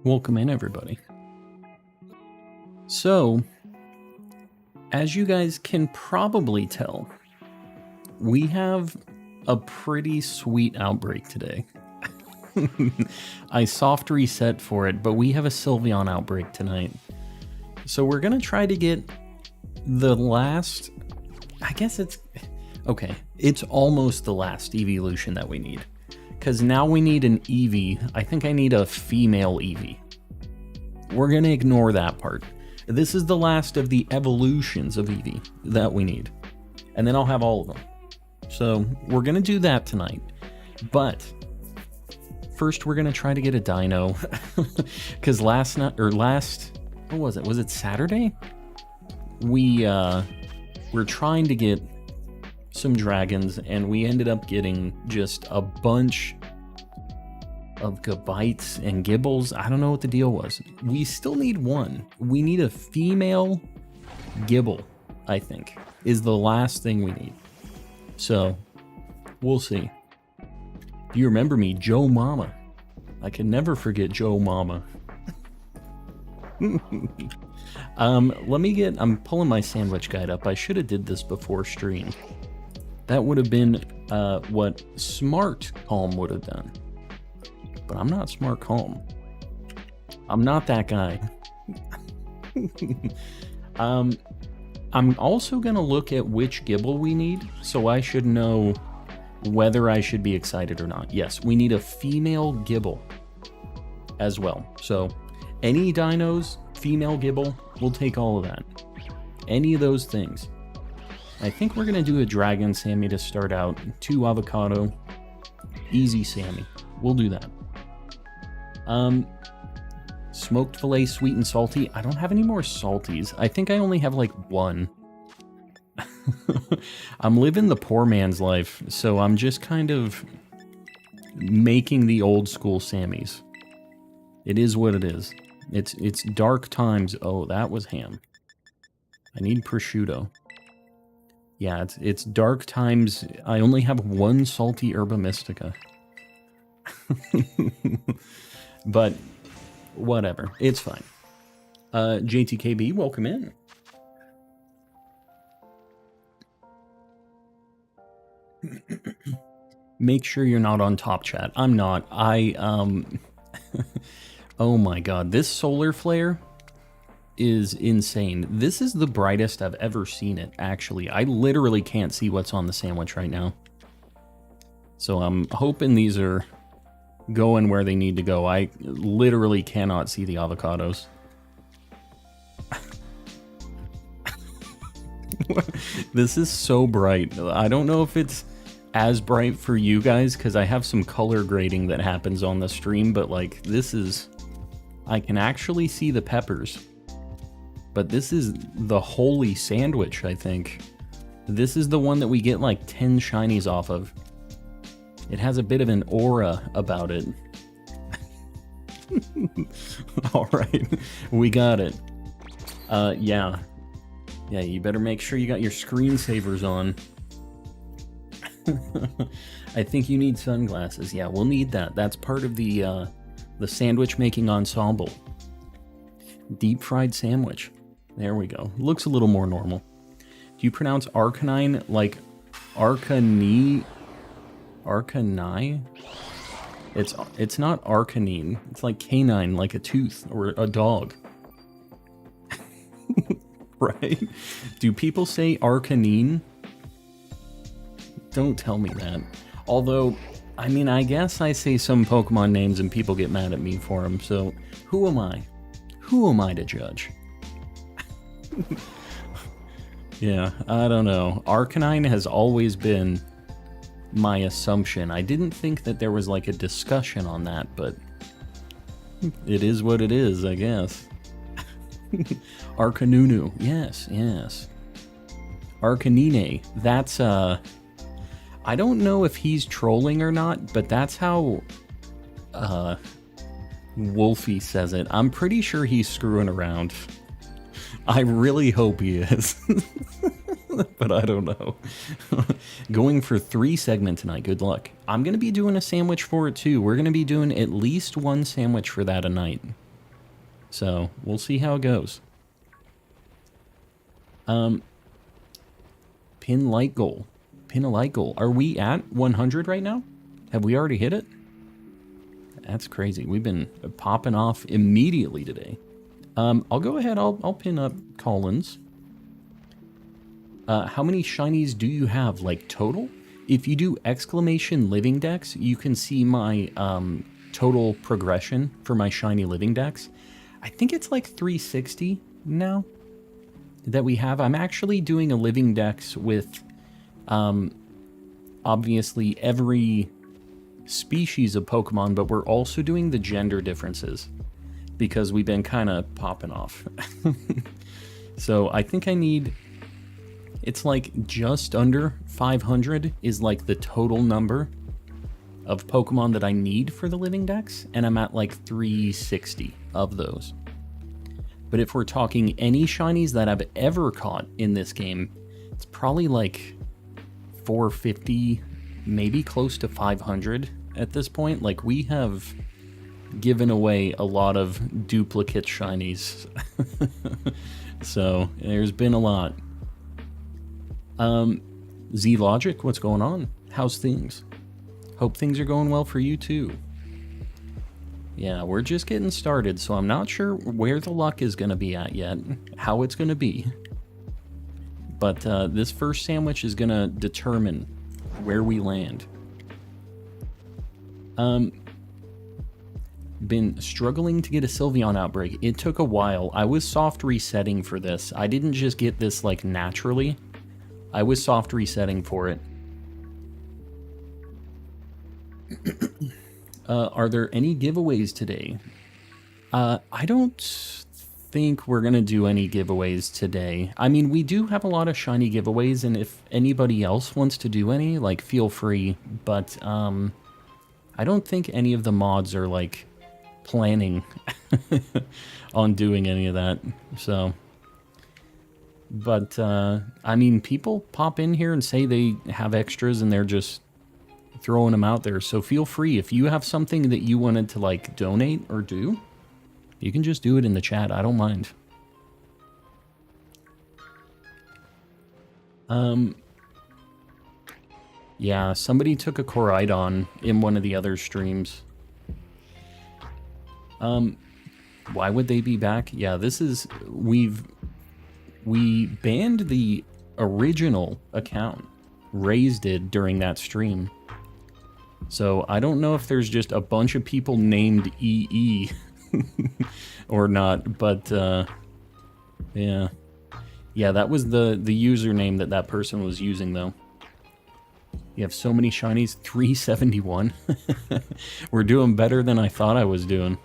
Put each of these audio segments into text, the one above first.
Welcome in, everybody. So, as you guys can probably tell, we have a pretty sweet outbreak today. I soft reset for it, but we have a Sylveon outbreak tonight. So we're going to try to get the last... I guess it's... Okay, it's almost the last Eeveelution that we need. Because now we need an Eevee. I think I need a female Eevee. We're going to ignore that part. This is the last of the evolutions of Eevee that we need. And then I'll have all of them. So we're going to do that tonight. But first we're going to try to get a dino. Because what was it? Was it Saturday? We're trying to get some dragons, and we ended up getting just a bunch of Gabites and Gibbles. I don't know what the deal was. We still need one. We need a female Gibble, I think, is the last thing we need. So, we'll see. Do you remember me? Joe Mama. I can never forget Joe Mama. I'm pulling my sandwich guide up. I should have did this before stream. That would have been what Smart Calm would have done. But I'm not Smart Calm. I'm not that guy. I'm also going to look at which Gibble we need, so I should know whether I should be excited or not. Yes, we need a female Gibble as well. So any dinos, female Gibble, we'll take all of that. Any of those things. I think we're going to do a Dragon Sammy to start out. 2 Avocado. Easy Sammy. We'll do that. Smoked fillet, sweet and salty. I don't have any more salties. I think I only have like 1. I'm living the poor man's life, so I'm just kind of making the old school Sammys. It is what it is. It's dark times. Oh, that was ham. I need prosciutto. Yeah, it's dark times. I only have 1 salty Herba Mystica. But whatever, it's fine. JTKB, welcome in. Make sure you're not on top chat. I'm not. Oh my god, this solar flare is insane. This is the brightest I've ever seen it, actually. I literally can't see what's on the sandwich right now. So I'm hoping these are going where they need to go. I literally cannot see the avocados. This is so bright. I don't know if it's as bright for you guys, because I have some color grading that happens on the stream, but like, this is... I can actually see the peppers. But this is the holy sandwich, I think. This is the one that we get like 10 shinies off of. It has a bit of an aura about it. Alright, we got it. Yeah. Yeah, you better make sure you got your screensavers on. I think you need sunglasses. Yeah, we'll need that. That's part of the sandwich making ensemble. Deep fried sandwich. There we go. Looks a little more normal. Do you pronounce Arcanine like Arcani? Arcanine? It's not Arcanine. It's like canine, like a tooth or a dog. Right? Do people say Arcanine? Don't tell me that. Although, I mean, I guess I say some Pokemon names and people get mad at me for them, so who am I? Who am I to judge? Yeah, I don't know. Arcanine has always been my assumption. I didn't think that there was like a discussion on that, but it is what it is, I guess. Arcanunu. Yes, yes. Arcanine. That's, I don't know if he's trolling or not, but that's how, Wolfie says it. I'm pretty sure he's screwing around. I really hope he is. But I don't know. Going for 3 segment tonight. Good luck. I'm going to be doing a sandwich for it too. We're going to be doing at least 1 sandwich for that a night. So we'll see how it goes. Pin light goal. Pin a light goal. Are we at 100 right now? Have we already hit it? That's crazy. We've been popping off immediately today. I'll go ahead. I'll pin up Collins. How many shinies do you have, like, total? If you do exclamation Living Dex, you can see my total progression for my Shiny Living Dex. I think it's like 360 now that we have. I'm actually doing a Living Dex with, obviously, every species of Pokemon, but we're also doing the gender differences because we've been kind of popping off. So I think I need... It's like just under 500 is like the total number of Pokemon that I need for the Living Dex, and I'm at like 360 of those. But if we're talking any shinies that I've ever caught in this game, it's probably like 450, maybe close to 500 at this point. Like, we have given away a lot of duplicate shinies. So there's been a lot. Z-Logic, what's going on? How's things? Hope things are going well for you too. Yeah, we're just getting started, so I'm not sure where the luck is going to be at yet, how it's going to be. But this first sandwich is going to determine where we land. Been struggling to get a Sylveon outbreak. It took a while. I was soft resetting for this. I didn't just get this like naturally. I was soft resetting for it. Are there any giveaways today? I don't think we're going to do any giveaways today. I mean, we do have a lot of shiny giveaways, and if anybody else wants to do any, like, feel free. But I don't think any of the mods are, like, planning on doing any of that. So... But, I mean, people pop in here and say they have extras and they're just throwing them out there. So feel free. If you have something that you wanted to, like, donate or do, you can just do it in the chat. I don't mind. Yeah, somebody took a Koraidon in one of the other streams. Why would they be back? Yeah, this is... We banned the original account. Raze did during that stream. So I don't know if there's just a bunch of people named EE or not, but yeah. Yeah, that was the username that person was using, though. You have so many shinies, 371. We're doing better than I thought I was doing.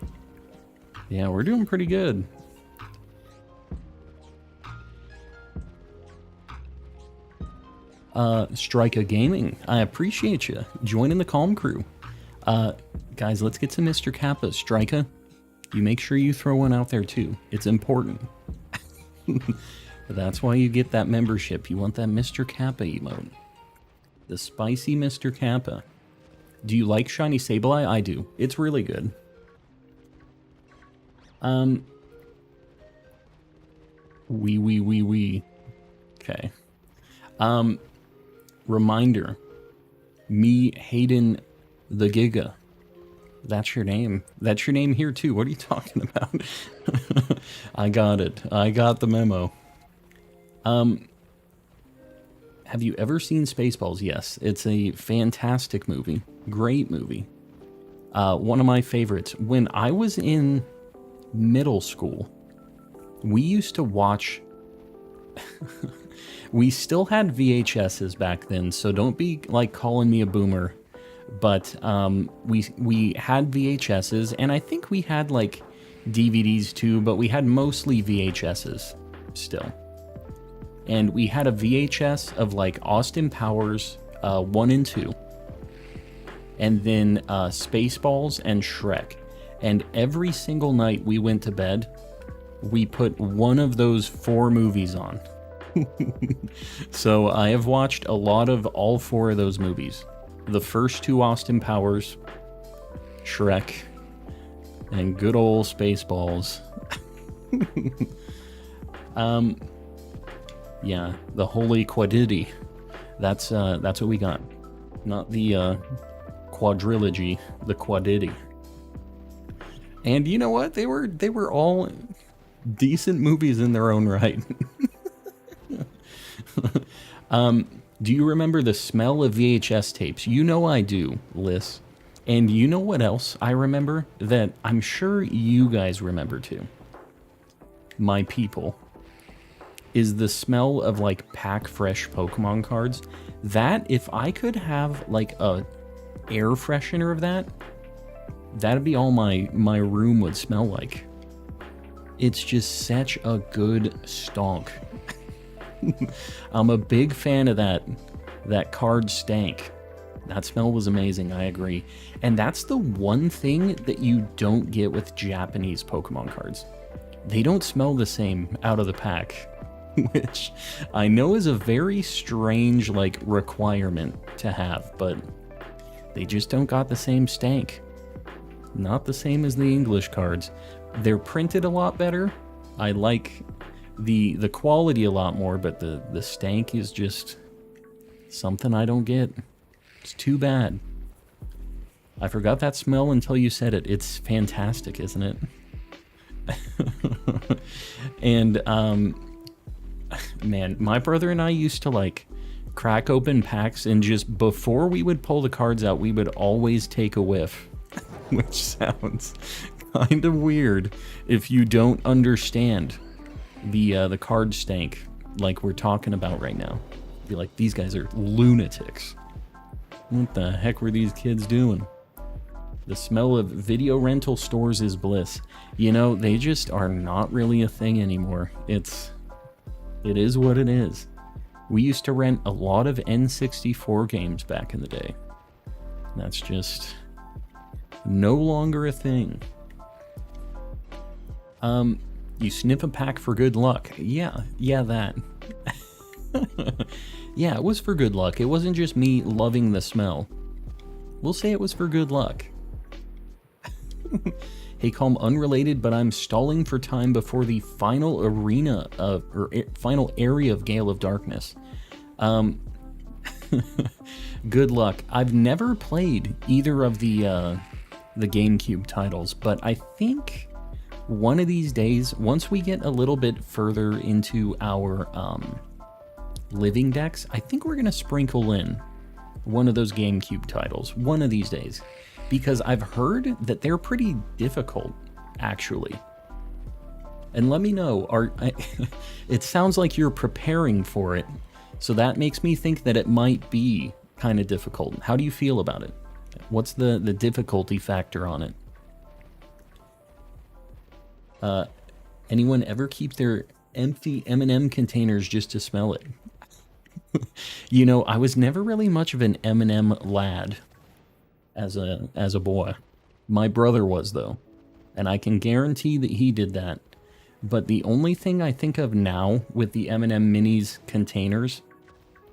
Yeah, we're doing pretty good. Strika Gaming, I appreciate you joining the Calm Crew. Guys, let's get to Mr. Kappa. Strika, you make sure you throw one out there too. It's important. That's why you get that membership. You want that Mr. Kappa emote. The spicy Mr. Kappa. Do you like Shiny Sableye? I do. It's really good. Okay. Reminder. Me, Hayden the Giga. That's your name. That's your name here too. What are you talking about? I got it. I got the memo. Have you ever seen Spaceballs? Yes. It's a fantastic movie. Great movie. One of my favorites. When I was in middle school, we used to watch... We still had VHSs back then, so don't be, like, calling me a boomer. But we had VHSs, and I think we had, like, DVDs too, but we had mostly VHSs still. And we had a VHS of, like, Austin Powers 1 and 2. And then Spaceballs and Shrek. And every single night we went to bed, we put one of those 4 movies on. So I have watched a lot of all 4 of those movies. The first 2 Austin Powers, Shrek, and good old Spaceballs. Yeah, the holy quadrilogy. That's what we got. Not the quadrilogy, the quadrilogy. And you know what? They were all decent movies in their own right. Do you remember the smell of VHS tapes? You know I do, Liz. And you know what else I remember that I'm sure you guys remember too? My people. Is the smell of like pack fresh Pokemon cards. That, if I could have like a air freshener of that, that'd be all my room would smell like. It's just such a good stonk. I'm a big fan of that card stank. That smell was amazing, I agree. And that's the one thing that you don't get with Japanese Pokemon cards. They don't smell the same out of the pack. Which I know is a very strange, like, requirement to have, but they just don't got the same stank. Not the same as the English cards. They're printed a lot better. I like the quality a lot more, but the stank is just something I don't get. It's too bad. I forgot that smell until you said it. It's fantastic, isn't it? And, man, my brother and I used to like crack open packs and just before we would pull the cards out, we would always take a whiff, which sounds kind of weird if you don't understand the card stank like we're talking about right now. Be like, these guys are lunatics. What the heck were these kids doing? The smell of video rental stores is bliss. You know, they just are not really a thing anymore. It is what it is. We used to rent a lot of N64 games back in the day. That's just no longer a thing. You sniff a pack for good luck. Yeah, that. Yeah, it was for good luck. It wasn't just me loving the smell. We'll say it was for good luck. Hey, calm, unrelated, but I'm stalling for time before the final arena of, or final area of Gale of Darkness. Good luck. I've never played either of the GameCube titles, but I think one of these days, once we get a little bit further into our Living Dex, I think we're gonna sprinkle in one of those GameCube titles one of these days. Because I've heard that they're pretty difficult, actually. And let me know, it sounds like you're preparing for it, so that makes me think that it might be kind of difficult. How do you feel about it? What's the difficulty factor on it? Anyone ever keep their empty M&M containers just to smell it? You know, I was never really much of an M&M lad. As a boy. My brother was, though, and I can guarantee that he did that. But the only thing I think of now with the M&M Minis containers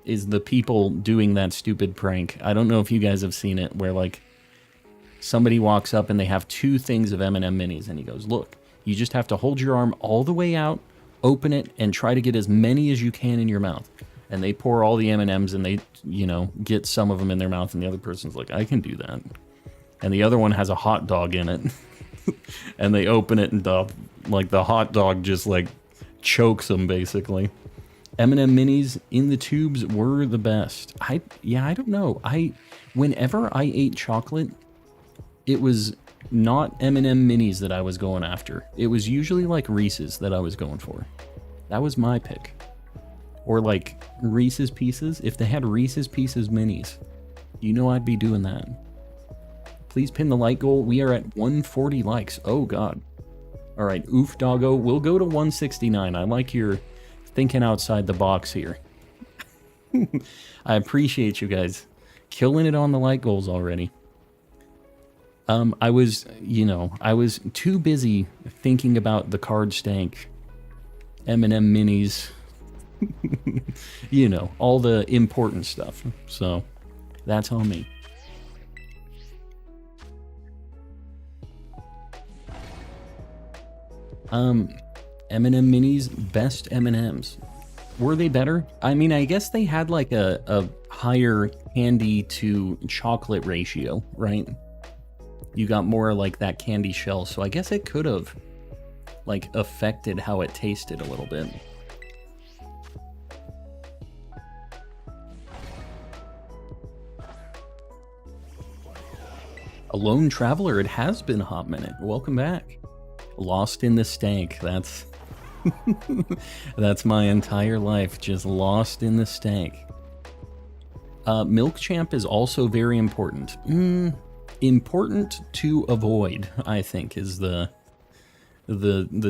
is the people doing that stupid prank. I don't know if you guys have seen it, where like somebody walks up and they have 2 things of M&M Minis and he goes, look, you just have to hold your arm all the way out, open it, and try to get as many as you can in your mouth. And they pour all the M&Ms and they, you know, get some of them in their mouth, and the other person's like, I can do that. And the other one has a hot dog in it. And they open it and the hot dog just like chokes them, basically. M&M Minis in the tubes were the best. I don't know. Whenever I ate chocolate, it was not M&M Minis that I was going after. It was usually like Reese's that I was going for. That was my pick. Or like Reese's Pieces. If they had Reese's Pieces Minis, you know I'd be doing that. Please pin the like goal. We are at 140 likes. Oh god. Alright, oof doggo. We'll go to 169. I like your thinking outside the box here. I appreciate you guys killing it on the like goals already. I was too busy thinking about the card stank, M&M Minis, you know, all the important stuff. So that's on me. M&M Minis, best M&Ms. Were they better? I mean, I guess they had like a higher candy to chocolate ratio, right? You got more like that candy shell, so I guess it could have like affected how it tasted a little bit. A lone traveler, it has been a hot minute. Welcome back. Lost in the stank, that's that's my entire life, just lost in the stank. Milk Champ is also very important. Important to avoid, I think, is the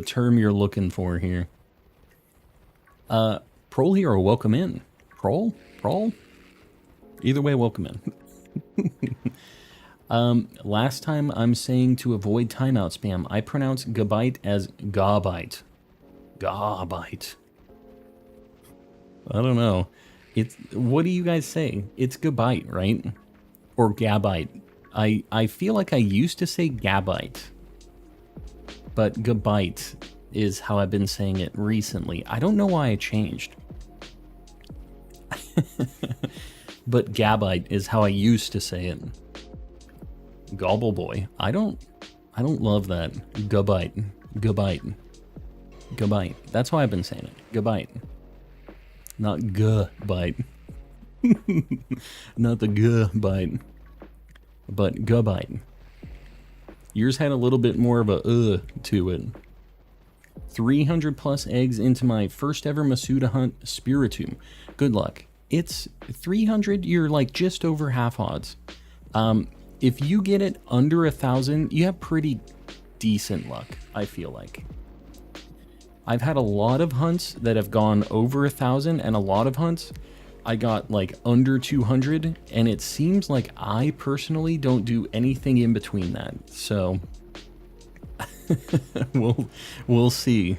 term you're looking for here. Prol Hero, welcome in. Prol? Either way, welcome in. Last time I'm saying to avoid timeout spam, I pronounce Gabite as Gabite. Gabite. I don't know. What do you guys say? It's Gabite, right? Or Gabite. I feel like I used to say Gabite, but Gabite is how I've been saying it recently. I don't know why I changed. But Gabite is how I used to say it. Gobble boy. I don't love that. Gabite. That's how I've been saying it. Gabite. Not Gabite. Not the Gabite. But Gabite. Yours had a little bit more of a to it. 300 plus eggs into my first ever Masuda hunt, Spiritomb. Good luck. It's 300, you're like just over half odds. If you get it under 1,000, you have pretty decent luck, I feel like. I've had a lot of hunts that have gone over 1,000, and a lot of hunts I got like under 200, and it seems like I personally don't do anything in between that. So we'll see.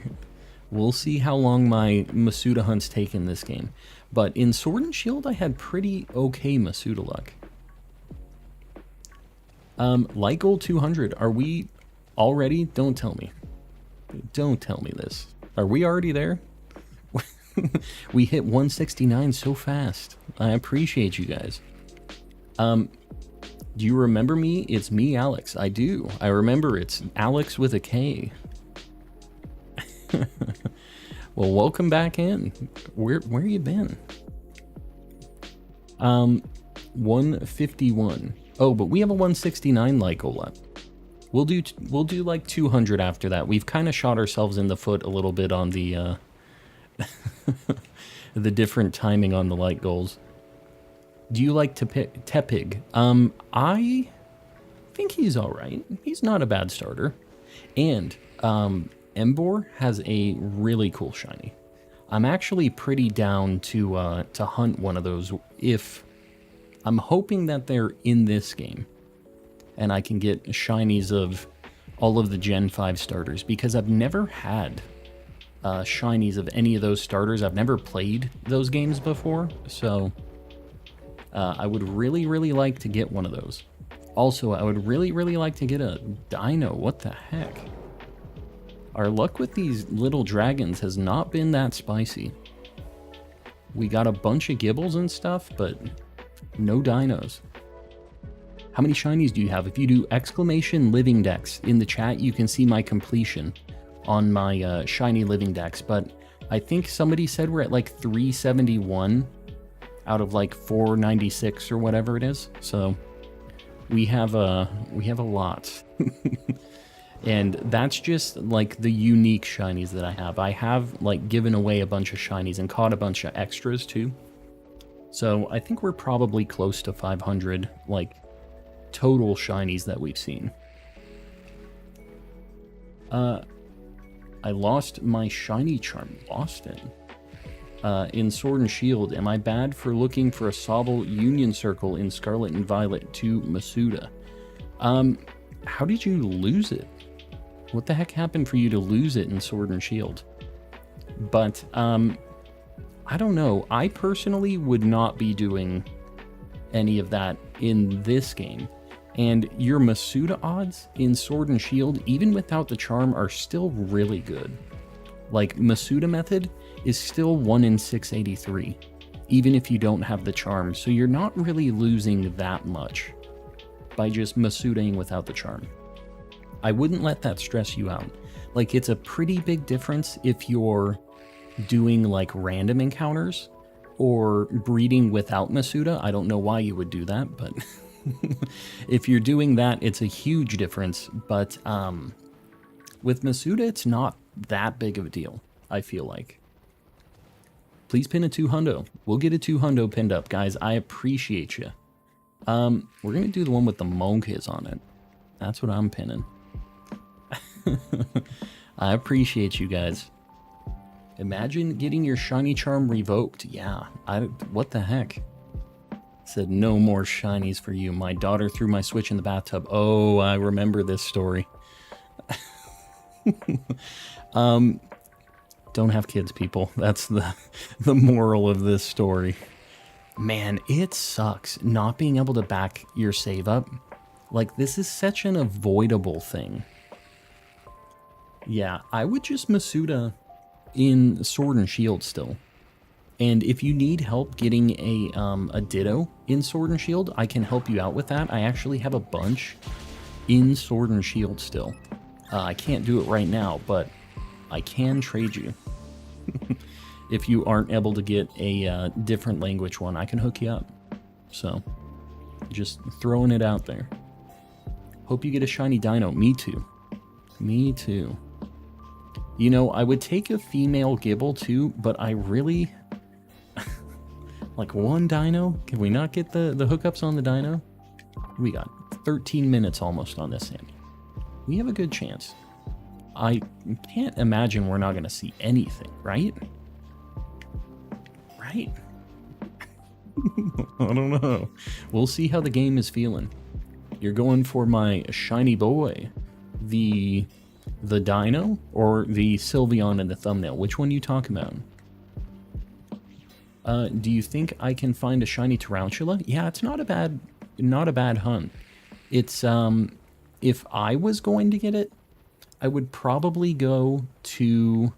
We'll see how long my Masuda hunts take in this game. But in Sword and Shield, I had pretty okay Masuda luck. Light goal 200. Are we already? Don't tell me. Don't tell me this. Are we already there? We hit 169 so fast. I appreciate you guys. Do you remember me? It's me, Alex. I do. I remember it's Alex with a K. Well, welcome back in. Where you been? 151. Oh, but we have a 169 light goal left. We'll do like 200 after that. We've kind of shot ourselves in the foot a little bit on the the different timing on the light goals. Do you like Tepig? I think he's all right. He's not a bad starter. And Emboar has a really cool shiny. I'm actually pretty down to hunt one of those if I'm hoping that they're in this game and I can get shinies of all of the Gen 5 starters, because I've never had shinies of any of those starters. I've never played those games before, so I would really, really like to get one of those. Also, I would really, really like to get a dino. What the heck? Our luck with these little dragons has not been that spicy. We got a bunch of Gibbles and stuff, but no dinos. How many shinies do you have? If you do exclamation Living Dex in the chat, you can see my completion on my Shiny Living Dex. But I think somebody said we're at like 371 out of like 496 or whatever it is. So we have a lot. And that's just like the unique shinies that I have. I have like given away a bunch of shinies and caught a bunch of extras too. So I think we're probably close to 500 like total shinies that we've seen. I lost my shiny charm. Lost it. In Sword and Shield, am I bad for looking for a Sobble Union Circle in Scarlet and Violet to Masuda? How did you lose it? What the heck happened for you to lose it in Sword and Shield? But, I don't know. I personally would not be doing any of that in this game. And your Masuda odds in Sword and Shield, even without the charm, are still really good. Like, Masuda method is still 1 in 683, even if you don't have the charm, so you're not really losing that much by just Masudaing without the charm. I wouldn't let that stress you out. Like, it's a pretty big difference if you're doing, like, random encounters or breeding without Masuda. I don't know why you would do that, but if you're doing that, it's a huge difference. But with Masuda, it's not that big of a deal, I feel like. Please pin a 200. We'll get a 200 pinned up, guys. I appreciate you. We're going to do the one with the monkeys on it. That's what I'm pinning. I appreciate you guys. Imagine getting your shiny charm revoked. Yeah, what the heck? Said no more shinies for you. My daughter threw my Switch in the bathtub. Oh, I remember this story. Don't have kids, people. That's the moral of this story. Man, it sucks not being able to back your save up. Like, this is such an avoidable thing. Yeah, I would just Masuda in Sword and Shield still. And if you need help getting a Ditto in Sword and Shield, I can help you out with that. I actually have a bunch in Sword and Shield still. I can't do it right now, but I can trade you. If you aren't able to get a different language one, I can hook you up. So, just throwing it out there. Hope you get a shiny dino. Me too. Me too. You know, I would take a female Gibble too, but I really... like one dino? Can we not get the hookups on the dino? We got 13 minutes almost on this, Sandy. We have a good chance. I can't imagine we're not going to see anything, right? Right? I don't know. We'll see how the game is feeling. You're going for my shiny boy, the dino, or the Sylveon in the thumbnail? Which one are you talking about? Do you think I can find a shiny tarantula? Yeah, it's not a bad hunt. It's if I was going to get it, I would probably go to,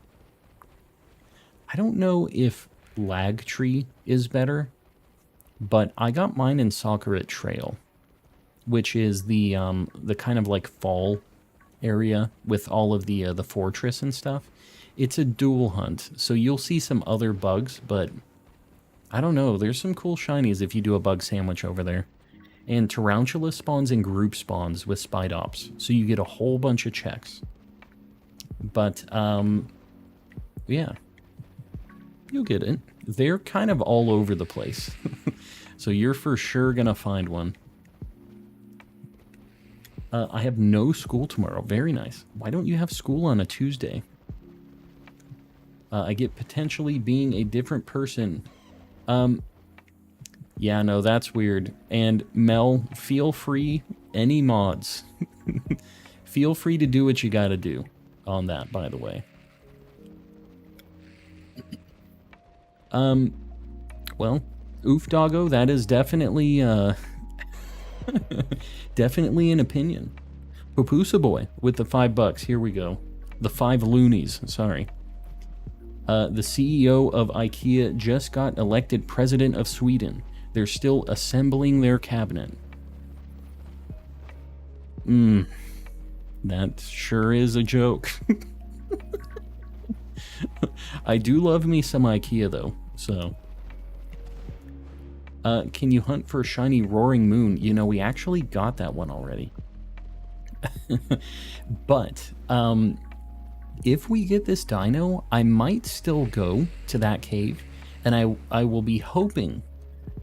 I don't know if Lag Tree is better, but I got mine in Sakura Trail, which is the kind of like fall area with all of the fortress and stuff. It's a dual hunt, so you'll see some other bugs, but I don't know. There's some cool shinies if you do a bug sandwich over there. And Tarantula spawns in group spawns with Spidops, so you get a whole bunch of checks. But, yeah. You'll get it. They're kind of all over the place. So you're for sure gonna find one. I have no school tomorrow. Very nice. Why don't you have school on a Tuesday? I get potentially being a different person. Yeah, no, that's weird. And Mel, feel free, any mods. Feel free to do what you gotta do on that, by the way. Well, oof doggo, that is definitely, definitely an opinion. Papusa boy with the $5. Here we go. The 5 loonies, sorry. The CEO of IKEA just got elected president of Sweden. They're still assembling their cabinet. That sure is a joke. I do love me some IKEA though, so. Can you hunt for a shiny Roaring Moon? You know, we actually got that one already. But, if we get this dino, I might still go to that cave, and I will be hoping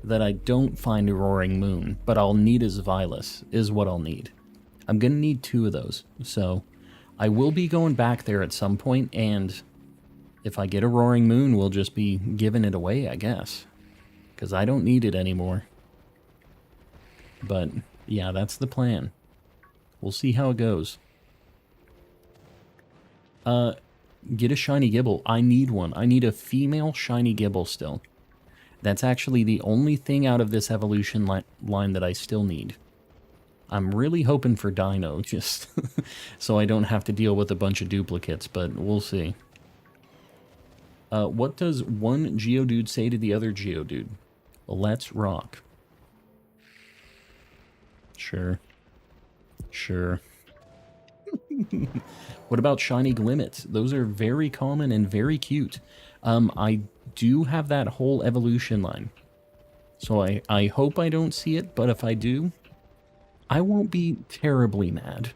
that I don't find a Roaring Moon, but I'll need a Zvilus, is what I'll need. I'm gonna need 2 of those, so I will be going back there at some point, and if I get a Roaring Moon, we'll just be giving it away, I guess. Because I don't need it anymore. But, yeah, that's the plan. We'll see how it goes. Get a shiny Gibble. I need one. I need a female shiny Gibble still. That's actually the only thing out of this evolution line that I still need. I'm really hoping for Dino, just so I don't have to deal with a bunch of duplicates, but we'll see. What does one Geodude say to the other Geodude? Let's rock. Sure. Sure. What about shiny glimmets? Those are very common and very cute. I do have that whole evolution line. So I hope I don't see it, but if I do, I won't be terribly mad.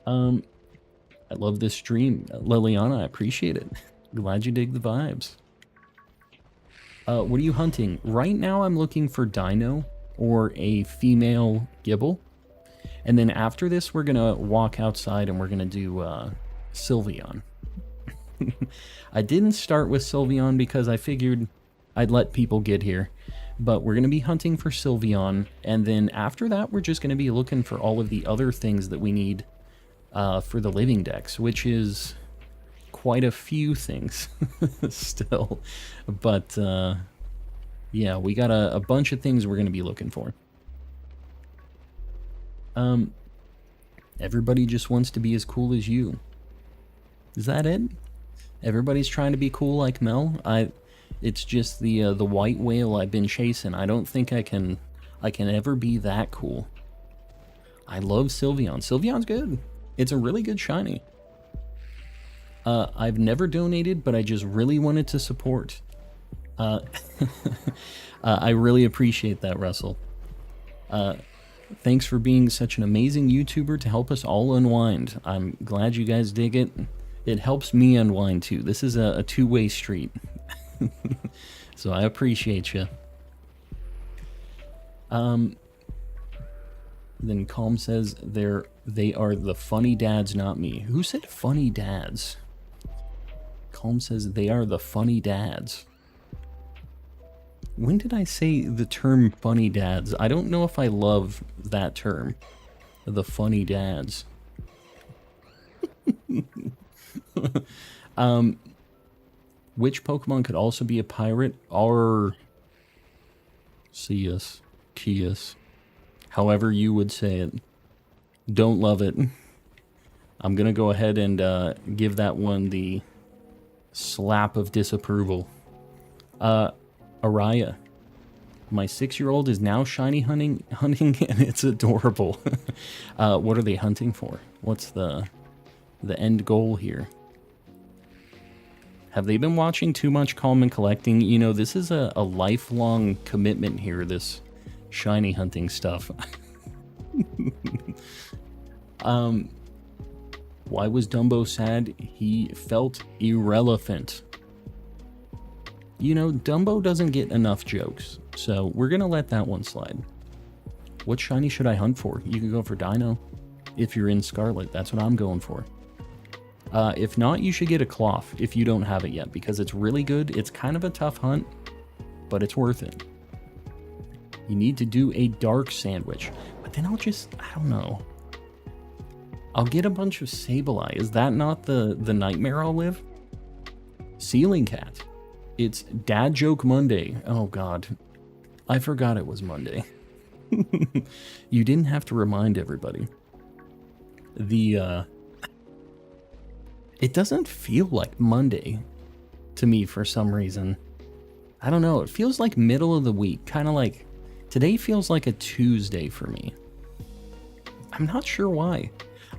I love this stream. Liliana, I appreciate it. Glad you dig the vibes. What are you hunting? Right now I'm looking for Dino or a female Gibble. And then after this, we're going to walk outside and we're going to do Sylveon. I didn't start with Sylveon because I figured I'd let people get here. But we're going to be hunting for Sylveon. And then after that, we're just going to be looking for all of the other things that we need for the Living Dex, which is quite a few things still. But yeah, we got a bunch of things we're going to be looking for. Everybody just wants to be as cool as you. Is that it? Everybody's trying to be cool like Mel? It's just the white whale I've been chasing. I don't think I can ever be that cool. I love Sylveon. Sylveon's good. It's a really good shiny. I've never donated, but I just really wanted to support. I really appreciate that, Russell. Thanks for being such an amazing YouTuber to help us all unwind. I'm glad you guys dig it. It helps me unwind too. This is a two-way street. So I appreciate you. Then Calm says they are the funny dads, not me. Who said funny dads? Calm says they are the funny dads. When did I say the term funny dads? I don't know if I love that term. The funny dads. Which Pokemon could also be a pirate? Arceus, Kius, however you would say it. Don't love it. I'm gonna go ahead and give that one the slap of disapproval. Araya. My 6-year-old is now shiny hunting and it's adorable. What are they hunting for? What's the end goal here? Have they been watching too much Calm and Collecting? You know, this is a lifelong commitment here, this shiny hunting stuff. Why was Dumbo sad? He felt irrelevant. You know, Dumbo doesn't get enough jokes, so we're gonna let that one slide. What shiny should I hunt for? You can go for Dino. If you're in Scarlet, that's what I'm going for. If not, you should get a Cloth if you don't have it yet, because it's really good. It's kind of a tough hunt, but it's worth it. You need to do a dark sandwich, but then I don't know. I'll get a bunch of Sableye. Is that not the nightmare I'll live? Ceiling Cat. It's Dad Joke Monday. Oh God, I forgot it was Monday. You didn't have to remind everybody. It doesn't feel like Monday to me for some reason. I don't know, it feels like middle of the week, kind of like today feels like a Tuesday for me. I'm not sure why.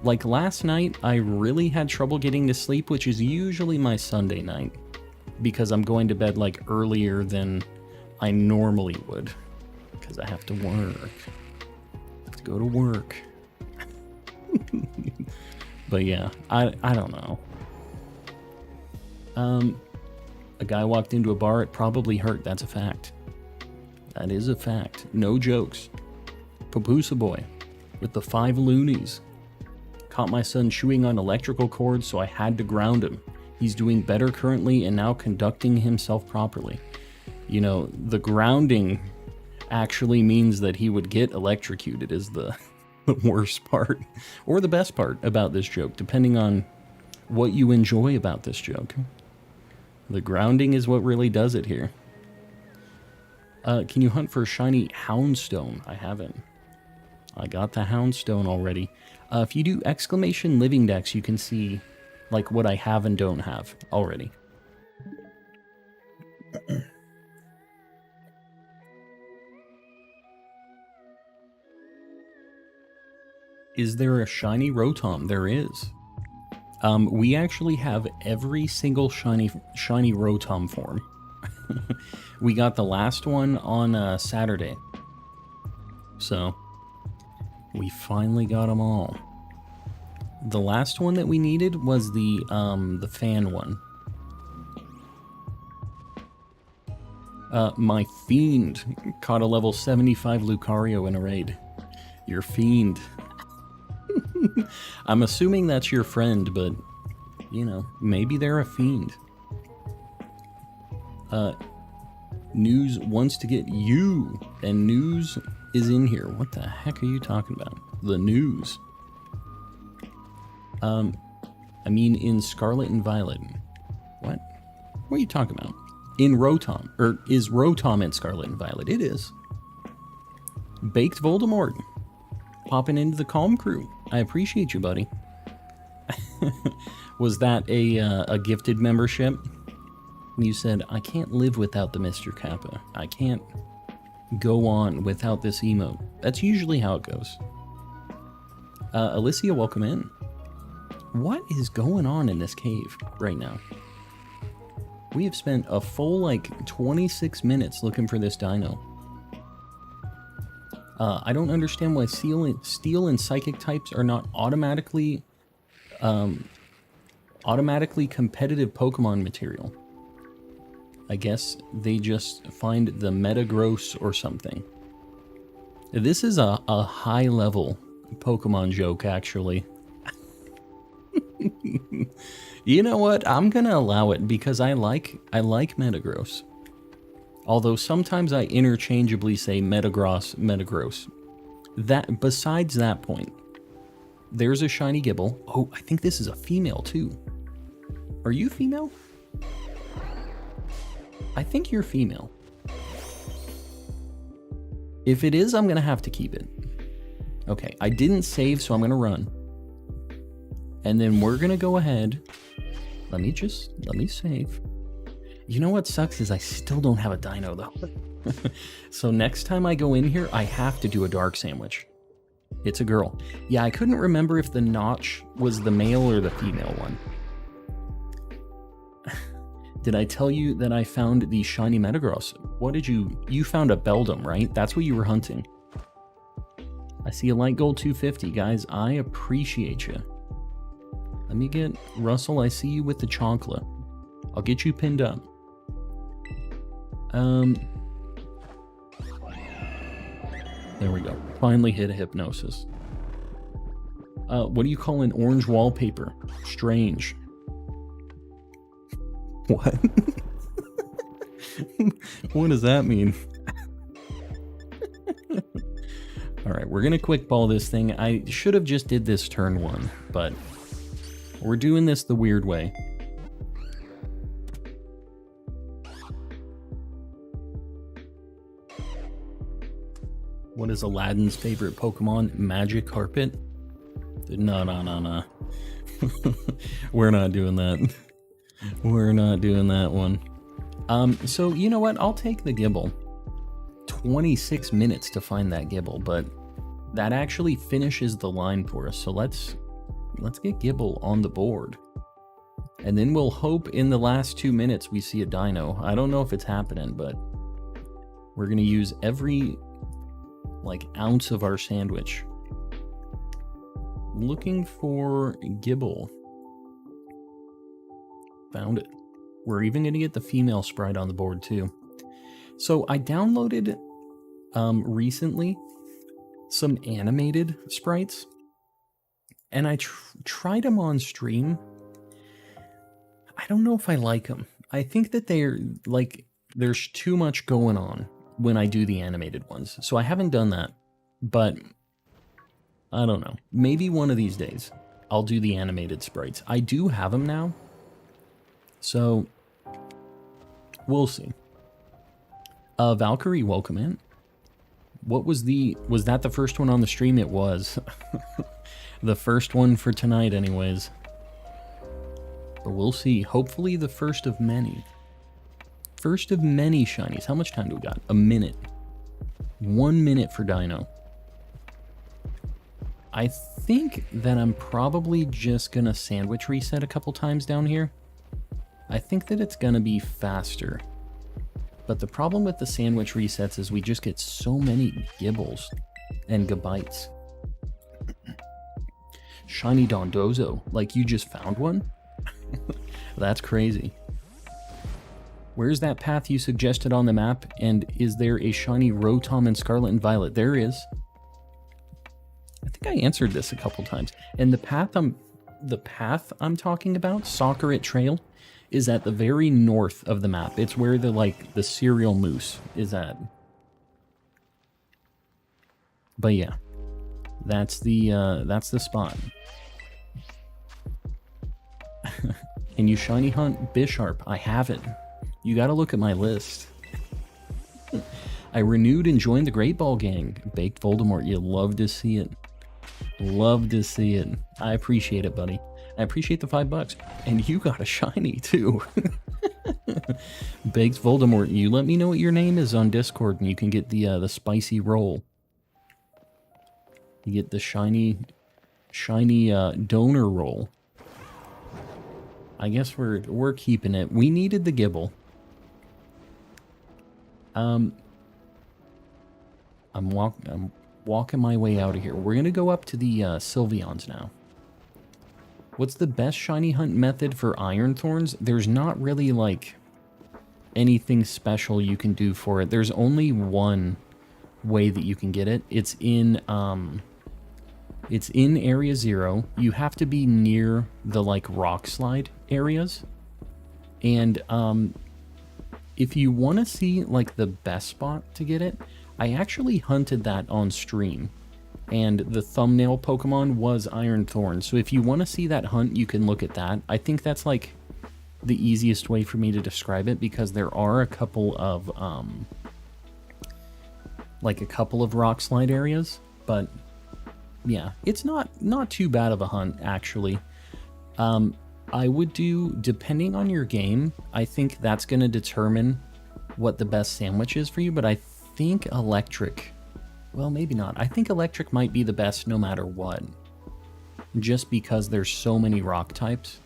Like last night, I really had trouble getting to sleep, which is usually my Sunday night, because I'm going to bed like earlier than I normally would, because I have to work. I have to go to work. But yeah, I don't know. A guy walked into a bar, it probably hurt. That's a fact. That is a fact. No jokes. Papusa boy with the 5 loonies. Caught my son chewing on electrical cords, so I had to ground him. He's doing better currently and now conducting himself properly. You know, the grounding actually means that he would get electrocuted is the worst part, or the best part about this joke, depending on what you enjoy about this joke. The grounding is what really does it here. Can you hunt for shiny Houndstone? I haven't. I got the Houndstone already. If you do exclamation Living Dex, you can see like what I have and don't have already. Is there a shiny Rotom? There is. We actually have every single shiny Rotom form. We got the last one on Saturday. So, we finally got them all. The last one that we needed was the fan one. My Fiend caught a level 75 Lucario in a raid. Your Fiend. I'm assuming that's your friend, but, you know, maybe they're a fiend. News wants to get you, and News is in here. What the heck are you talking about? The News. I mean in Scarlet and Violet. What? What are you talking about? In Rotom. Or is Rotom in Scarlet and Violet? It is. Baked Voldemort. Popping into the Calm crew. I appreciate you, buddy. Was that a gifted membership? You said, I can't live without the Mr. Kappa. I can't go on without this emote. That's usually how it goes. Alicia, welcome in. What is going on in this cave right now? We have spent a full, like, 26 minutes looking for this dino. I don't understand why steel and psychic types are not automatically competitive Pokemon material. I guess they just find the Metagross or something. This is a high-level Pokemon joke, actually. You know what? I'm gonna allow it because I like Metagross. Although sometimes I interchangeably say Metagross. That, besides that point, there's a shiny Gibble. Oh, I think this is a female too. Are you female? I think you're female. If it is, I'm gonna have to keep it. Okay, I didn't save, so I'm gonna run. And then we're gonna go ahead. Let me save. You know what sucks is I still don't have a dino though. So next time I go in here, I have to do a dark sandwich. It's a girl. Yeah, I couldn't remember if the notch was the male or the female one. Did I tell you that I found the shiny Metagross? What did you found a Beldum, right? That's what you were hunting. I see a light gold 250, guys. I appreciate you. Let me get Russell. I see you with the chocolate. I'll get you pinned up. There we go. Finally hit a hypnosis. What do you call an orange wallpaper? Strange. What? What does that mean? Alright, we're gonna quick ball this thing. I should have just did this turn one, but we're doing this the weird way. What is Aladdin's favorite Pokemon? Magic Carpet? No. We're not doing that. We're not doing that one. So you know what? I'll take the Gibble. 26 minutes to find that Gibble, but that actually finishes the line for us. So let's get Gibble on the board. And then we'll hope in the last 2 minutes we see a dino. I don't know if it's happening, but we're going to use every ounce of our sandwich. Looking for Gibble. Found it. We're even going to get the female sprite on the board too. So I downloaded recently some animated sprites, and I tried them on stream. I don't know if I like them. I think that they're there's too much going on when I do the animated ones. So I haven't done that, but I don't know. Maybe one of these days I'll do the animated sprites. I do have them now, so we'll see. Valkyrie, welcome in. What was that the first one on the stream? It was. The first one for tonight anyways. But we'll see. Hopefully the first of many. First of many shinies. How much time do we got? A minute. 1 minute for Dino. I think that I'm probably just gonna sandwich reset a couple times down here. I think that it's gonna be faster. But the problem with the sandwich resets is we just get so many gibbles and gabites. Shiny Dondozo, like you just found one? That's crazy. Where's that path you suggested on the map? And is there a shiny Rotom in Scarlet and Violet? There is. I think I answered this a couple times. And the path I'm talking about, Soccer Trail, is at the very north of the map. It's where the cereal moose is at. But yeah, that's the spot. Can you shiny hunt Bisharp? I haven't. You gotta look at my list. I renewed and joined the Great Ball Gang. Baked Voldemort, you love to see it. Love to see it. I appreciate it, buddy. I appreciate the $5. And you got a shiny, too. Baked Voldemort, you let me know what your name is on Discord, and you can get the spicy roll. You get the shiny donor roll. I guess we're keeping it. We needed the Gibble. I'm walking my way out of here. We're gonna go up to the Sylveons now. What's the best shiny hunt method for Iron Thorns? There's not really like anything special you can do for it. There's only one way that you can get it. It's in Area 0. You have to be near the like rock slide areas. And if you want to see like the best spot to get it, I actually hunted that on stream. And the thumbnail Pokemon was Iron Thorn. So if you want to see that hunt, you can look at that. I think that's like the easiest way for me to describe it, because there are a couple of rock slide areas, but yeah, it's not too bad of a hunt actually. I would do, depending on your game, I think that's going to determine what the best sandwich is for you, but I think electric, well, maybe not. I think electric might be the best no matter what, just because there's so many rock types.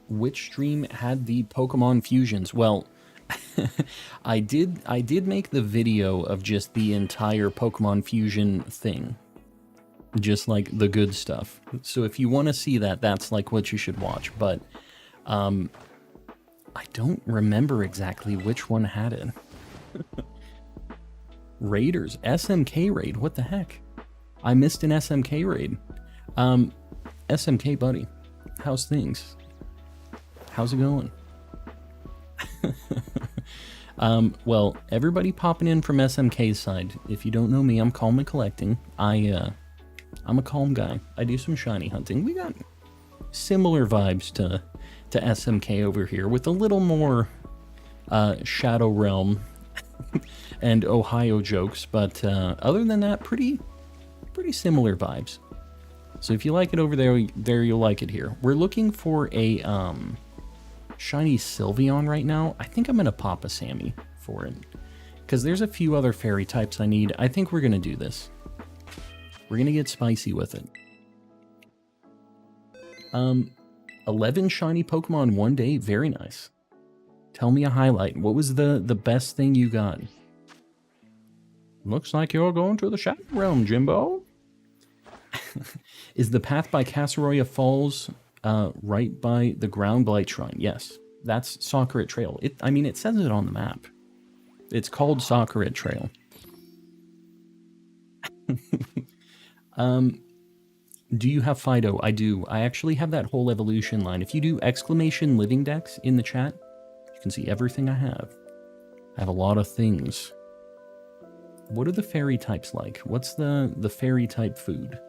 Which stream had the Pokemon fusions? Well, I did make the video of just the entire Pokemon fusion thing, just like the good stuff. So if you want to see that, that's like what you should watch. But I don't remember exactly which one had it. Raiders, SMK raid, what the heck? I missed an SMK raid. SMK buddy, how's things? How's it going? Well, everybody popping in from SMK's side. If you don't know me, I'm calm and collecting. I'm a calm guy. I do some shiny hunting. We got similar vibes to SMK over here, with a little more Shadow Realm and Ohio jokes, but other than that, pretty similar vibes. So if you like it over there, you'll like it here. We're looking for a Shiny Sylveon right now. I think I'm gonna pop a Sammy for it, because there's a few other fairy types I need. I think we're gonna do this. We're gonna get spicy with it. 11 shiny Pokemon one day, very nice. Tell me a highlight. What was the best thing you got? Looks like you're going to the Shadow Realm, Jimbo. Is the path by Casseroya Falls right by the Ground Blight Shrine? Yes, that's Soccer Trail. I mean, it says it on the map. It's called Soccer Trail. Do you have Fido? I do. I actually have that whole evolution line. If you do exclamation Living Dex in the chat, you can see everything I have. I have a lot of things. What are the fairy types like? What's the fairy type food?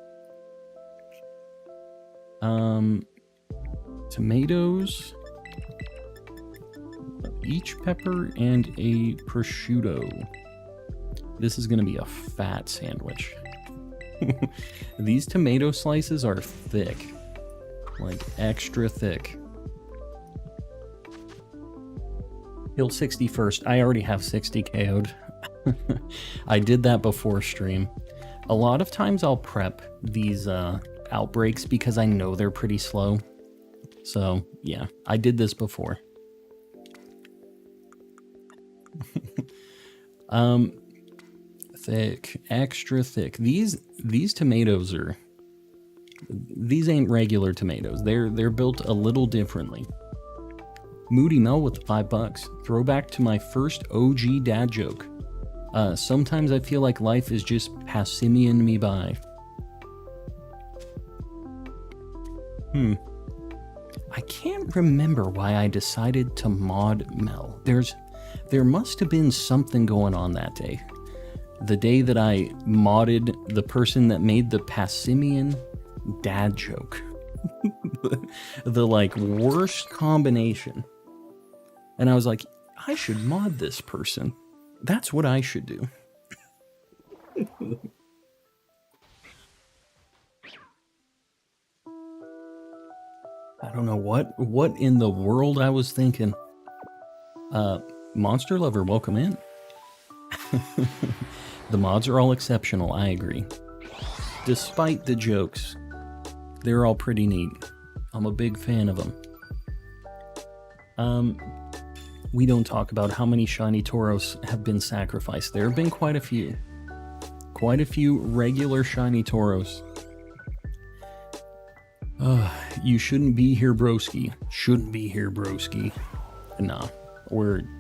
Tomatoes. Peach pepper and a prosciutto. This is going to be a fat sandwich. These tomato slices are thick. Like, extra thick. Kill 60 first. I already have 60 KO'd. I did that before stream. A lot of times I'll prep these outbreaks because I know they're pretty slow. So, yeah, I did this before. Thick, extra thick. These tomatoes are... These ain't regular tomatoes. They're built a little differently. Moody Mel with $5. Throwback to my first OG dad joke. Sometimes I feel like life is just passimian me by. I can't remember why I decided to mod Mel. There must have been something going on that day. The day that I modded the person that made the passimian dad joke. the like worst combination. And I was like, I should mod this person. That's what I should do. I don't know what in the world I was thinking. Monster Lover, welcome in. The mods are all exceptional, I agree. Despite the jokes, they're all pretty neat. I'm a big fan of them. We don't talk about how many shiny Tauros have been sacrificed. There have been quite a few. Quite a few regular shiny Tauros. You shouldn't be here, broski. Shouldn't be here, broski. Nah,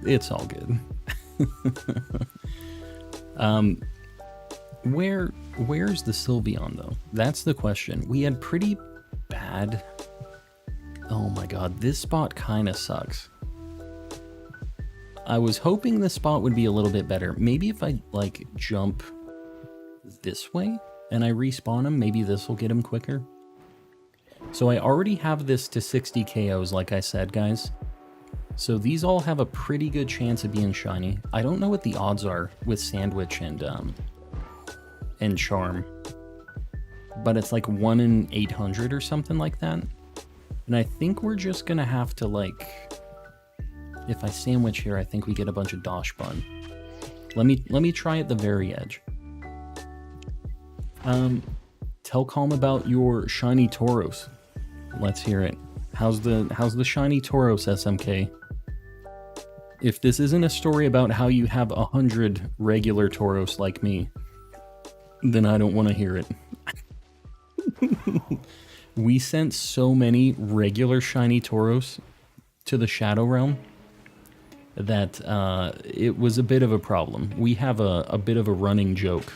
it's all good. Where's the Sylveon though? That's the question. We had pretty bad... Oh my god, this spot kinda sucks. I was hoping this spot would be a little bit better. Maybe if I, like, jump this way and I respawn him, maybe this will get him quicker. So I already have this to 60 KOs, like I said, guys. So these all have a pretty good chance of being shiny. I don't know what the odds are with Sandwich and Charm. But it's like 1 in 800 or something like that. And I think we're just gonna have to, like... If I sandwich here, I think we get a bunch of Dosh Bun. Let me try at the very edge. Tell Calm about your shiny Tauros. Let's hear it. How's the shiny Tauros, SMK? If this isn't a story about how you have 100 regular Tauros like me, then I don't want to hear it. We sent so many regular shiny Tauros to the Shadow Realm that it was a bit of a problem. We have a bit of a running joke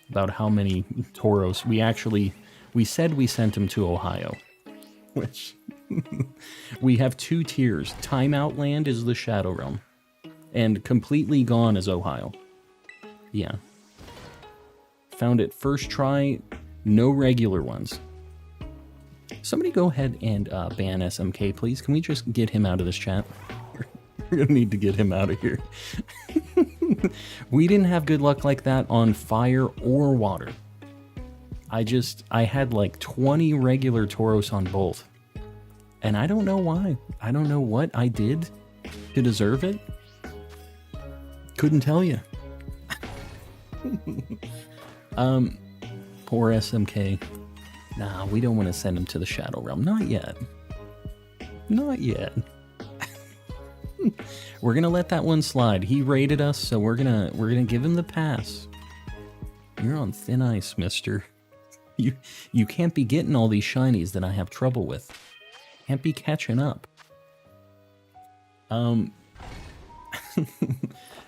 about how many Tauros we said we sent them to Ohio, which we have 2 tiers. Timeout Land is the Shadow Realm, and completely gone is Ohio. Yeah. Found it first try, no regular ones. Somebody go ahead and ban SMK, please. Can we just get him out of this chat? We're gonna need to get him out of here. We didn't have good luck like that on fire or water. I had like 20 regular Tauros on both. And I don't know why. I don't know what I did to deserve it. Couldn't tell you. Poor SMK. Nah, we don't want to send him to the Shadow Realm. Not yet. Not yet. We're gonna let that one slide. He raided us, so we're gonna give him the pass. You're on thin ice, mister. You can't be getting all these shinies that I have trouble with. Can't be catching up.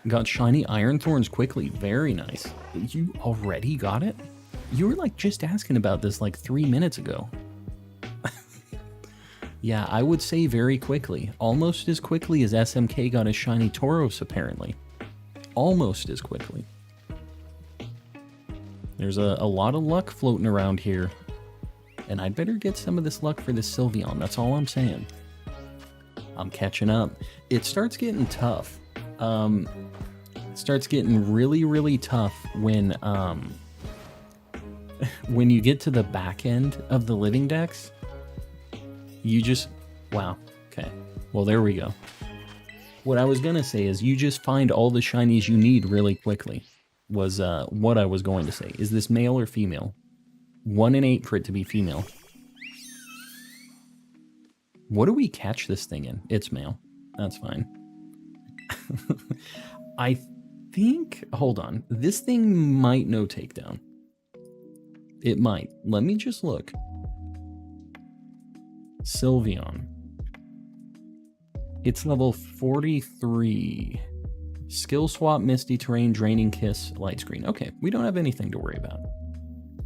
Got shiny Iron Thorns quickly. Very nice. You already got it? You were like just asking about this like 3 minutes ago. Yeah, I would say very quickly. Almost as quickly as SMK got a shiny Tauros, apparently. Almost as quickly. There's a lot of luck floating around here. And I'd better get some of this luck for this Sylveon, that's all I'm saying. I'm catching up. It starts getting tough. It starts getting really, really tough when you get to the back end of the Living Dex. You just... Wow. Okay. Well, there we go. What I was going to say is you just find all the shinies you need really quickly, was what I was going to say. Is this male or female? 1 in 8 for it to be female. What do we catch this thing in? It's male. That's fine. I think... Hold on. This thing might know takedown. It might. Let me just look. Sylveon. It's level 43. Skill swap, Misty Terrain, Draining Kiss, Light Screen. Okay, we don't have anything to worry about.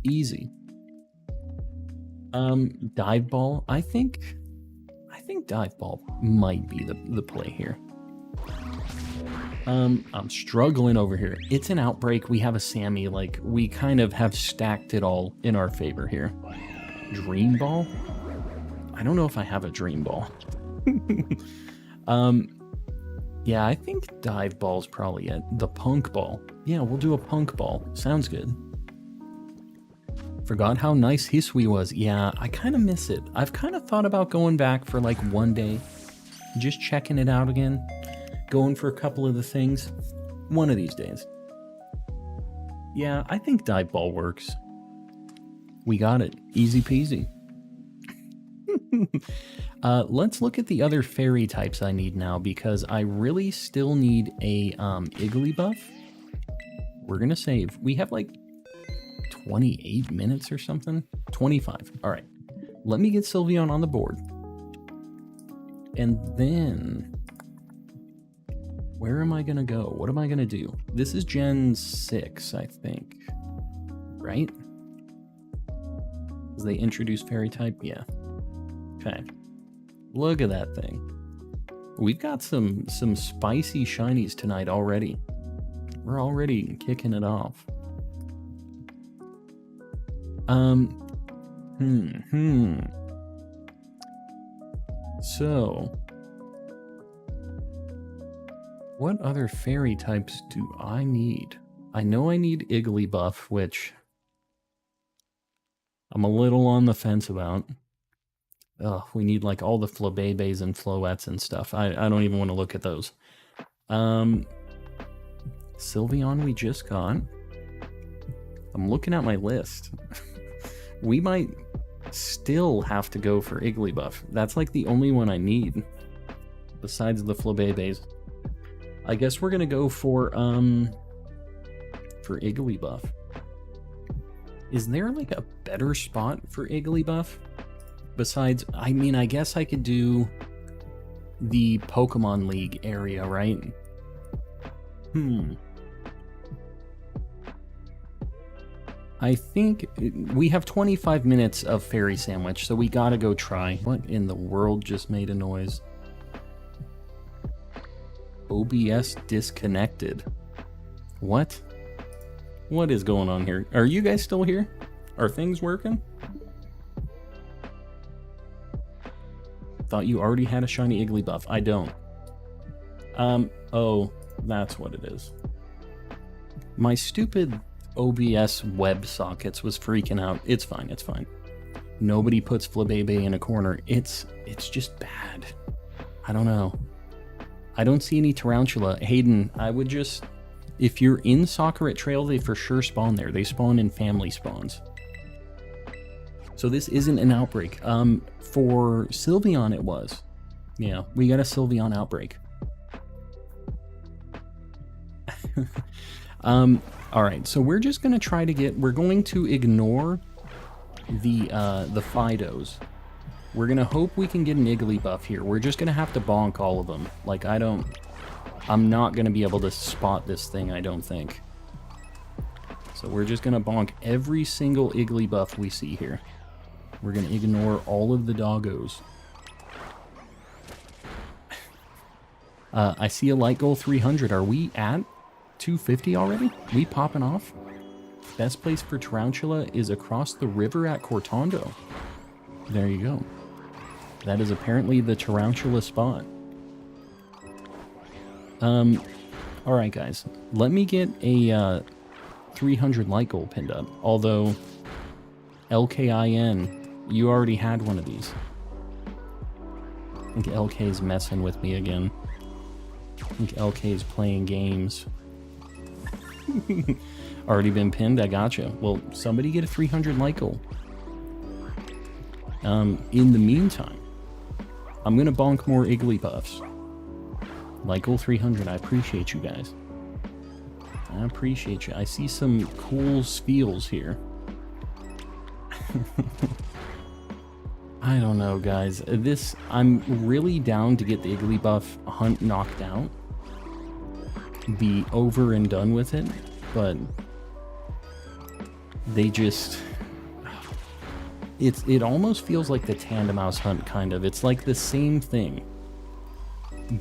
Easy. Dive Ball. I think Dive Ball might be the play here. I'm struggling over here. It's an outbreak. We have a Sammy. Like, we kind of have stacked it all in our favor here. Dream Ball? I don't know if I have a Dream Ball. Yeah, I think Dive Ball's probably it. The Punk Ball. Yeah, we'll do a Punk Ball. Sounds good. Forgot how nice Hisui was. Yeah, I kind of miss it. I've kind of thought about going back for like one day. Just checking it out again. Going for a couple of the things. One of these days. Yeah, I think Dive Ball works. We got it. Easy peasy. Let's look at the other fairy types I need now, because I really still need a Eeveelution. We're gonna save. We have like 28 minutes or something. 25. All right. Let me get Sylveon on the board. And then where am I gonna go? What am I gonna do? This is Gen 6, I think. Right? As they introduce fairy type? Yeah. Okay. Look at that thing. We've got some spicy shinies tonight already. We're already kicking it off. So, what other fairy types do I need? I know I need Eeveelution, which I'm a little on the fence about. Oh, we need like all the Flabébés and Floettes and stuff. I don't even want to look at those. Sylveon we just got. I'm looking at my list. We might still have to go for Eeveelution. That's like the only one I need. Besides the Flabébés. I guess we're gonna go for Eeveelution. Is there like a better spot for Eeveelution? Besides, I mean, I guess I could do the Pokemon League area, right? I think we have 25 minutes of Fairy Sandwich, so we gotta go try. What in the world just made a noise? OBS disconnected. What? What is going on here? Are you guys still here? Are things working? Thought you already had a shiny Eeveelution. I don't. Oh, that's what it is. My stupid OBS web sockets was freaking out. It's fine, it's fine. Nobody puts Flabébé in a corner. It's just bad. I don't know. I don't see any Tarantula. Hayden, I would just... If you're in Sakura Trail, they for sure spawn there. They spawn in family spawns. So this isn't an outbreak. For Sylveon it was. Yeah, we got a Sylveon outbreak. Alright, so we're just gonna try to get... We're going to ignore the Fidos. We're gonna hope we can get an Eeveelution here. We're just gonna have to bonk all of them. Like, I'm not gonna be able to spot this thing, I don't think. So we're just gonna bonk every single Eeveelution we see here. We're gonna ignore all of the doggos. I see a light goal 300. Are we at 250 already? We popping off? Best place for Tarantula is across the river at Cortondo. There you go. That is apparently the Tarantula spot. Alright guys, let me get a 300 light goal pinned up, although LKIN, you already had one of these. I think LK's messing with me again. I think LK's playing games. Already been pinned, I gotcha. Well, somebody get a 300 light goal. In the meantime, I'm gonna bonk more Eeveelutions. Light goal 300, I appreciate you guys. I appreciate you. I see some cool spiels here. I don't know, guys. I'm really down to get the Eeveelution hunt knocked out. Be over and done with it, but they just... It almost feels like the Tandemaus hunt, kind of. It's like the same thing.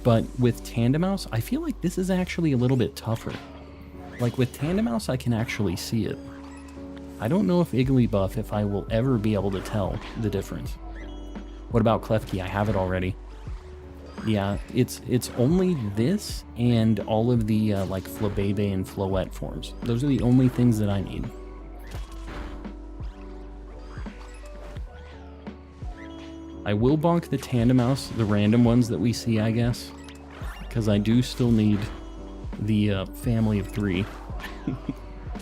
But with Tandemaus, I feel like this is actually a little bit tougher. Like with Tandemaus, I can actually see it. I don't know if Eeveelution, if I will ever be able to tell the difference. What about Klefki? I have it already. Yeah, it's only this and all of the like Flabebe and Floette forms. Those are the only things that I need. I will bonk the Tandemaus, the random ones that we see, I guess. Because I do still need the family of 3.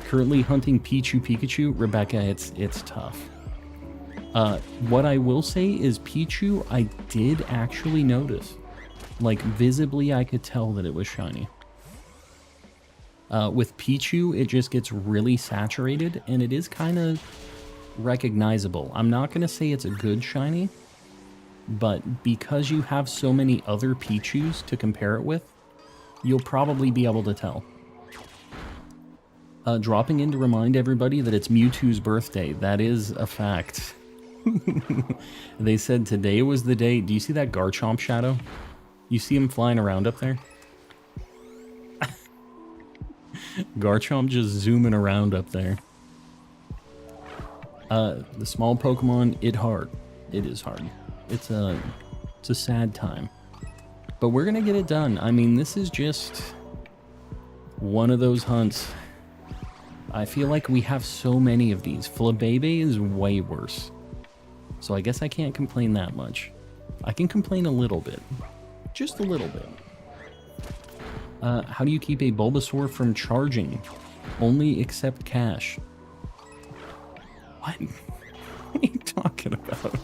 Currently hunting Pikachu. Rebecca, it's tough. What I will say is Pichu, I did actually notice. Like, visibly I could tell that it was shiny. With Pichu, it just gets really saturated, and it is kind of recognizable. I'm not going to say it's a good shiny, but because you have so many other Pichus to compare it with, you'll probably be able to tell. Dropping in to remind everybody that it's Mewtwo's birthday. That is a fact. They said today was the day. Do you see that Garchomp shadow? You see him flying around up there? Garchomp just zooming around up there. The small Pokemon, it hard. It is hard. It's a sad time. But we're gonna get it done. I mean, this is just one of those hunts. I feel like we have so many of these. Flabebe is way worse. So I guess I can't complain that much. I can complain a little bit. Just a little bit. How do you keep a Bulbasaur from charging? Only accept cash. What? What are you talking about?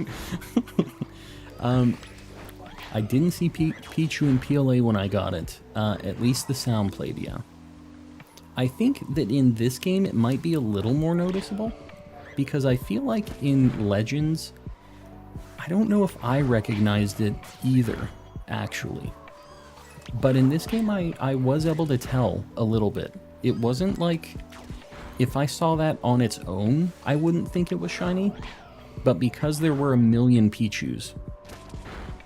I didn't see Pichu and PLA when I got it. At least the sound played, yeah. I think that in this game it might be a little more noticeable, because I feel like in Legends, I don't know if I recognized it either, actually. But in this game, I was able to tell a little bit. It wasn't like, if I saw that on its own, I wouldn't think it was shiny. But because there were a million Pichus,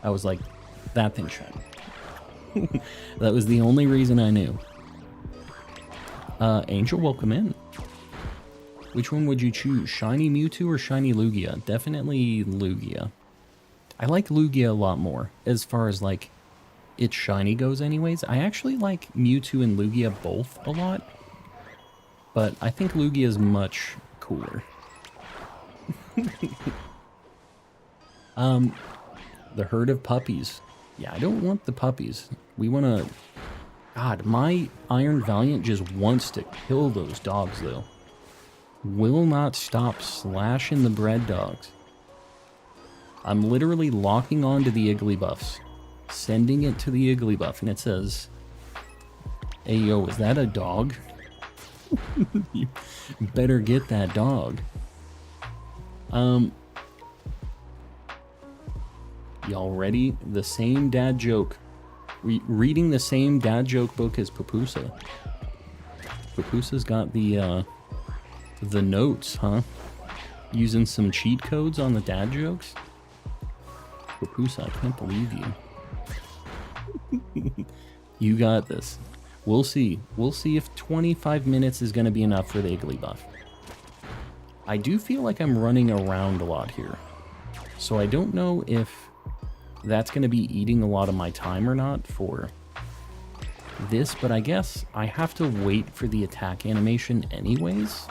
I was like, that thing's shiny. That was the only reason I knew. Angel, welcome in. Which one would you choose? Shiny Mewtwo or Shiny Lugia? Definitely Lugia. I like Lugia a lot more, as far as, like, its shiny goes anyways. I actually like Mewtwo and Lugia both a lot, but I think Lugia is much cooler. The herd of puppies. Yeah, I don't want the puppies. We want to... God, my Iron Valiant just wants to kill those dogs, though. Will not stop slashing the bread dogs. I'm literally locking onto the Eeveelutions, sending it to the Eeveelution, and it says, "Hey, yo, is that a dog? You better get that dog." Y'all ready? The same dad joke. Reading the same dad joke book as Papusa. Papusa's got the notes, huh? Using some cheat codes on the dad jokes. Papusa, I can't believe you. You got this. We'll see. We'll see if 25 minutes is going to be enough for the Eeveelution. I do feel like I'm running around a lot here. So I don't know if that's going to be eating a lot of my time or not for this, but I guess I have to wait for the attack animation anyways.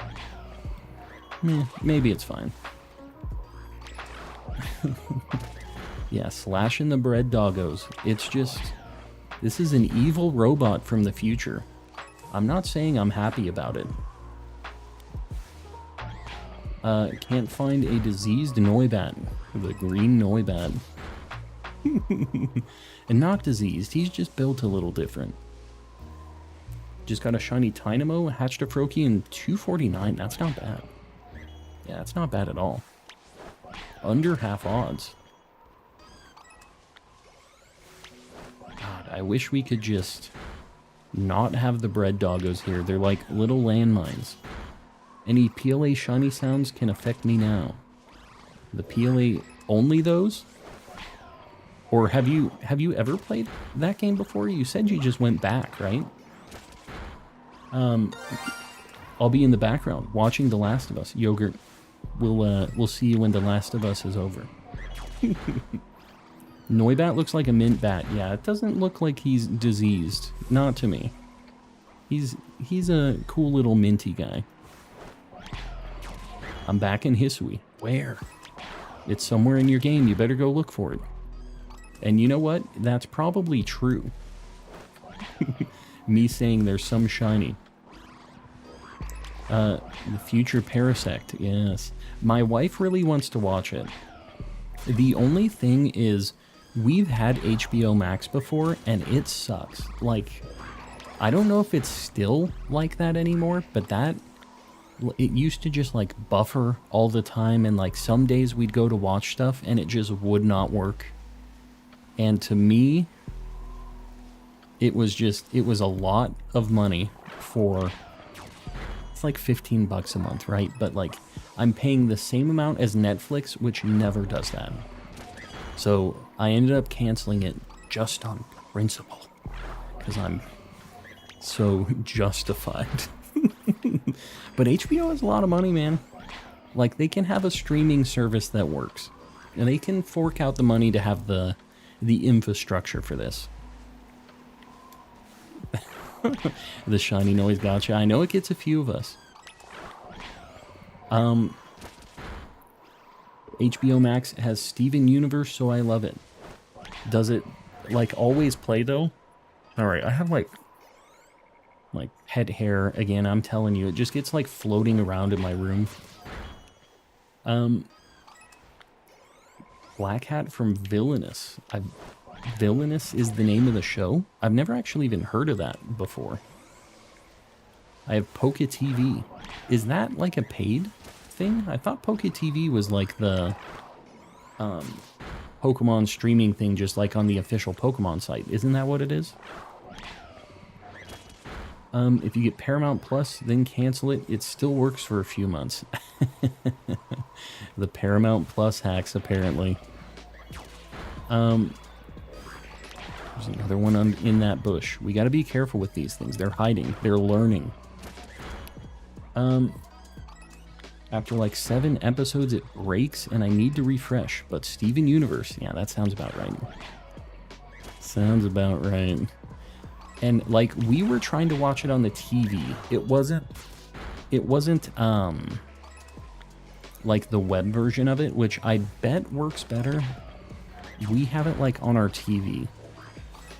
Maybe it's fine. Yeah, slashing the bread doggos. It's just, this is an evil robot from the future. I'm not saying I'm happy about it. Can't find a diseased Noibat. The green Noibat. And not diseased, he's just built a little different. Just got a shiny Tynamo, hatched a Froakie, and 249. That's not bad. Yeah, that's not bad at all. Under half odds. God, I wish we could just not have the bread doggos here. They're like little landmines. Any PLA shiny sounds can affect me now. The PLA only those? Or have you ever played that game before? You said you just went back, right? I'll be in the background watching The Last of Us. Yogurt, we'll see you when The Last of Us is over. Noibat looks like a mint bat. Yeah, it doesn't look like he's diseased. Not to me. He's a cool little minty guy. I'm back in Hisui. Where? It's somewhere in your game. You better go look for it. And you know what? That's probably true. Me saying there's some shiny. The future Parasect, yes. My wife really wants to watch it. The only thing is, we've had HBO Max before, and it sucks. Like, I don't know if it's still like that anymore, but it used to just, like, buffer all the time, and, like, some days we'd go to watch stuff, and it just would not work. And to me, it was a lot of money for, it's like 15 bucks a month, right? But like, I'm paying the same amount as Netflix, which never does that. So I ended up canceling it just on principle, because I'm so justified. But HBO has a lot of money, man. Like, they can have a streaming service that works, and they can fork out the money to have the infrastructure for this. The shiny noise gotcha. I know it gets a few of us. HBO Max has Steven Universe, so I love it. Does it, like, always play, though? Alright, I have, like, head hair. Again, I'm telling you, it just gets, like, floating around in my room. Black Hat from Villainous. Villainous is the name of the show? I've never actually even heard of that before. I have Poke TV. Is that like a paid thing? I thought Poke TV was like the Pokemon streaming thing, just like on the official Pokemon site. Isn't that what it is? If you get Paramount Plus, then cancel it. It still works for a few months. The Paramount Plus hacks, apparently. There's another one in that bush. We gotta be careful with these things. They're hiding. They're learning. After like 7 episodes, it breaks, and I need to refresh. But Steven Universe, yeah, that sounds about right. Sounds about right. And like, we were trying to watch it on the TV. It wasn't like the web version of it, which I bet works better. We have it like on our TV.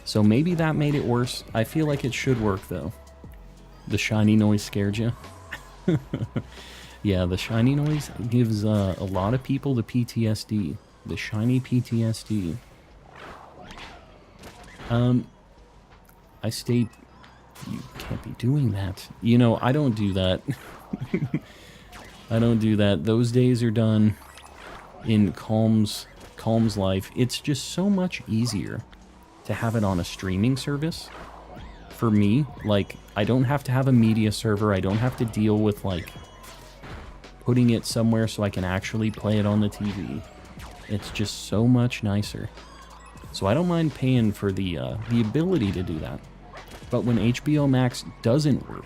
So maybe that made it worse. I feel like it should work though. The shiny noise scared you? Yeah, the shiny noise gives a lot of people the PTSD. The shiny PTSD. I stay... You can't be doing that. You know, I don't do that. I don't do that. Those days are done in Calm's life. It's just so much easier to have it on a streaming service. For me, like, I don't have to have a media server. I don't have to deal with, like, putting it somewhere so I can actually play it on the TV. It's just so much nicer. So I don't mind paying for the ability to do that. But when HBO Max doesn't work,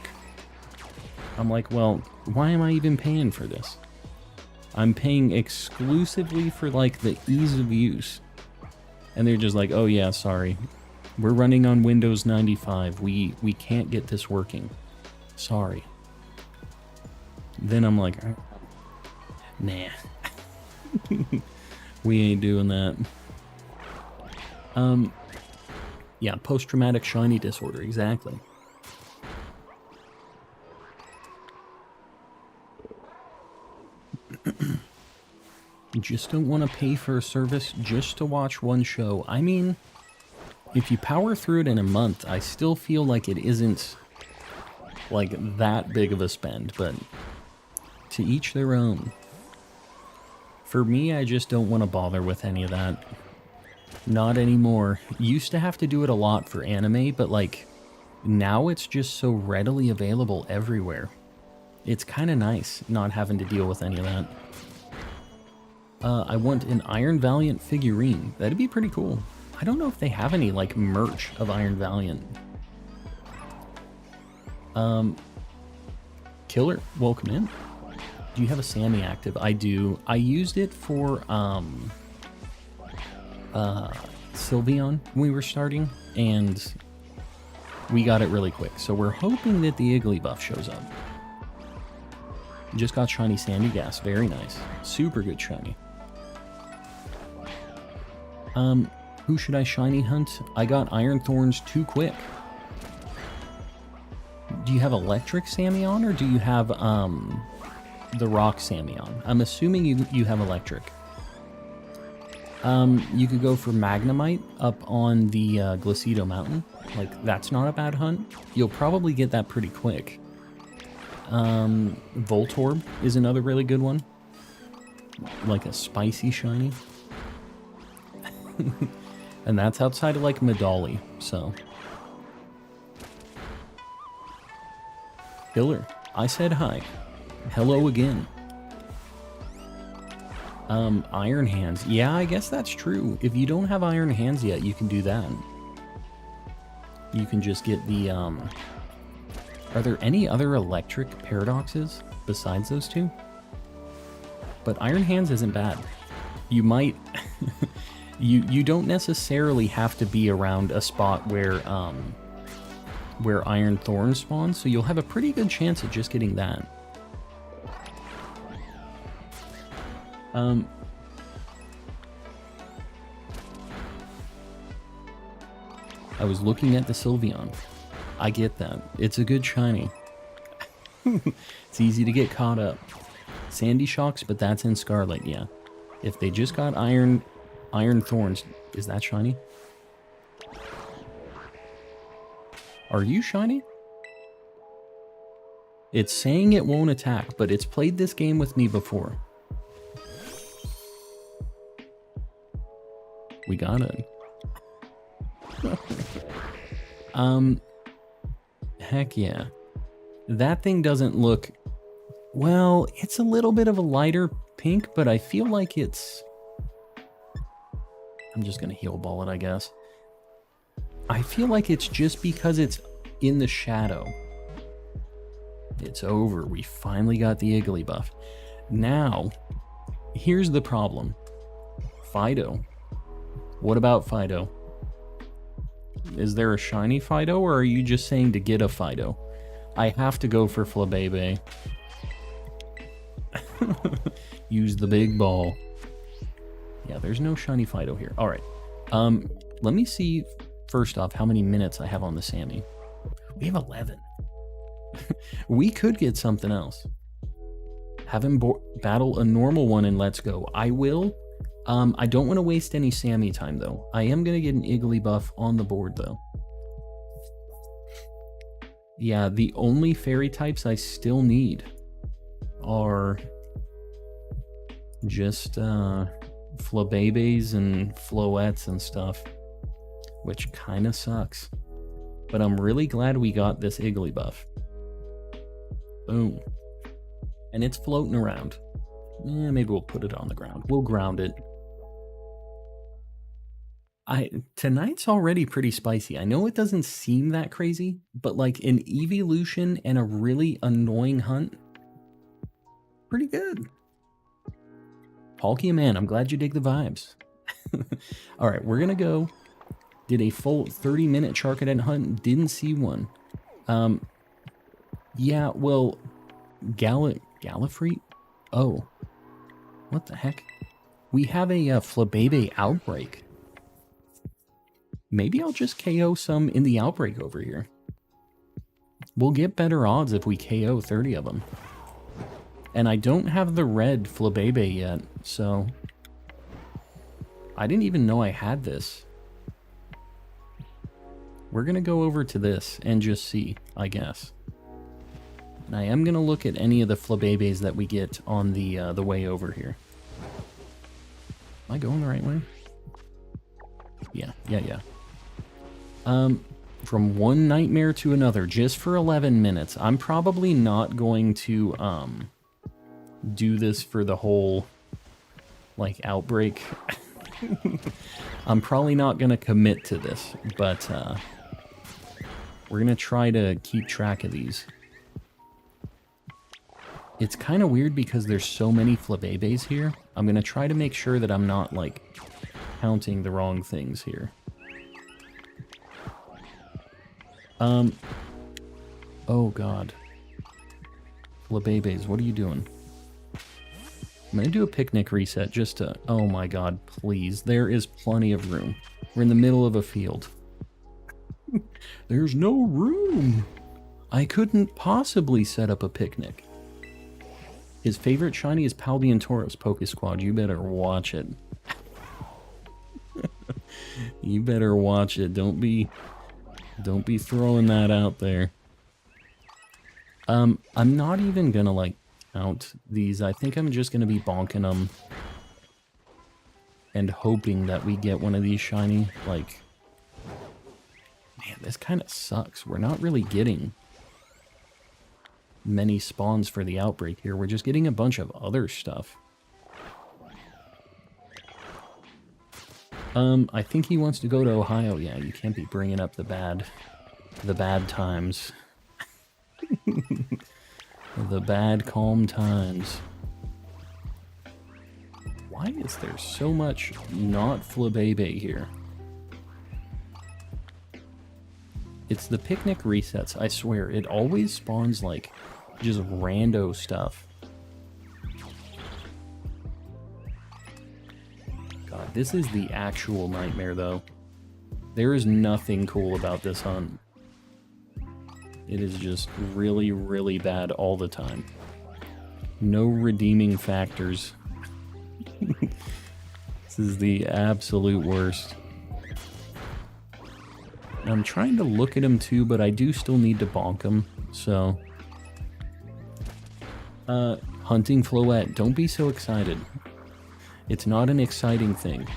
I'm like, well, why am I even paying for this? I'm paying exclusively for, like, the ease of use. And they're just like, oh yeah, sorry. We're running on Windows 95. We can't get this working. Sorry. Then I'm like, nah. We ain't doing that. Yeah, post-traumatic shiny disorder, exactly. Just don't want to pay for a service just to watch one show. I mean, if you power through it in a month, I still feel like it isn't like that big of a spend, but to each their own. For me, I just don't want to bother with any of that. Not anymore. Used to have to do it a lot for anime, but like now it's just so readily available everywhere. It's kind of nice not having to deal with any of that. I want an Iron Valiant figurine. That'd be pretty cool. I don't know if they have any like merch of Iron Valiant. Killer, welcome in. Do you have a Sammy active? I do. I used it for Sylveon when we were starting, and we got it really quick. So we're hoping that the Eeveelution shows up. Just got Shiny Sandy Gas. Very nice. Super good shiny. Who should I shiny hunt? I got Iron Thorns too quick. Do you have Electric Sylveon, or do you have the Rock Sylveon? I'm assuming you have Electric. You could go for Magnemite up on the Glacido Mountain. Like, that's not a bad hunt. You'll probably get that pretty quick. Voltorb is another really good one. Like a spicy shiny. And that's outside of like Medali, so. Killer, I said hi. Hello again. Iron Hands. Yeah, I guess that's true. If you don't have Iron Hands yet, you can do that. You can just get the, Are there any other electric paradoxes besides those two? But Iron Hands isn't bad. You might... you don't necessarily have to be around a spot where Iron Thorn spawns, so you'll have a pretty good chance of just getting that. I was looking at the Sylveon. I get that. It's a good shiny. It's easy to get caught up. Sandy Shocks, but that's in Scarlet, yeah. If they just got Iron Thorns, is that shiny? Are you shiny? It's saying it won't attack, but it's played this game with me before. We got it. Heck yeah. That thing doesn't look... Well, it's a little bit of a lighter pink, but I feel like it's... I'm just gonna heal ball it, I guess. I feel like it's just because it's in the shadow. It's over. We finally got the Iggly buff. Now, here's the problem. Fido. What about Fido? Is there a shiny Fido, or are you just saying to get a Fido? I have to go for Flabebe. Use the big ball. Yeah, there's no shiny Fido here. All right. Let me see, first off, how many minutes I have on the Sammy. We have 11. We could get something else. Have him battle a normal one and let's go. I will. I don't want to waste any Sammy time, though. I am going to get an Iggly buff on the board, though. Yeah, the only fairy types I still need are just Flabebes and Floettes and stuff, which kind of sucks. But I'm really glad we got this Iggly buff. Boom. And it's floating around. Maybe we'll put it on the ground. We'll ground it. Tonight's already pretty spicy. I know it doesn't seem that crazy, but like an Eeveelution and a really annoying hunt, pretty good. Palkia, man, I'm glad you dig the vibes. All right, we're gonna go Did a full 30-minute Charcadet hunt, didn't see one. Yeah, well, Gallifrey? Oh, what the heck? We have a Flabébé outbreak. Maybe I'll just KO some in the outbreak over here. We'll get better odds if we KO 30 of them. And I don't have the red Flabébé yet, so... I didn't even know I had this. We're going to go over to this and just see, I guess. And I am going to look at any of the Flabébés that we get on the way over here. Am I going the right way? Yeah. From one nightmare to another, just for 11 minutes. I'm probably not going to do this for the whole, like, outbreak. I'm probably not going to commit to this, but we're going to try to keep track of these. It's kind of weird because there's so many Flabébés here. I'm going to try to make sure that I'm not, like, counting the wrong things here. Oh god. Flabébés, what are you doing? I'm gonna do a picnic reset just to... Oh my god, please. There is plenty of room. We're in the middle of a field. There's no room! I couldn't possibly set up a picnic. His favorite shiny is Paldean Tauros, Poke Squad. You better watch it. You better watch it. Don't be throwing that out there. I'm not even gonna, like, count these. I think I'm just gonna be bonking them and hoping that we get one of these shiny. Like, man, this kind of sucks. We're not really getting many spawns for the outbreak here. We're just getting a bunch of other stuff. I think he wants to go to Ohio. Yeah, you can't be bringing up the bad times. The bad, calm times. Why is there so much not Flabébé here? It's the picnic resets, I swear. It always spawns, like, just rando stuff. God, this is the actual nightmare, though. There is nothing cool about this hunt. It is just really, really bad all the time. No redeeming factors. This is the absolute worst. I'm trying to look at him too, but I do still need to bonk him, so... hunting Floette. Don't be so excited. It's not an exciting thing.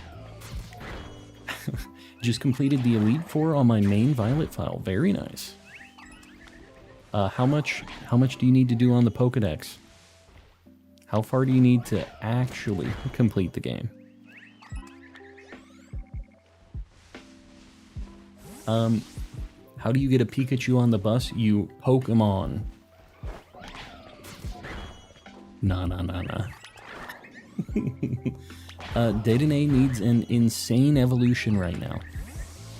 Just completed the Elite Four on my main Violet file. Very nice. How much do you need to do on the Pokedex? How far do you need to actually complete the game? How do you get a Pikachu on the bus? You Pokemon. Nah. Dedenne needs an insane evolution right now.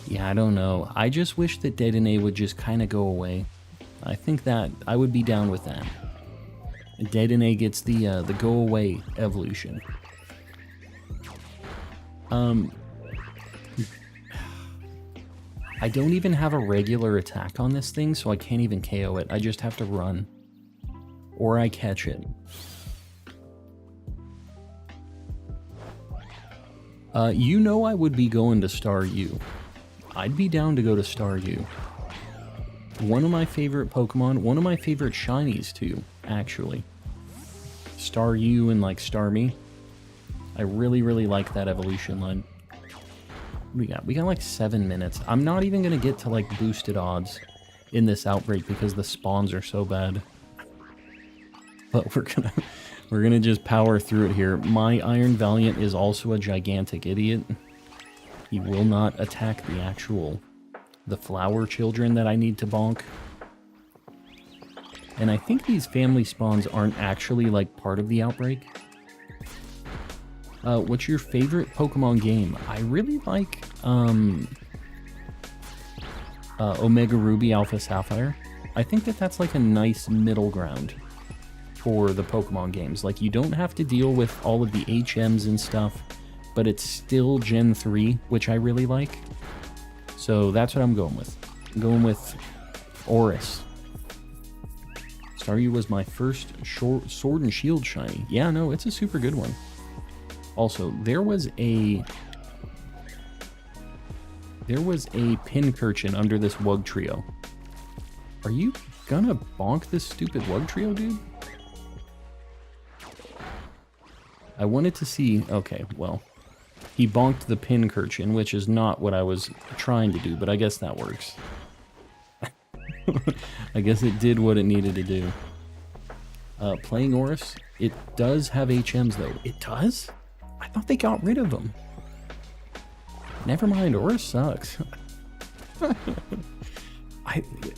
Yeah, I don't know. I just wish that Dedenne would just kind of go away. I think that I would be down with that. Dedenne gets the go away evolution. I don't even have a regular attack on this thing, so I can't even KO it. I just have to run. Or I catch it. You know I would be going to Star U. I'd be down to go to Star U. One of my favorite Pokemon, one of my favorite shinies too, actually. Star U and like Starmie. I really, really like that evolution line. We got like 7 minutes. I'm not even gonna get to like boosted odds in this outbreak because the spawns are so bad. But we're gonna just power through it here. My Iron Valiant is also a gigantic idiot. He will not attack the flower children that I need to bonk. And I think these family spawns aren't actually like part of the outbreak. What's your favorite Pokemon game? I really like Omega Ruby, Alpha Sapphire. I think that that's like a nice middle ground for the Pokemon games. Like, you don't have to deal with all of the HMs and stuff, but it's still Gen 3, which I really like. So that's what I'm going with. I'm going with Oris. Staryu was my first Sword and Shield shiny. Yeah, no, it's a super good one. Also, there was a Pincurchin under this Wugtrio. Are you gonna bonk this stupid Wugtrio, dude? I wanted to see... Okay, well, he bonked the Pincurchin, which is not what I was trying to do, but I guess that works. I guess it did what it needed to do. Playing Oris, it does have HMs, though. It does? I thought they got rid of them. Never mind, Oris sucks.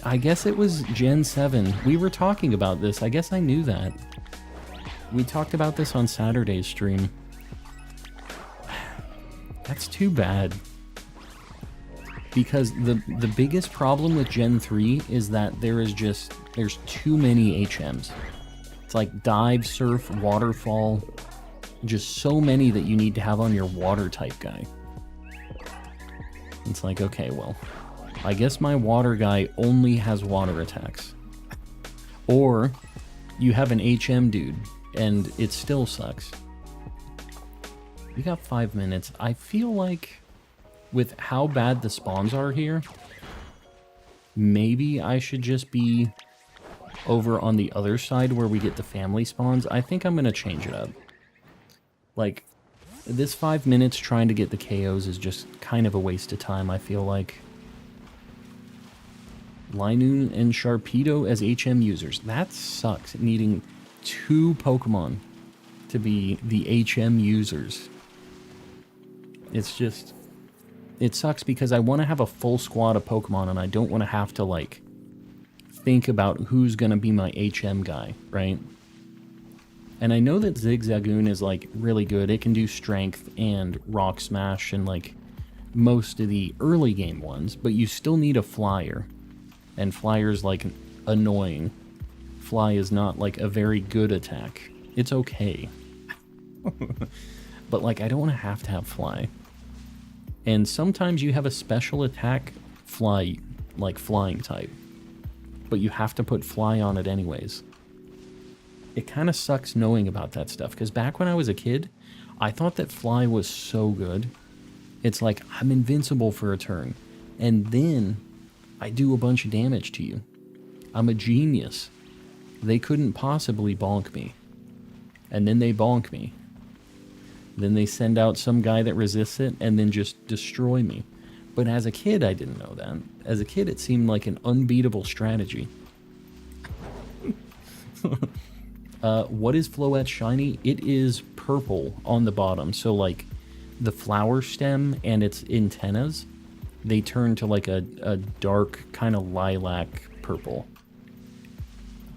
I guess it was Gen 7. We were talking about this. I guess I knew that. We talked about this on Saturday's stream. That's too bad. Because the biggest problem with Gen 3 is that there's too many HMs. It's like Dive, Surf, Waterfall. Just so many that you need to have on your water type guy. It's like, okay, well, I guess my water guy only has water attacks. Or you have an HM dude, and it still sucks. We got 5 minutes. I feel like with how bad the spawns are here, maybe I should just be over on the other side where we get the family spawns. I think I'm going to change it up. Like, this 5 minutes trying to get the KOs is just kind of a waste of time, I feel like. Linoon and Sharpedo as HM users. That sucks, needing 2 Pokemon to be the HM users. It's just... It sucks because I want to have a full squad of Pokemon and I don't want to have to, like, think about who's going to be my HM guy, right? And I know that Zigzagoon is, like, really good. It can do Strength and Rock Smash and, like, most of the early game ones, but you still need a Flyer. And Flyer's, like, annoying. Fly is not, like, a very good attack. It's okay. But, like, I don't want to have Fly. And sometimes you have a special attack Fly, like, flying type. But you have to put Fly on it anyways. It kind of sucks knowing about that stuff, because back when I was a kid, I thought that Fly was so good. It's like, I'm invincible for a turn, and then I do a bunch of damage to you. I'm a genius. They couldn't possibly bonk me. And then they bonk me. Then they send out some guy that resists it, and then just destroy me. But as a kid, I didn't know that. As a kid, it seemed like an unbeatable strategy. What is Floette shiny? It is purple on the bottom. So, like, the flower stem and its antennas, they turn to, like, a dark kind of lilac purple.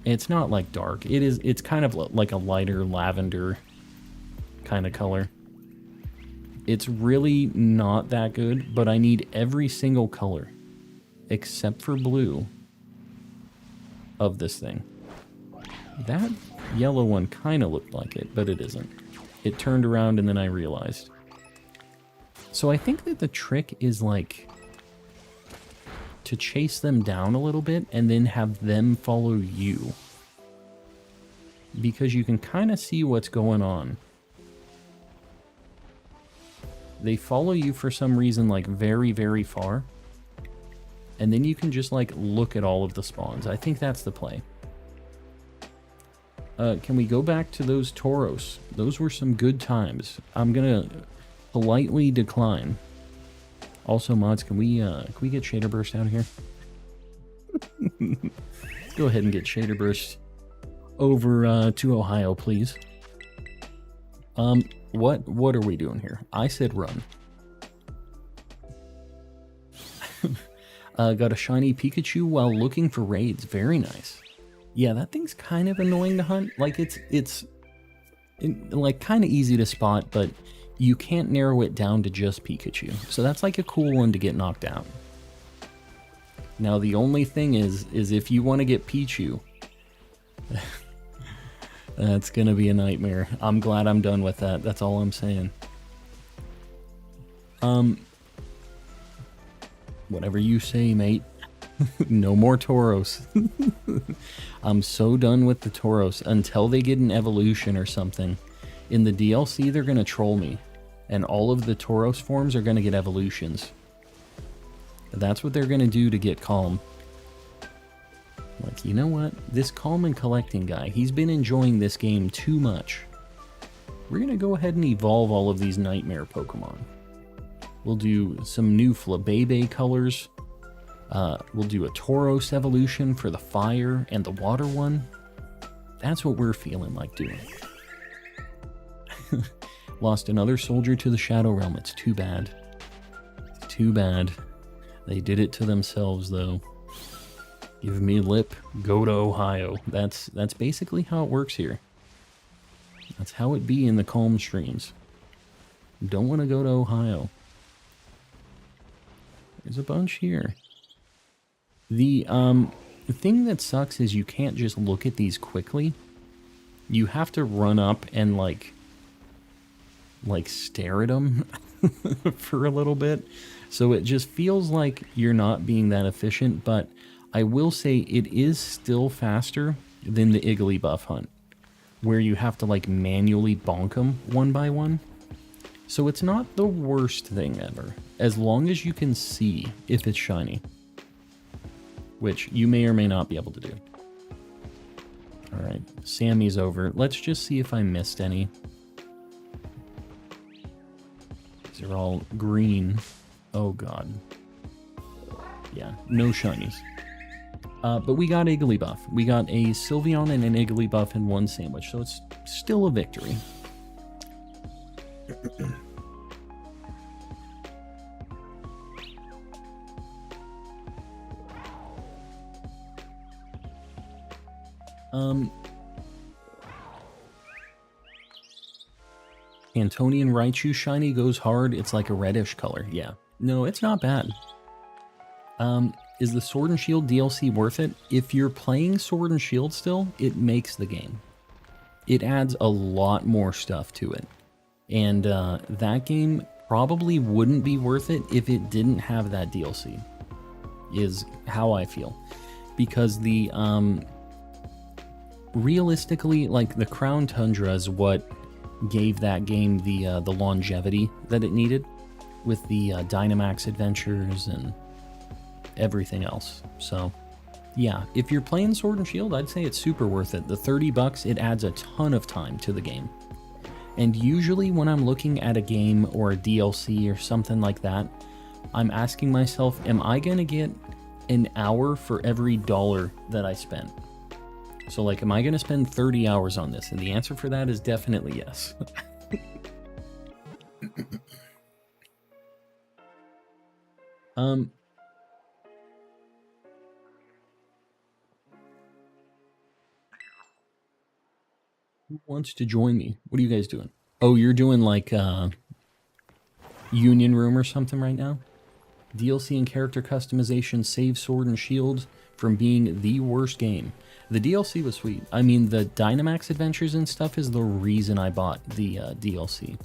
It's not, like, dark. It's kind of like a lighter lavender kind of color. It's really not that good, but I need every single color, except for blue, of this thing. That yellow one kind of looked like it, but it isn't. It turned around and then I realized. So I think that the trick is, like, to chase them down a little bit and then have them follow you. Because you can kind of see what's going on. They follow you for some reason, like, very, very far. And then you can just, like, look at all of the spawns. I think that's the play. Can we go back to those Tauros? Those were some good times. I'm gonna politely decline. Also, mods, can we get Shader Burst out of here? Let's go ahead and get Shader Burst over to Ohio, please. What are we doing here? I said run. Got a shiny Pikachu while looking for raids. Very nice. Yeah, that thing's kind of annoying to hunt. Like, it's like kind of easy to spot, but you can't narrow it down to just Pikachu. So that's like a cool one to get knocked out. Now the only thing is if you want to get Pichu, that's gonna be a nightmare. I'm glad I'm done with that. That's all I'm saying. Whatever you say, mate. No more Tauros. I'm so done with the Tauros until they get an evolution or something. In the DLC, they're gonna troll me, and all of the Tauros forms are gonna get evolutions. That's what they're gonna do to get Calm. Like, you know what? This Calm and Collecting guy, he's been enjoying this game too much. We're gonna go ahead and evolve all of these Nightmare Pokemon. We'll do some new Flabébé colors. We'll do a Tauros evolution for the fire and the water one. That's what we're feeling like doing. Lost another soldier to the Shadow Realm. It's too bad. It's too bad. They did it to themselves, though. Give me lip, go to Ohio. That's basically how it works here. That's how it be in the Calm streams. Don't want to go to Ohio. There's a bunch here. The thing that sucks is you can't just look at these quickly. You have to run up and like stare at them for a little bit. So it just feels like you're not being that efficient, but I will say it is still faster than the Eeveelution hunt, where you have to like manually bonk them one by one. So it's not the worst thing ever, as long as you can see if it's shiny, which you may or may not be able to do. All right, Sammy's over. Let's just see if I missed any. These are all green. Oh god. Yeah, no shinies. But we got Eeveelution. We got a Sylveon and an Eeveelution in one sandwich, so it's still a victory. Antonian Raichu shiny goes hard. It's like a reddish color. Yeah. No, it's not bad. Is the Sword and Shield DLC worth it? If you're playing Sword and Shield still, it makes the game. It adds a lot more stuff to it. And that game probably wouldn't be worth it if it didn't have that DLC, is how I feel. Because the, realistically, like, the Crown Tundra is what gave that game the longevity that it needed, with the Dynamax adventures and everything else. So yeah, if you're playing Sword and Shield, I'd say it's super worth it. The $30, it adds a ton of time to the game. And usually when I'm looking at a game or a DLC or something like that, I'm asking myself, am I gonna get an hour for every dollar that I spent? So like, am I gonna spend 30 hours on this? And the answer for that is definitely yes. Who wants to join me? What are you guys doing? Oh, you're doing like Union Room or something right now? DLC and character customization save Sword and Shield from being the worst game. The DLC was sweet. I mean, the Dynamax adventures and stuff is the reason I bought the DLC.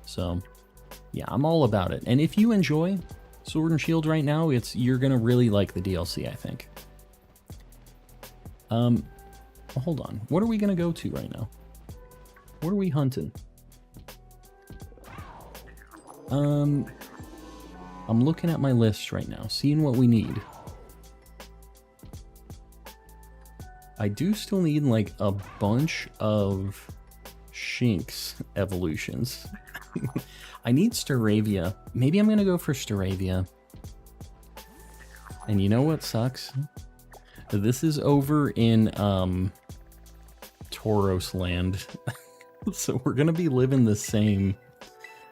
So, yeah, I'm all about it. And if you enjoy Sword and Shield right now, you're gonna really like the DLC, I think. Well, hold on. What are we gonna go to right now? What are we hunting? I'm looking at my list right now, seeing what we need. I do still need like a bunch of Shinx evolutions. I need Staravia. Maybe I'm gonna go for Staravia. And you know what sucks? This is over in Tauros land. So we're gonna be living the same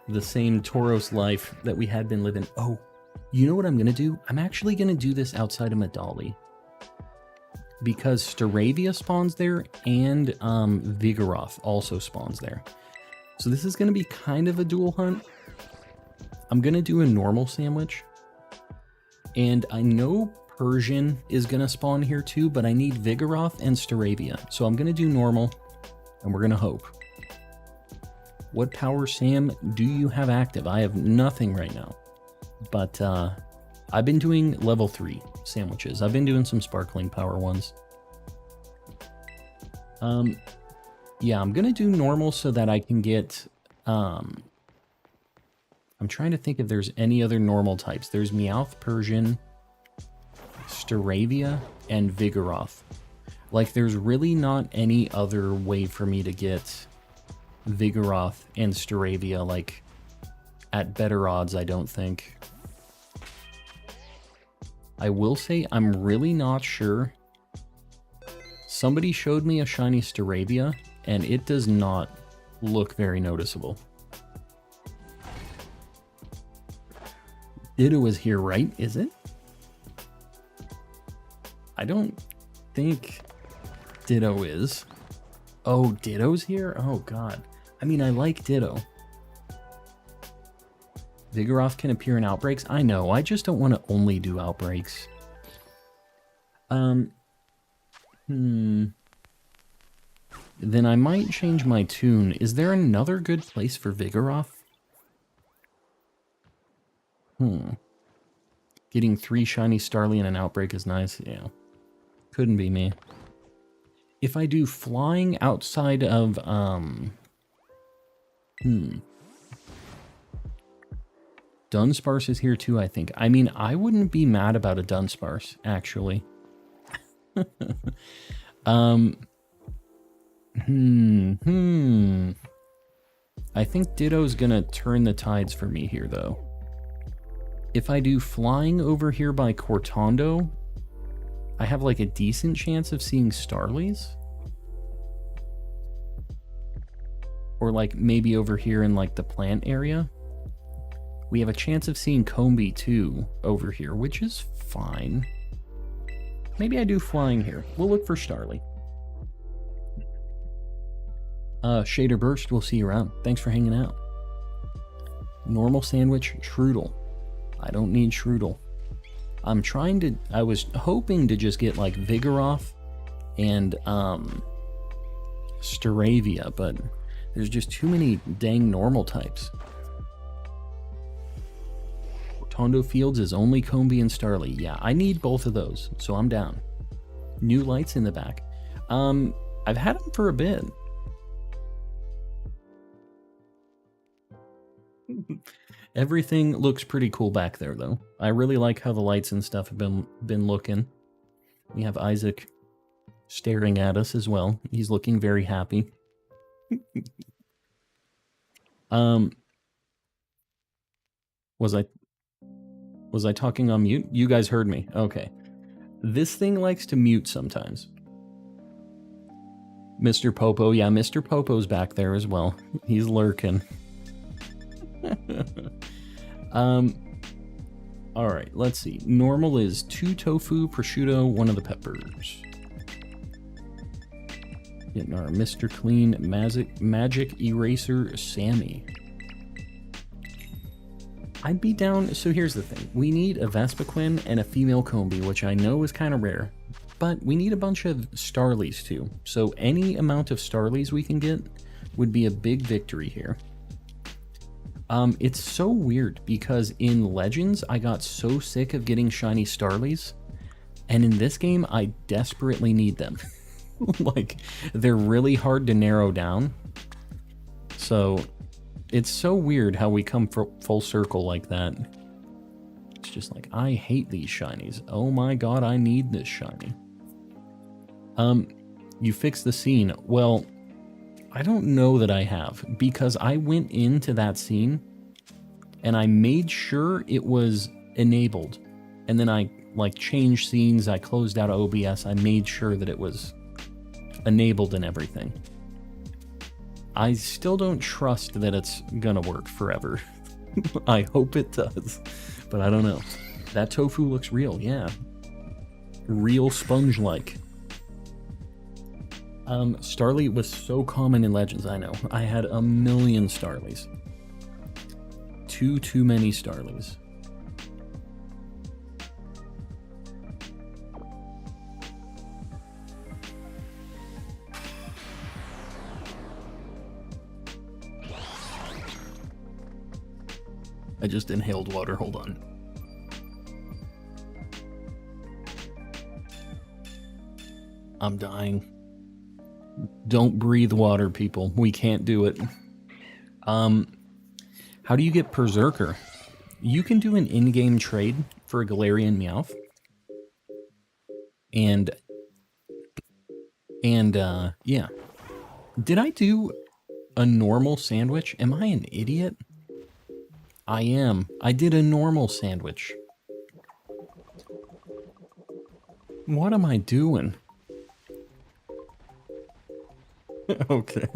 Tauros life that we had been living. Oh, you know what I'm gonna do? I'm actually gonna do this outside of Medali, because Staravia spawns there and Vigoroth also spawns there. So this is gonna be kind of a dual hunt. I'm gonna do a normal sandwich, and I know Persian is going to spawn here too, but I need Vigoroth and Staravia. So I'm going to do normal, and we're going to hope. What power Sam do you have active? I have nothing right now. But I've been doing level 3 sandwiches. I've been doing some sparkling power ones. Yeah, I'm going to do normal so that I can get... I'm trying to think if there's any other normal types. There's Meowth, Persian, Staravia, and Vigoroth. Like, there's really not any other way for me to get Vigoroth and Staravia, like, at better odds, I don't think. I will say I'm really not sure. Somebody showed me a shiny Staravia, and it does not look very noticeable. Ditto is here, right? Is it? I don't think Ditto is. Oh, Ditto's here? Oh, God. I mean, I like Ditto. Vigoroth can appear in outbreaks? I know, I just don't want to only do outbreaks. Then I might change my tune. Is there another good place for Vigoroth? Getting 3 shiny Starly in an outbreak is nice. Yeah. Couldn't be me. If I do flying outside of, Dudunsparce is here too, I think. I mean, I wouldn't be mad about a Dudunsparce, actually. I think Ditto's gonna turn the tides for me here, though. If I do flying over here by Cortondo, I have like a decent chance of seeing Starlies. Or like maybe over here in like the plant area. We have a chance of seeing Combee too over here, which is fine. Maybe I do flying here. We'll look for Starly. Shader Burst, we'll see you around. Thanks for hanging out. Normal sandwich, Shroodle. I don't need Shroodle. I was hoping to just get like Vigoroth and Staravia, but there's just too many dang normal types. Tondo Fields is only Combee and Starly. Yeah, I need both of those, so I'm down. New lights in the back. I've had them for a bit. Everything looks pretty cool back there, though. I really like how the lights and stuff have been looking. We have Isaac staring at us as well. He's looking very happy. Was I talking on mute? You guys heard me. Okay. This thing likes to mute sometimes. Mr. Popo. Yeah, Mr. Popo's back there as well. He's lurking. Alright, let's see. Normal is 2 tofu, prosciutto, 1 of the peppers. Getting our Mr. Clean Magic Eraser Sammy. I'd be down. So here's the thing. We need a Vespiquen and a female Combee, which I know is kind of rare. But we need a bunch of Starlies too. So any amount of Starlies we can get would be a big victory here. It's so weird because in Legends, I got so sick of getting shiny Starlies. And in this game, I desperately need them. Like, they're really hard to narrow down. So it's so weird how we come full circle like that. It's just like, I hate these shinies. Oh my god, I need this shiny. You fixed the scene. Well, I don't know that I have, because I went into that scene and I made sure it was enabled. And then I like changed scenes, I closed out OBS, I made sure that it was enabled and everything. I still don't trust that it's gonna work forever. I hope it does, but I don't know. That tofu looks real, yeah. Real sponge-like. Starly was so common in Legends, I know. I had a million Starlies. Too many Starlies. I just inhaled water. Hold on. I'm dying. Don't breathe water, people. We can't do it. How do you get Berserker? You can do an in-game trade for a Galarian Meowth. And yeah. Did I do a normal sandwich? Am I an idiot? I am. I did a normal sandwich. What am I doing? Okay.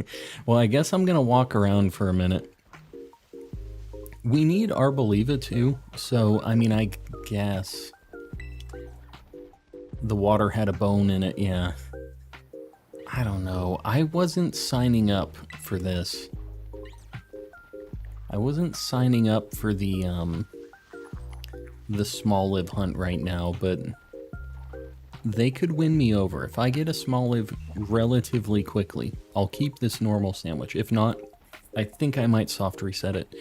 Well, I guess I'm gonna walk around for a minute. We need Arboliva too, so, I mean, I guess... The water had a bone in it, yeah. I don't know. I wasn't signing up for this. I wasn't signing up for the small live hunt right now, but they could win me over. If I get a small live relatively quickly, I'll keep this normal sandwich. If not, I think I might soft reset it.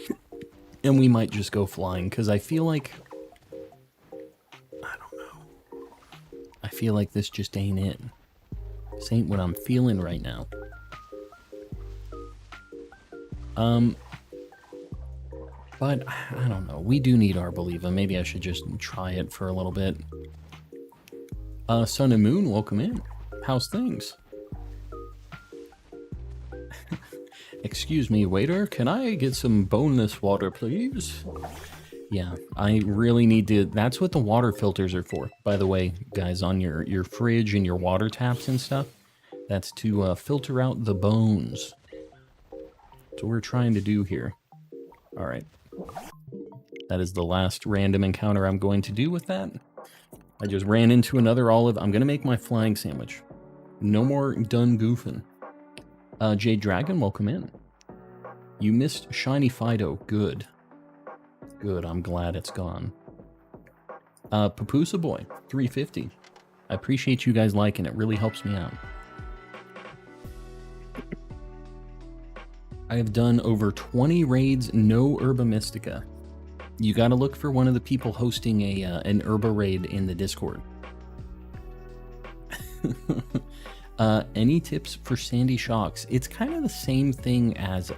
And we might just go flying, because I feel like... I don't know. I feel like this just ain't it. This ain't what I'm feeling right now. But, I don't know. We do need Arboliva. Maybe I should just try it for a little bit. Sun and Moon, welcome in. How's things? Excuse me, waiter. Can I get some boneless water, please? Yeah, I really need to... That's what the water filters are for. By the way, guys, on your fridge and your water taps and stuff. That's to filter out the bones. That's what we're trying to do here. Alright. That is the last random encounter I'm going to do with that. I just ran into another olive. I'm going to make my flying sandwich. No more done goofing. Jade Dragon, welcome in. You missed Shiny Fido. Good. Good, I'm glad it's gone. Papusa Boy, 350. I appreciate you guys liking it. Really helps me out. I have done over 20 raids, no Herba Mystica. You gotta look for one of the people hosting an Herba raid in the Discord. Any tips for Sandy Shocks? It's kind of the same thing as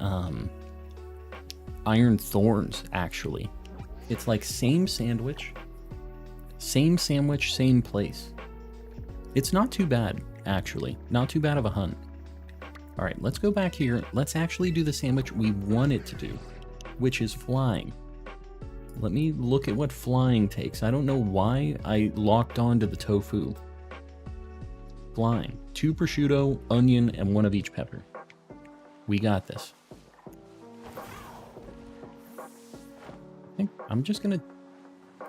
Iron Thorns, actually. It's like same sandwich, same place. It's not too bad, actually. Not too bad of a hunt. All right, let's go back here. Let's actually do the sandwich we wanted to do, which is flying. Let me look at what flying takes. I don't know why I locked on to the tofu. Flying. 2 prosciutto, onion, and 1 of each pepper. We got this. I think I'm just gonna...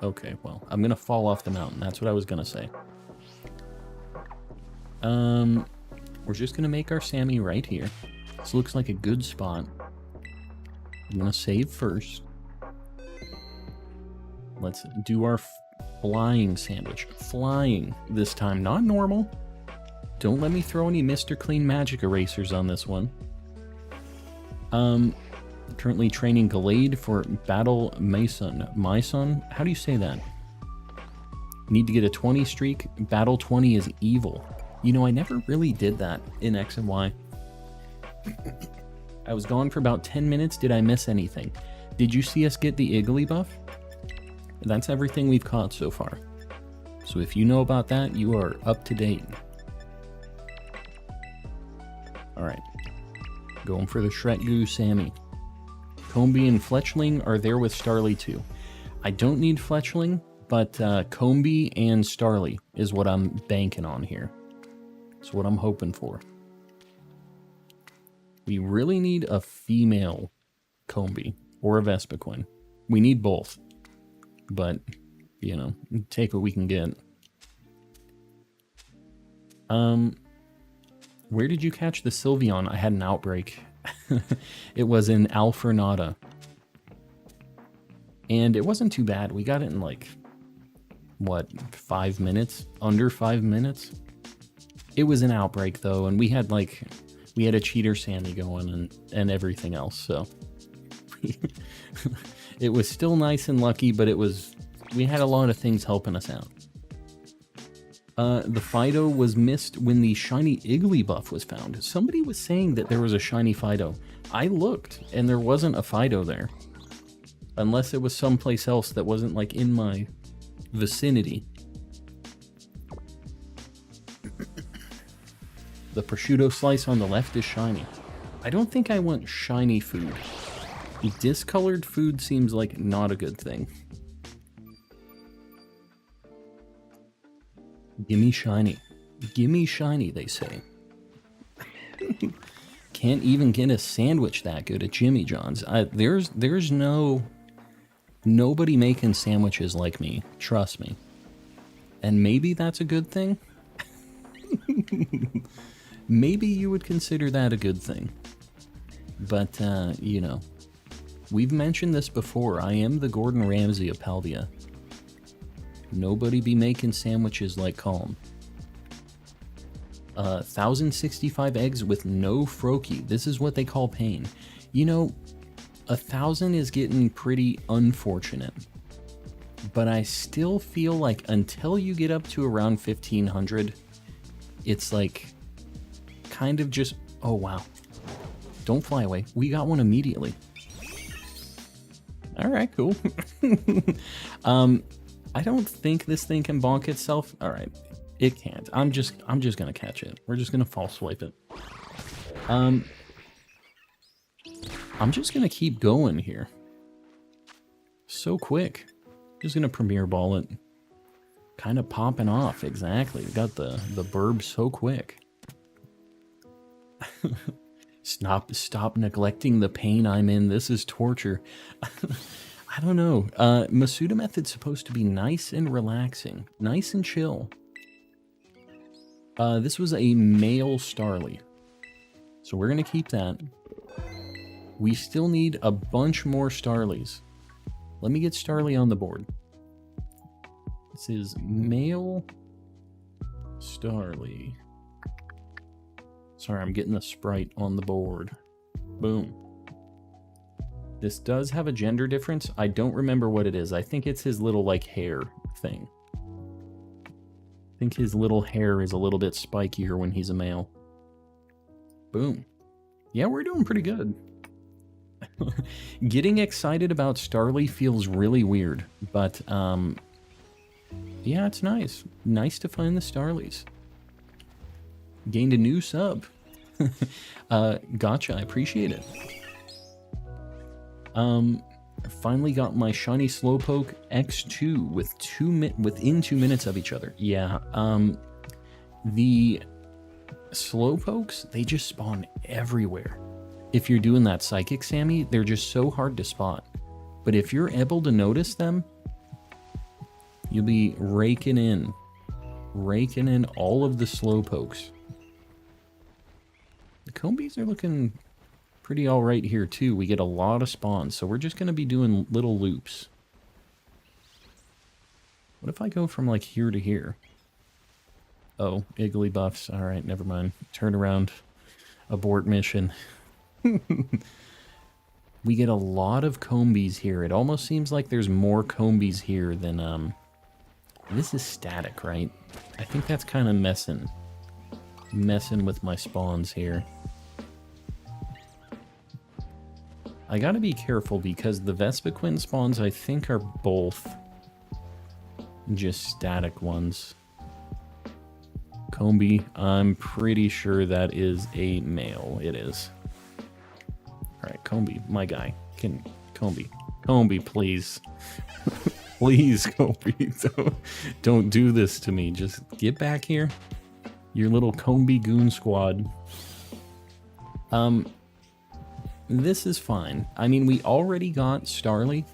Okay, well, I'm gonna fall off the mountain. That's what I was gonna say. We're just gonna make our Sammy right here. This looks like a good spot. I'm gonna save first. Let's do our flying sandwich. Flying this time, not normal. Don't let me throw any Mr. Clean Magic erasers on this one. Currently training Gallade for Battle Mason. Mason? How do you say that? Need to get a 20 streak. Battle 20 is evil. You know, I never really did that in X and Y. I was gone for about 10 minutes. Did I miss anything? Did you see us get the Iggly buff? That's everything we've caught so far. So if you know about that, you are up to date. Alright. Going for the Shrek-Goo Sammy. Combee and Fletchling are there with Starly too. I don't need Fletchling, but Combee and Starly is what I'm banking on here. It's what I'm hoping for. We really need a female Combee or a Vespiquen. We need both. But, you know, take what we can get. Where did you catch the Sylveon? I had an outbreak. It was in Alfernada. And it wasn't too bad. We got it in like, what, 5 minutes? Under 5 minutes? It was an outbreak though, and we had a cheater Sammy going and everything else, so. It was still nice and lucky, but we had a lot of things helping us out. The Fido was missed when the shiny Iggly buff was found. Somebody was saying that there was a shiny Fido. I looked, and there wasn't a Fido there. Unless it was someplace else that wasn't, like, in my vicinity. The prosciutto slice on the left is shiny. I don't think I want shiny food. Discolored food seems like not a good thing. Gimme shiny. Gimme shiny, they say. Can't even get a sandwich that good at Jimmy John's. There's nobody making sandwiches like me. Trust me. And maybe that's a good thing? Maybe you would consider that a good thing. But, you know, we've mentioned this before. I am the Gordon Ramsay of Paldea. Nobody be making sandwiches like Calm. 1,065 eggs with no Froakie. This is what they call pain. You know, 1,000 is getting pretty unfortunate. But I still feel like until you get up to around 1,500, it's like kind of just... Oh, wow. Don't fly away. We got one immediately. Alright, cool. I don't think this thing can bonk itself. Alright, it can't. I'm just gonna catch it. We're just gonna false swipe it. I'm just gonna keep going here. So quick. Just gonna Premier Ball it. Kind of popping off, exactly. Got the burb so quick. Stop neglecting the pain I'm in. This is torture. I don't know. Masuda method's supposed to be nice and relaxing. Nice and chill. This was a male Starly. So we're going to keep that. We still need a bunch more Starlies. Let me get Starly on the board. This is male Starly. Sorry, I'm getting the sprite on the board. Boom. This does have a gender difference. I don't remember what it is. I think it's his little, like, hair thing. I think his little hair is a little bit spikier when he's a male. Boom. Yeah, we're doing pretty good. Getting excited about Starly feels really weird, but, yeah, it's nice. Nice to find the Starlies. Gained a new sub. Gotcha, I appreciate it. Finally got my shiny Slowpoke X2 within 2 minutes of each other. Yeah, the Slowpokes, they just spawn everywhere. If you're doing that Psychic Sammy, they're just so hard to spot. But if you're able to notice them, you'll be raking in all of the Slowpokes. The Combies are looking pretty alright here too. We get a lot of spawns, so we're just going to be doing little loops. What if I go from like here to here? Oh, Iggly buffs. Alright, never mind. Turn around. Abort mission. We get a lot of Combies here. It almost seems like there's more Combies here than, This is static, right? I think that's kind of messing with my spawns here. I gotta be careful because the Vespiquen spawns I think are both just static ones. Combi, I'm pretty sure that is a male. It is. Alright, Combi, my guy. Combi, please. Please, Combi, don't do this to me. Just get back here. Your little Combi goon squad. This is fine. I mean, we already got Starly,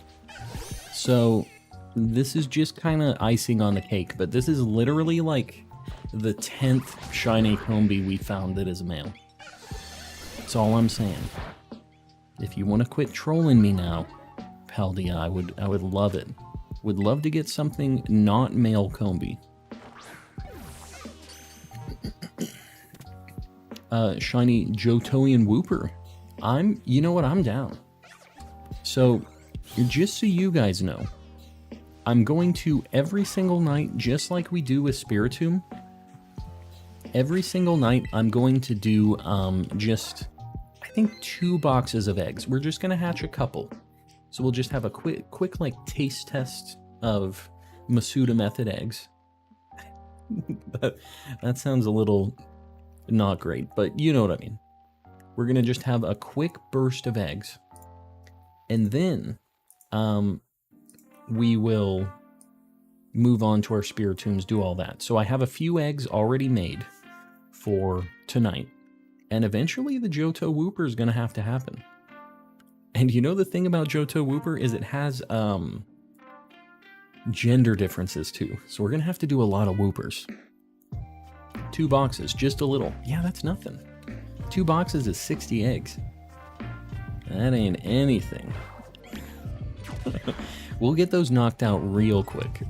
so this is just kind of icing on the cake, but this is literally like the 10th shiny Combi we found that is a male. That's all I'm saying. If you want to quit trolling me now, Paldea, I would love it. Would love to get something not male Combi. Shiny Johtoian Wooper. You know what, I'm down. So, just so you guys know, I'm going to every single night, just like we do with Spiritomb, every single night I'm going to do just, I think 2 boxes of eggs. We're just going to hatch a couple. So we'll just have a quick like taste test of Masuda method eggs. That sounds a little not great, but you know what I mean. We're going to just have a quick burst of eggs. And then we will move on to our Spiritombs, do all that. So I have a few eggs already made for tonight. And eventually the Johto Wooper is going to have to happen. And you know the thing about Johto Wooper is it has gender differences too. So we're going to have to do a lot of Woopers. 2 boxes, just a little. Yeah, that's nothing. 2 boxes is 60 eggs. That ain't anything. We'll get those knocked out real quick.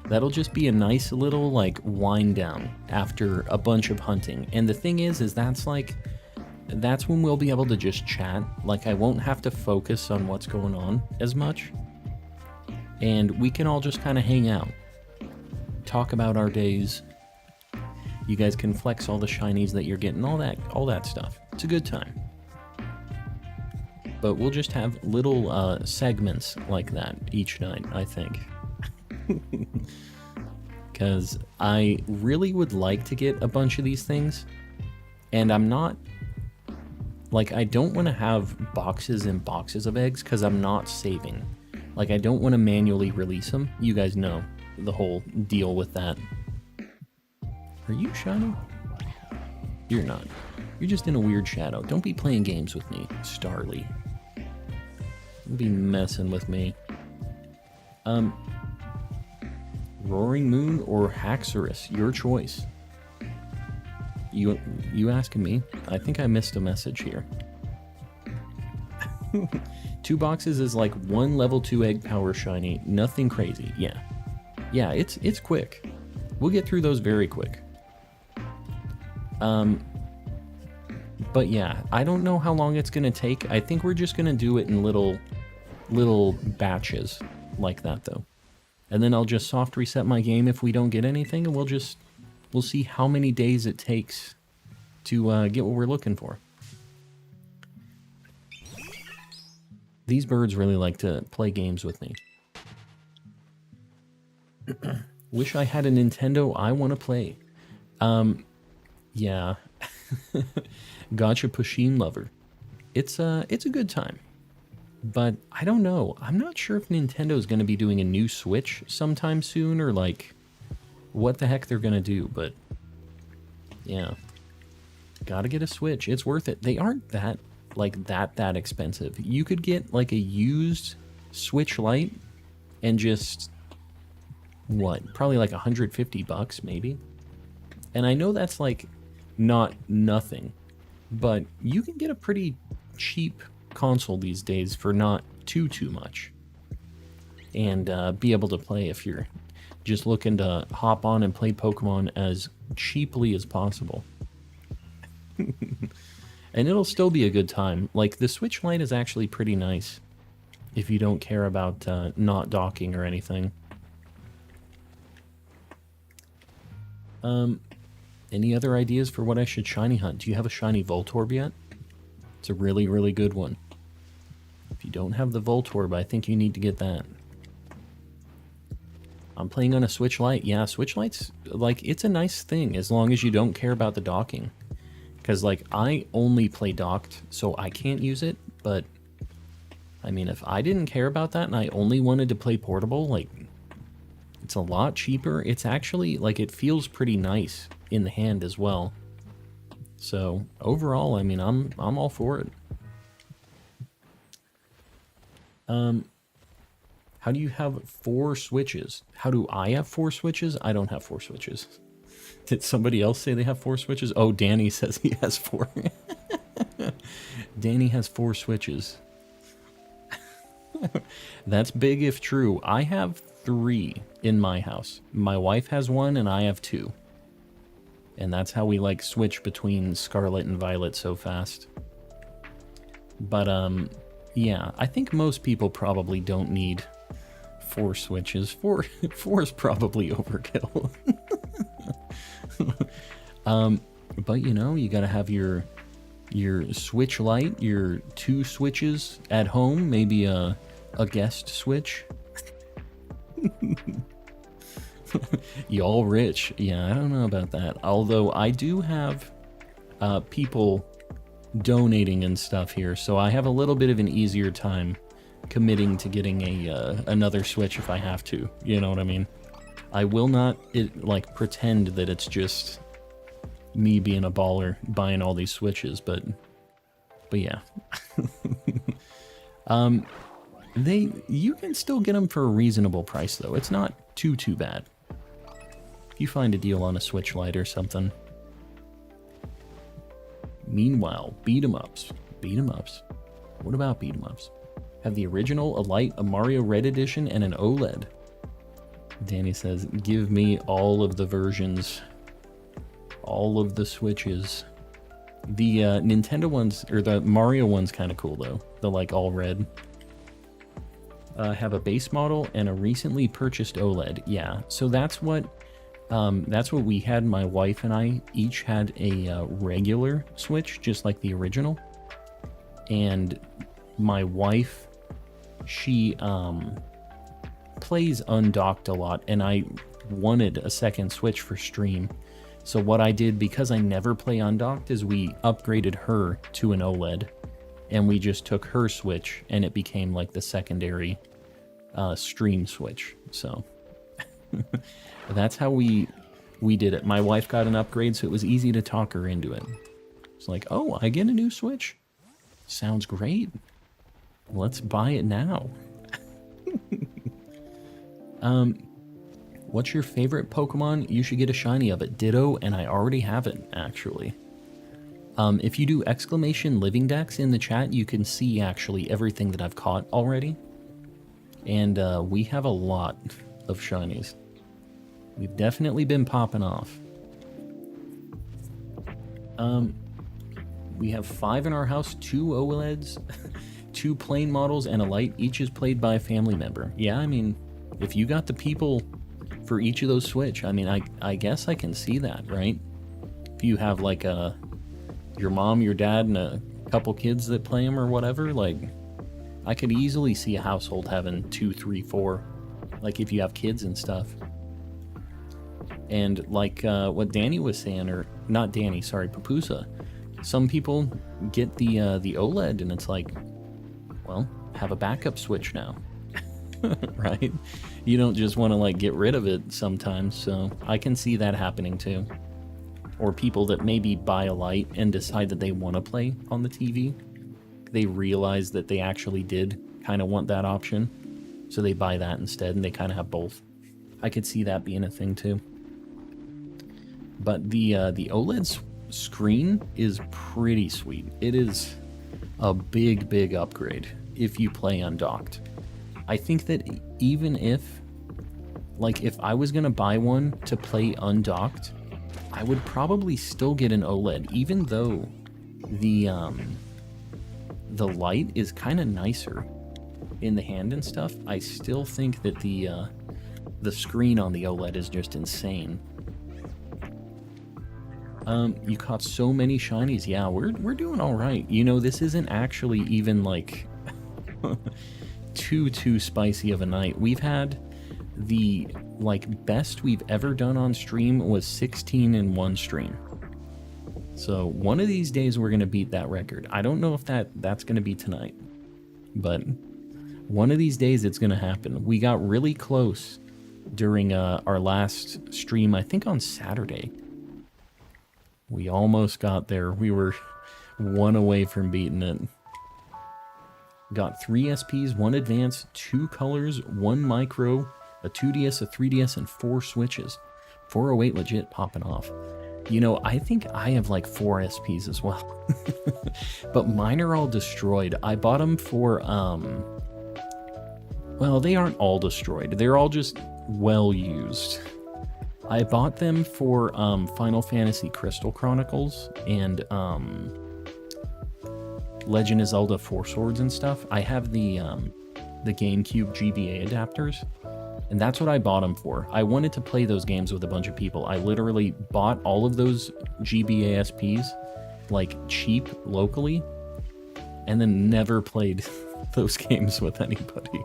That'll just be a nice little like wind down after a bunch of hunting. And the thing is that's when we'll be able to just chat. Like I won't have to focus on what's going on as much. And we can all just kind of hang out. Talk about our days. You guys can flex all the shinies that you're getting, all that stuff. It's a good time. But we'll just have little segments like that each night, I think. Because I really would like to get a bunch of these things. And I'm not... Like, I don't want to have boxes and boxes of eggs because I'm not saving. Like, I don't want to manually release them. You guys know the whole deal with that. Are you shiny? You're not. You're just in a weird shadow. Don't be playing games with me, Starly. Don't be messing with me. Roaring Moon or Haxorus, your choice. You asking me? I think I missed a message here. 2 boxes is like 1 level 2 egg power shiny. Nothing crazy. Yeah. Yeah, it's quick. We'll get through those very quick. But yeah, I don't know how long it's gonna take. I think we're just gonna do it in little batches like that though. And then I'll just soft reset my game if we don't get anything, and we'll see how many days it takes to get what we're looking for. These birds really like to play games with me. Wish I had a Nintendo. I want to play. Yeah. Gotcha Pusheen lover. It's a good time. But I don't know. I'm not sure if Nintendo's going to be doing a new Switch sometime soon, or like what the heck they're going to do, but yeah. Gotta get a Switch. It's worth it. They aren't that expensive. You could get like a used Switch Lite and just probably like $150 maybe. And I know that's like not nothing, but you can get a pretty cheap console these days for not too much, and be able to play if you're just looking to hop on and play Pokemon as cheaply as possible. And it'll still be a good time. Like, the Switch Lite is actually pretty nice if you don't care about not docking or anything. Any other ideas for what I should shiny hunt? Do you have a shiny Voltorb yet? It's a really, really good one. If you don't have the Voltorb, I think you need to get that. I'm playing on a Switch Lite. Yeah, Switch Lite's, like, it's a nice thing as long as you don't care about the docking. Because, like, I only play docked, so I can't use it, but, I mean, if I didn't care about that and I only wanted to play portable, like, it's a lot cheaper. It's actually, like, it feels pretty nice in the hand as well. So, overall, I mean, I'm all for it. How do you have 4 Switches? How do I have 4 Switches? I don't have 4 Switches. Did somebody else say they have 4 Switches? Oh, Danny says he has 4. Danny has 4 Switches. That's big if true. I have 3 in my house. My wife has 1 and I have 2. And that's how we like switch between Scarlet and Violet so fast. But Yeah, I think most people probably don't need 4 switches. Four is probably overkill. But you know, you gotta have your Switch Lite, your 2 switches at home, maybe a guest switch. Y'all rich. Yeah, I don't know about that. Although I do have people donating and stuff here, so I have a little bit of an easier time committing to getting another Switch if I have to. You know what I mean? I will not pretend that it's just me being a baller buying all these Switches, but yeah. You can still get them for a reasonable price though. It's not too bad. If you find a deal on a Switch Lite or something. Meanwhile, beat 'em ups. Beat 'em ups. What about beat 'em ups? Have the original, a Lite, a Mario Red Edition, and an OLED. Danny says, give me all of the versions. All of the Switches. The Nintendo ones, or the Mario one's kind of cool though. The all red. Have a base model and a recently purchased OLED. Yeah, so that's what we had. My wife and I each had a regular Switch, just like the original. And my wife, she plays undocked a lot, and I wanted a second Switch for stream. So what I did, because I never play undocked, is we upgraded her to an OLED, and we just took her Switch, and it became like the secondary stream Switch. So that's how we did it. My wife got an upgrade, so it was easy to talk her into it. It's like, oh, I get a new Switch? Sounds great. Let's buy it now. What's your favorite Pokemon? You should get a shiny of it. Ditto, and I already have it, actually. If you do exclamation Living Dex in the chat, you can see actually everything that I've caught already. And we have a lot of shinies. We've definitely been popping off. We have 5 in our house, 2 OLEDs, 2 plain models, and a Lite. Each is played by a family member. Yeah, I mean, if you got the people for each of those Switch, I mean, I guess I can see that, right? If you have like your mom, your dad, and a couple kids that play them or whatever, like, I could easily see a household having 2, 3, 4, like if you have kids and stuff. And like what Danny was saying, or not Danny, sorry, Papusa, some people get the OLED, and it's like, well, have a backup Switch now. Right? You don't just want to like get rid of it sometimes, so I can see that happening too. Or people that maybe buy a Lite and decide that they want to play on the TV. They realize that they actually did kind of want that option, so they buy that instead, and they kind of have both. I could see that being a thing too. But the OLED screen is pretty sweet. It is a big upgrade if you play undocked. I think that even if I was gonna buy one to play undocked, I would probably still get an OLED, even though the Lite is kind of nicer in the hand and stuff. I still think that the screen on the OLED is just insane. You caught so many shinies. Yeah, we're doing all right. You know, this isn't actually even like too spicy of a night. We've had the best we've ever done on stream was 16 in one stream. So one of these days we're gonna beat that record. I don't know if that's gonna be tonight, but one of these days it's gonna happen. We got really close during our last stream, I think on Saturday. We almost got there. We were one away from beating it. Got 3 SPs, 1 advance, 2 colors, 1 micro, a 2DS, a 3DS, and 4 switches. 408 legit popping off. You know, I think I have like 4 SPs as well. But mine are all destroyed. I bought them for, well, they aren't all destroyed. They're all just well used. I bought them for Final Fantasy Crystal Chronicles and Legend of Zelda Four Swords and stuff. I have the GameCube GBA adapters, and that's what I bought them for. I wanted to play those games with a bunch of people. I literally bought all of those GBA SPs, like, cheap locally, and then never played those games with anybody.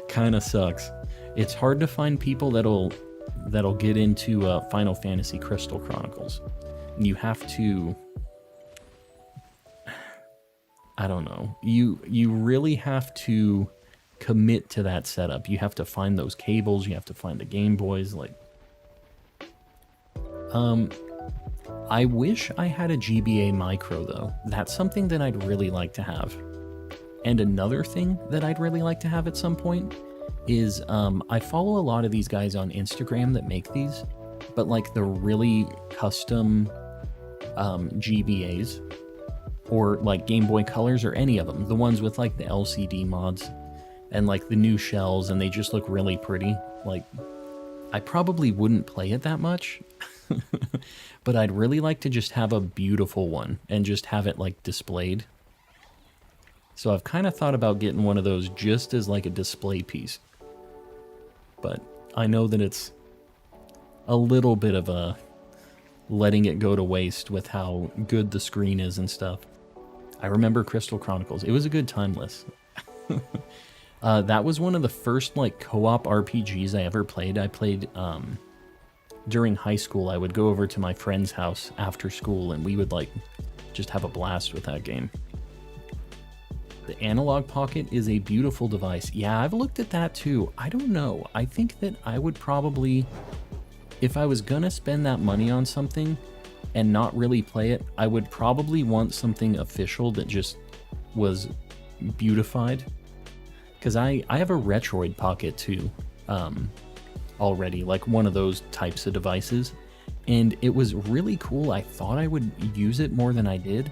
Kinda sucks. It's hard to find people that'll get into Final Fantasy Crystal Chronicles. You have to... I don't know. You really have to commit to that setup. You have to find those cables. You have to find the Game Boys. Like, I wish I had a GBA Micro, though. That's something that I'd really like to have. And another thing that I'd really like to have at some point is, I follow a lot of these guys on Instagram that make these, but like the really custom GBAs, or like Game Boy Colors, or any of them, the ones with like the LCD mods and like the new shells, and they just look really pretty. Like, I probably wouldn't play it that much, but I'd really like to just have a beautiful one and just have it like displayed. So I've kind of thought about getting one of those just as like a display piece. But I know that it's a little bit of a letting it go to waste with how good the screen is and stuff. I remember Crystal Chronicles. It was a good timeless. That was one of the first like co-op RPGs I ever played. I played during high school. I would go over to my friend's house after school, and we would like just have a blast with that game. The Analog Pocket is a beautiful device. Yeah, I've looked at that too. I don't know. I think that I would probably, if I was gonna spend that money on something and not really play it, I would probably want something official that just was beautified. Because I have a Retroid Pocket too, already, like one of those types of devices. And it was really cool. I thought I would use it more than I did.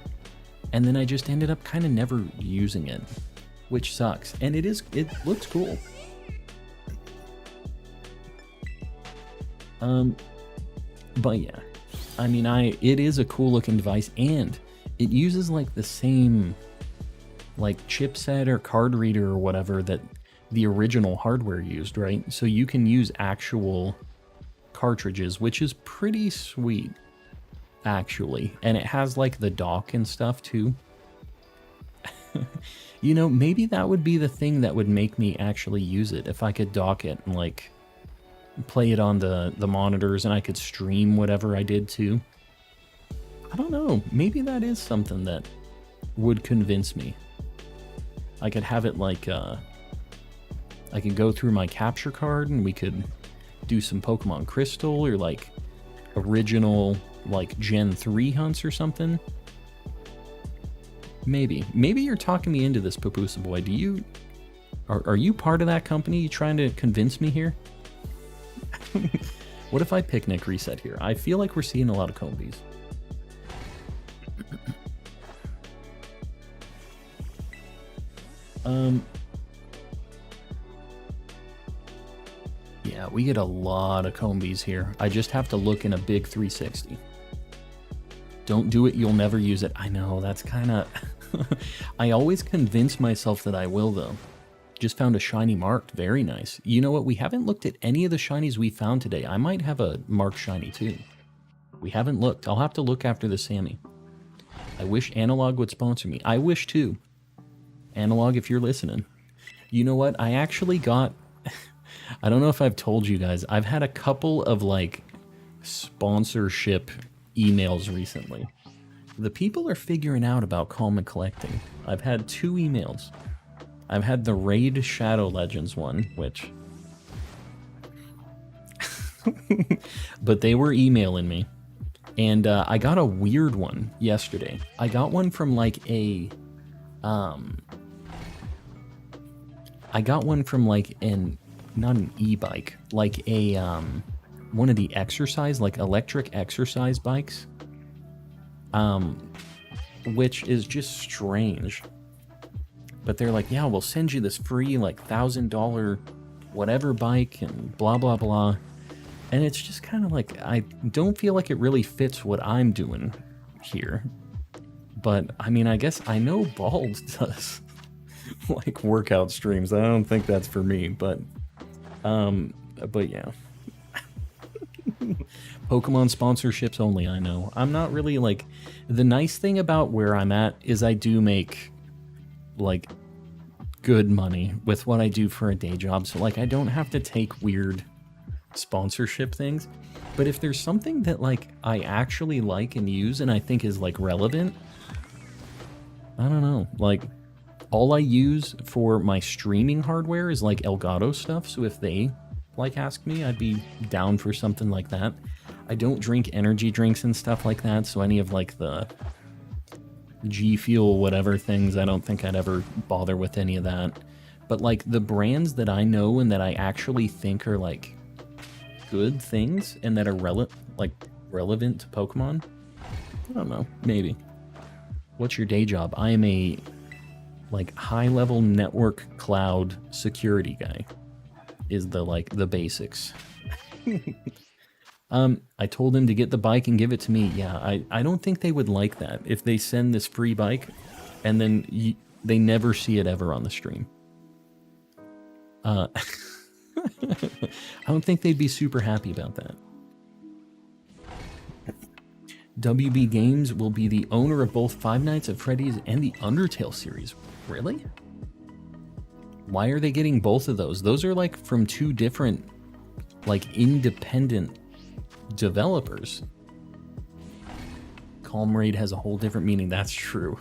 And then I just ended up kind of never using it, which sucks. And it looks cool. But yeah, I mean, it is a cool looking device, and it uses like the same like chipset or card reader or whatever that the original hardware used, right? So you can use actual cartridges, which is pretty sweet, actually. And it has like the dock and stuff too. You know, maybe that would be the thing that would make me actually use it, if I could dock it and like play it on the monitors, and I could stream whatever I did too. I don't know, maybe that is something that would convince me. I could have it like I could go through my capture card and we could do some Pokemon Crystal, or like original like Gen 3 hunts or something. Maybe you're talking me into this, Papusa Boy. Are you part of that company? You trying to convince me here? What if I picnic reset here? I feel like we're seeing a lot of Combies. Yeah, we get a lot of Combies here. I just have to look in a big 360. Don't do it, you'll never use it. I know, that's kind of... I always convince myself that I will, though. Just found a shiny marked. Very nice. You know what? We haven't looked at any of the shinies we found today. I might have a marked shiny, too. We haven't looked. I'll have to look after the Sammy. I wish Analog would sponsor me. I wish, too. Analog, if you're listening. You know what? I actually got... I don't know if I've told you guys. I've had a couple of, like, sponsorship emails recently. The people are figuring out about Calm and Collecting. I've had 2 emails. I've had the Raid Shadow Legends one, which... but they were emailing me. And I got a weird one yesterday. I got one from like a... I got one from like an... not an e-bike. Like a... one of the exercise, like electric exercise bikes. Which is just strange. But they're like, yeah, we'll send you this free, like, $1,000 whatever bike and blah, blah, blah. And it's just kind of like, I don't feel like it really fits what I'm doing here. But I mean, I guess I know Bald does like workout streams. I don't think that's for me, but yeah. Pokemon sponsorships only, I know. I'm not really like, the nice thing about where I'm at is I do make like good money with what I do for a day job. So like I don't have to take weird sponsorship things. But if there's something that like I actually like and use and I think is like relevant, I don't know, like all I use for my streaming hardware is like Elgato stuff. So if they like ask me, I'd be down for something like that. I don't drink energy drinks and stuff like that. So any of like the G Fuel, whatever things, I don't think I'd ever bother with any of that. But like the brands that I know and that I actually think are like good things and that are relevant to Pokemon, I don't know, maybe. What's your day job? I am a like high-level network cloud security guy. Is the basics. I told him to get the bike and give it to me. Yeah, I don't think they would like that if they send this free bike and then they never see it ever on the stream. I don't think they'd be super happy about that. WB Games will be the owner of both Five Nights at Freddy's and the Undertale series. Really? Why are they getting both of those? Those are like from two different, like independent developers. Calm Raid has a whole different meaning. That's true.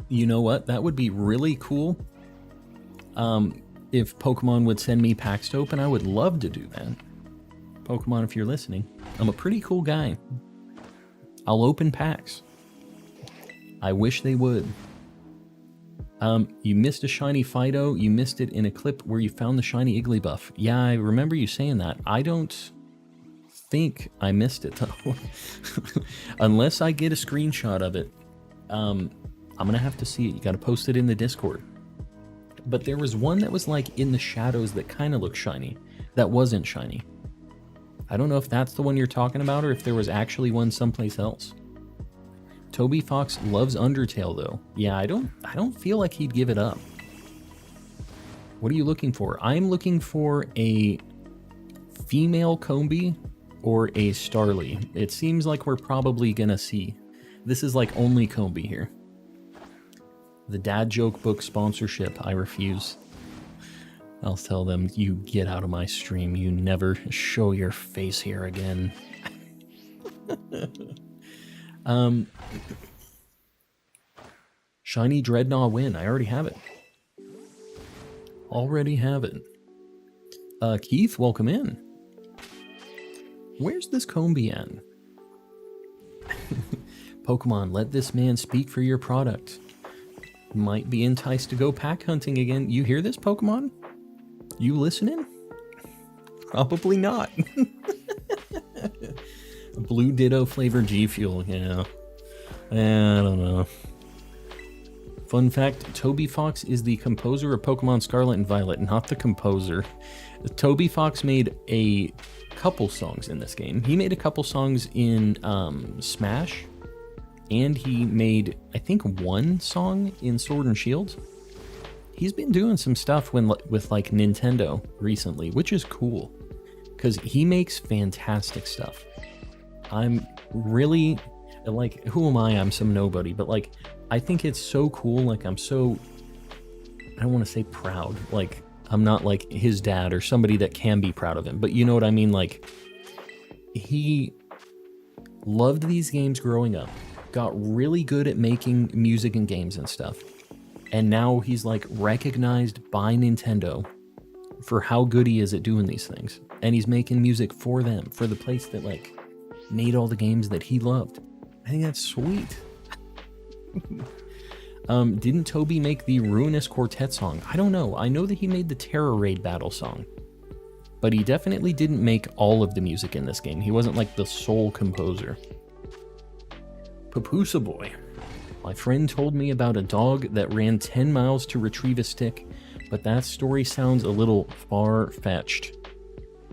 You know what? That would be really cool. If Pokemon would send me packs to open, I would love to do that. Pokemon, if you're listening, I'm a pretty cool guy. I'll open packs. I wish they would. You missed a shiny Fido. You missed it in a clip where you found the shiny Igglybuff. Yeah, I remember you saying that. I don't think I missed it, though. Unless I get a screenshot of it. I'm gonna have to see it. You gotta post it in the Discord. But there was one that was like in the shadows that kind of looked shiny. That wasn't shiny. I don't know if that's the one you're talking about or if there was actually one someplace else. Toby Fox loves Undertale though. Yeah, I don't feel like he'd give it up. What are you looking for? I'm looking for a female Combee or a Starly. It seems like we're probably gonna see. This is like only Combee here. The dad joke book sponsorship, I refuse. I'll tell them, you get out of my stream. You never show your face here again. Shiny Dreadnought win. I already have it. Already have it. Keith, welcome in. Where's this Combee at? Pokemon, let this man speak for your product. Might be enticed to go pack hunting again. You hear this, Pokemon? You listening? Probably not. Blue Ditto flavored G Fuel, yeah. I don't know. Fun fact, Toby Fox is the composer of Pokemon Scarlet and Violet, not the composer. Toby Fox made a couple songs in this game. He made a couple songs in Smash. And he made, I think, one song in Sword and Shield. He's been doing some stuff with like Nintendo recently, which is cool. Because he makes fantastic stuff. I'm really, like, who am I? I'm some nobody. But like, I think it's so cool. Like, I'm so, I don't want to say proud. Like, I'm not like his dad or somebody that can be proud of him. But you know what I mean? Like, he loved these games growing up. Got really good at making music and games and stuff. And now he's like recognized by Nintendo for how good he is at doing these things. And he's making music for them, for the place that like made all the games that he loved. I think that's sweet. Didn't Toby make the Ruinous Quartet song? I don't know. I know that he made the Terra Raid battle song. But he definitely didn't make all of the music in this game. He wasn't like the sole composer. Papusa Boy. My friend told me about a dog that ran 10 miles to retrieve a stick, but that story sounds a little far-fetched.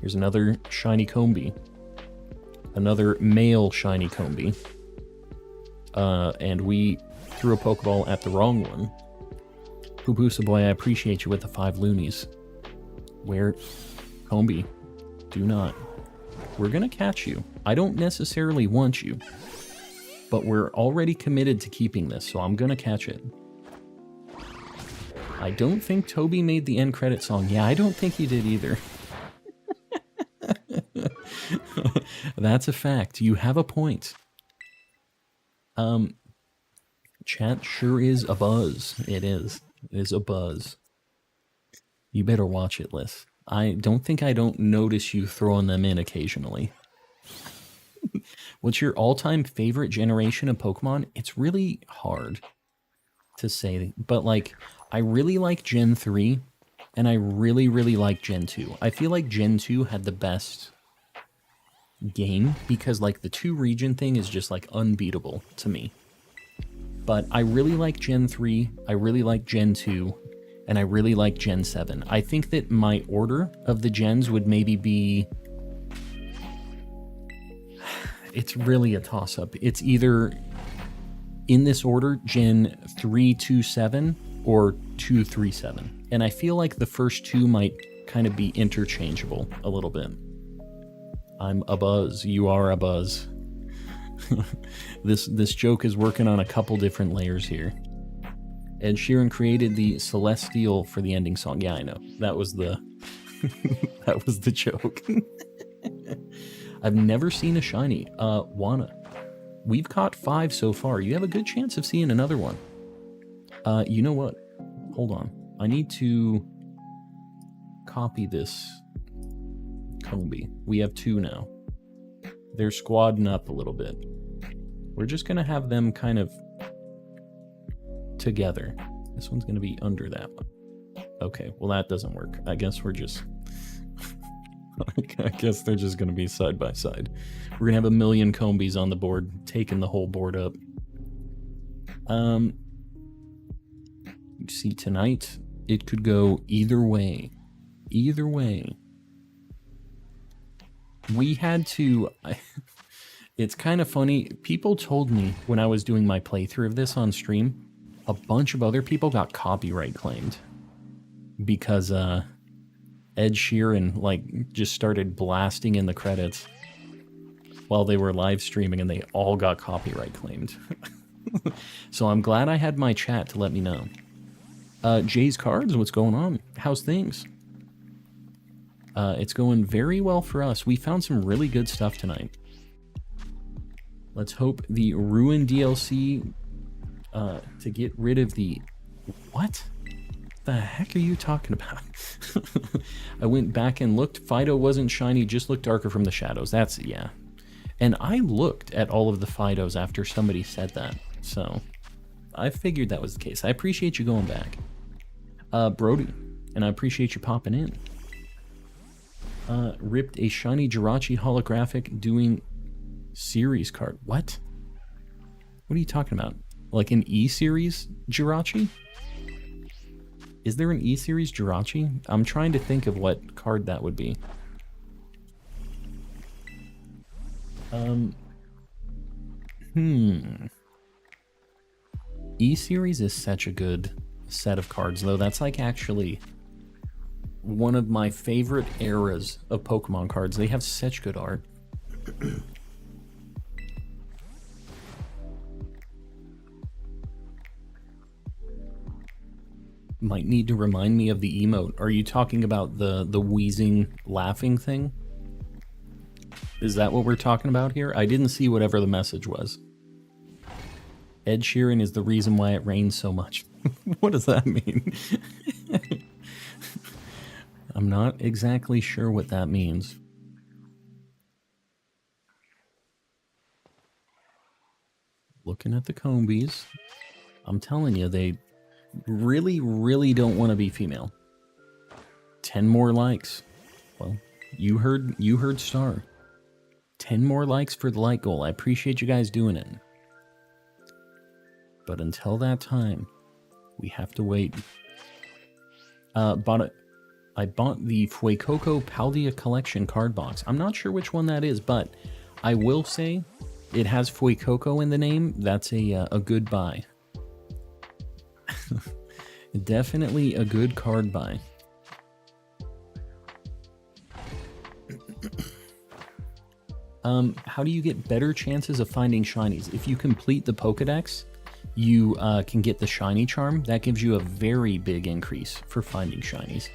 Here's another shiny Combee. Another male shiny Combee. And we threw a Pokeball at the wrong one. Pupusa boy, I appreciate you with the 5 loonies. Where? Combee, do not. We're gonna catch you. I don't necessarily want you, but we're already committed to keeping this, so I'm gonna catch it. I don't think Toby made the end credit song. Yeah, I don't think he did either. That's a fact. You have a point. Chat sure is a buzz. It is. It is a buzz. You better watch it, Liz. I don't think I don't notice you throwing them in occasionally. What's your all-time favorite generation of Pokemon? It's really hard to say, but like, I really like Gen 3, and I really, really like Gen 2. I feel like Gen 2 had the best game, because like the 2 region thing is just like unbeatable to me. But I really like Gen 3, I really like Gen 2, and I really like Gen 7. I think that my order of the gens would maybe be... It's really a toss-up. It's either, in this order, Gen 3, 2, 7, or 2, 3, 7. And I feel like the first 2 might kind of be interchangeable a little bit. I'm a buzz. You are a buzz. This joke is working on a couple different layers here. Ed Sheeran created the Celestial for the ending song. Yeah, I know. That was the that was the joke. I've never seen a shiny. Wana. We've caught 5 so far. You have a good chance of seeing another one. You know what? Hold on. I need to copy this Combee. We have 2 now. They're squadding up a little bit. We're just going to have them kind of together. This one's going to be under that one. Okay, well that doesn't work. I guess we're just... I guess they're just going to be side by side. We're going to have a million Combees on the board, taking the whole board up. You see, tonight, it could go either way. Either way. We had to... It's kind of funny. People told me when I was doing my playthrough of this on stream, a bunch of other people got copyright claimed. Because, Ed Sheeran, like, just started blasting in the credits while they were live streaming, and they all got copyright claimed. So I'm glad I had my chat to let me know. Jay's Cards, what's going on? How's things? It's going very well for us. We found some really good stuff tonight. Let's hope the Ruin DLC to get rid of the... What? The heck are you talking about? I went back and looked. Fido wasn't shiny, just looked darker from the shadows. That's... yeah. And I looked at all of the Fidos after somebody said that. So, I figured that was the case. I appreciate you going back. Brody, and I appreciate you popping in. Ripped a shiny Jirachi holographic doing series card. What? What are you talking about? Like an E-series Jirachi? Is there an E-series Jirachi? I'm trying to think of what card that would be. E-series is such a good set of cards, though. That's like actually one of my favorite eras of Pokemon cards. They have such good art. Might need to remind me of the emote. Are you talking about the wheezing, laughing thing? Is that what we're talking about here? I didn't see whatever the message was. Ed Sheeran is the reason why it rains so much. What does that mean? I'm not exactly sure what that means. Looking at the Combees. I'm telling you, they really, really don't want to be female. 10 more likes. Well, you heard Star. 10 more likes for the like goal. I appreciate you guys doing it. But until that time, we have to wait. I bought the Fuecoco Paldea Collection card box. I'm not sure which one that is, but I will say it has Fuecoco in the name. That's a good buy. Definitely a good card buy. How do you get better chances of finding shinies? If you complete the Pokedex, you can get the shiny charm. That gives you a very big increase for finding shinies.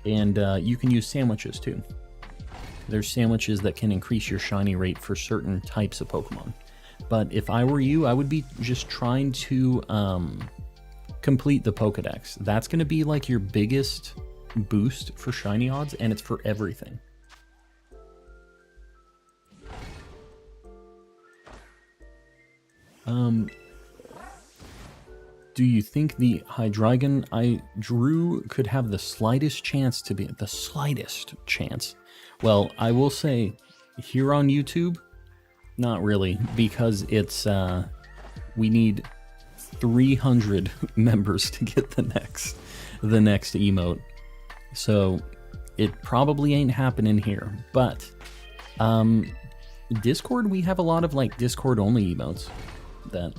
And you can use sandwiches too. There's sandwiches that can increase your shiny rate for certain types of Pokemon. But if I were you, I would be just trying to complete the Pokedex. That's going to be like your biggest boost for shiny odds, and it's for everything. Do you think the Hydreigon I drew could have the slightest chance to be the slightest chance? Well, I will say here on YouTube, not really, because it's we need 300 members to get the next emote. So it probably ain't happening here, but Discord, we have a lot of like Discord only emotes that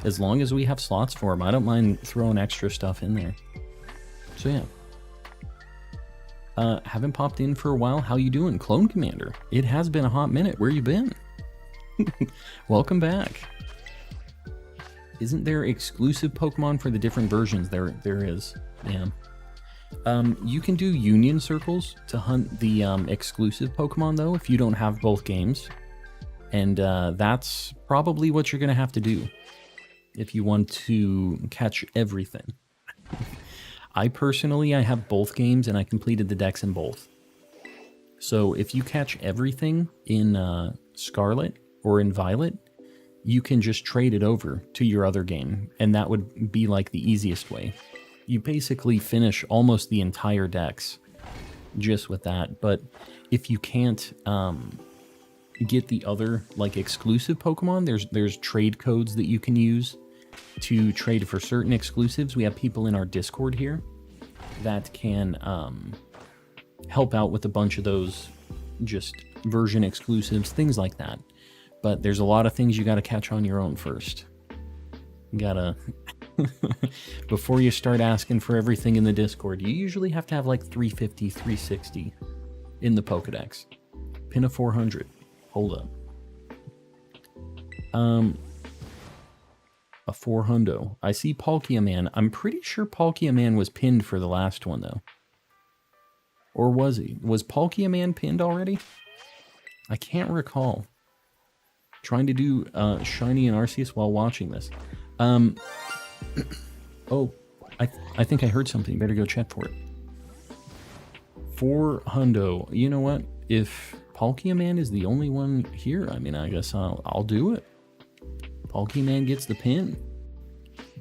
as long as we have slots for them, I don't mind throwing extra stuff in there. So yeah. Haven't popped in for a while. How you doing, Clone Commander? It has been a hot minute. Where you been? Welcome back. Isn't there exclusive Pokemon for the different versions? There is. Yeah. You can do union circles to hunt the exclusive Pokemon, though, if you don't have both games. And that's probably what you're going to have to do if you want to catch everything. I have both games, and I completed the decks in both. So if you catch everything in Scarlet or in Violet, you can just trade it over to your other game, and that would be like the easiest way. You basically finish almost the entire decks just with that. But if you can't get the other like exclusive Pokemon, there's trade codes that you can use to trade for certain exclusives. We have people in our Discord here that can help out with a bunch of those just version exclusives, things like that. But there's a lot of things you got to catch on your own first. You gotta before you start asking for everything in the Discord, you usually have to have like 350, 360 in the Pokedex. Pin a 400. Hold up. A 400. I see Palkia. I'm pretty sure Palkia was pinned for the last one, though. Or was he? Was Palkia pinned already? I can't recall. Trying to do Shiny and Arceus while watching this. Oh, I think I heard something. Better go check for it. 400. You know what? If Palkia is the only one here, I mean, I guess I'll do it. Palkia gets the pin.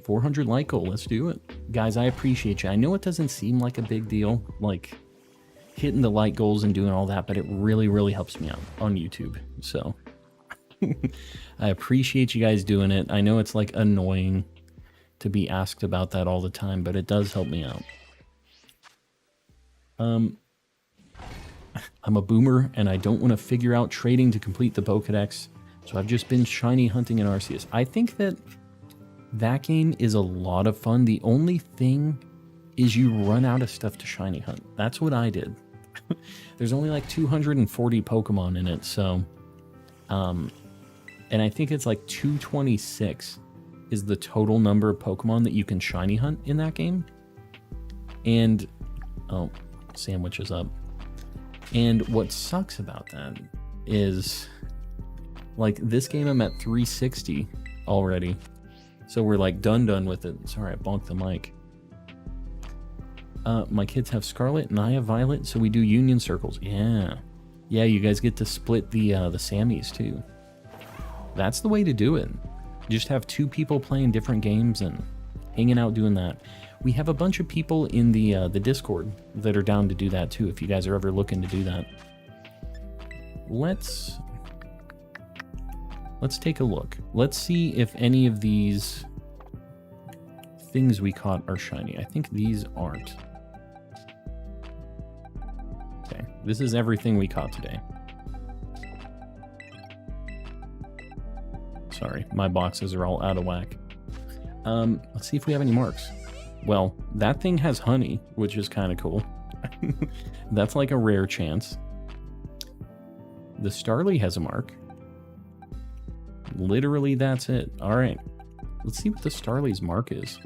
400 like goal. Let's do it. Guys, I appreciate you. I know it doesn't seem like a big deal, like hitting the like goals and doing all that, but it really, really helps me out on YouTube. So I appreciate you guys doing it. I know it's like annoying to be asked about that all the time, but it does help me out. I'm a boomer and I don't want to figure out trading to complete the Pokedex, so I've just been shiny hunting in Arceus. I think that game is a lot of fun. The only thing is you run out of stuff to shiny hunt. That's what I did. There's only like 240 Pokemon in it, so and I think it's like 226 is the total number of Pokemon that you can shiny hunt in that game. And oh, sandwich is up. And what sucks about that is, like, this game I'm at 360 already. So we're like done with it. Sorry, I bonked the mic. My kids have Scarlet and I have Violet, so we do union circles. Yeah, you guys get to split the Sammies too. That's the way to do it. Just have two people playing different games and hanging out doing that. We have a bunch of people in the Discord that are down to do that too, if you guys are ever looking to do that. Let's take a look. Let's see if any of these things we caught are shiny. I think these aren't. This is everything we caught today. Sorry, my boxes are all out of whack. Let's see if we have any marks. Well, that thing has honey, which is kind of cool. That's like a rare chance. The Starly has a mark. Literally, that's it. All right. Let's see what the Starly's mark is.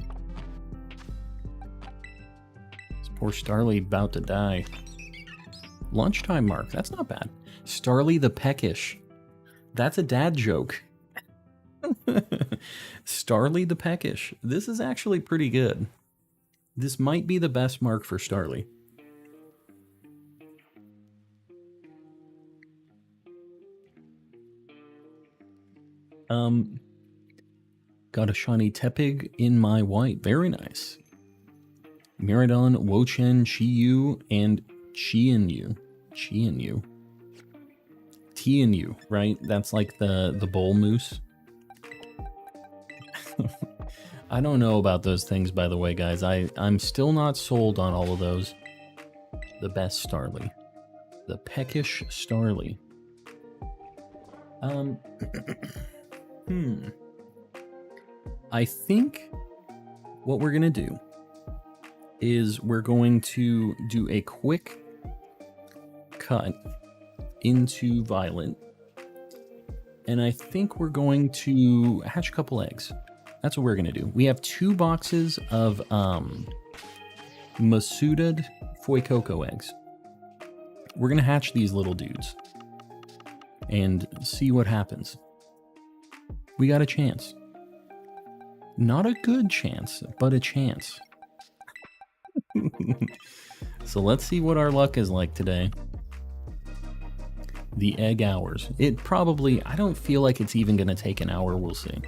This poor Starly about to die. Lunchtime mark. That's not bad. Starly the Peckish. That's a dad joke. Starly the Peckish. This is actually pretty good. This might be the best mark for Starly. Got a shiny Tepig in my white. Very nice. Miradon, Wochen, Chiyu, and Chienyu. Chienyu. Tianyu, right? That's like the bull moose. I don't know about those things, by the way, guys. I'm still not sold on all of those. The best Starly. The Peckish Starly. I think what we're going to do is we're going to do a quick cut into Violet. And I think we're going to hatch a couple eggs. That's what we're going to do. We have 2 boxes of Masudad Fuecoco eggs. We're going to hatch these little dudes and see what happens. We got a chance. Not a good chance, but a chance. So let's see what our luck is like today. The egg hours. It probably, I don't feel like it's even going to take an hour. We'll see.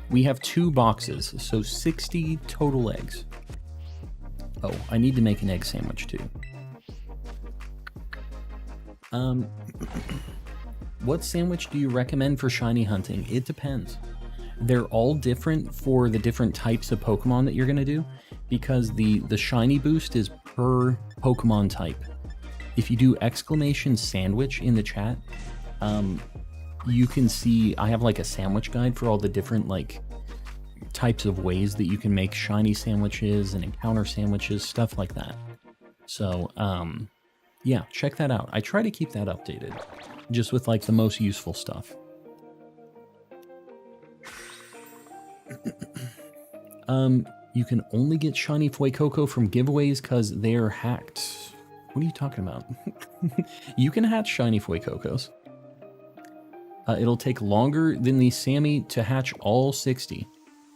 We have 2 boxes, so 60 total eggs. Oh, I need to make an egg sandwich too. What sandwich do you recommend for shiny hunting? It depends. They're all different for the different types of Pokemon that you're going to do, because the shiny boost is per Pokemon type. If you do exclamation sandwich in the chat, you can see I have like a sandwich guide for all the different like types of ways that you can make shiny sandwiches and encounter sandwiches, stuff like that. So yeah, check that out. I try to keep that updated, just with like the most useful stuff. You can only get shiny Fuecoco from giveaways because they're hacked. What are you talking about? You can hatch shiny Fuecocos. It'll take longer than the Sammy to hatch all 60.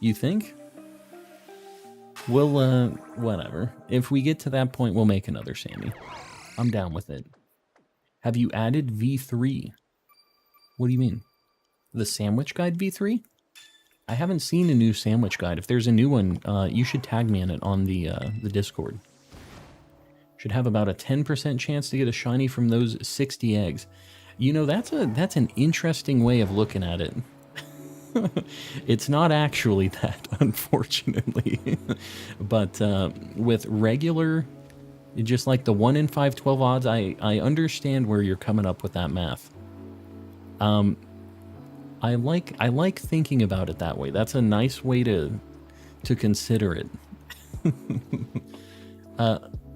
You think? We'll, whatever. If we get to that point, we'll make another Sammy. I'm down with it. Have you added V3? What do you mean? The Sandwich Guide V3? I haven't seen a new Sandwich Guide. If there's a new one, you should tag me in it on the Discord. Should have about a 10% chance to get a shiny from those 60 eggs. You know, that's an interesting way of looking at it. It's not actually that, unfortunately. But with regular, just like the 1 in 512 odds, I understand where you're coming up with that math. I like thinking about it that way. That's a nice way to consider it.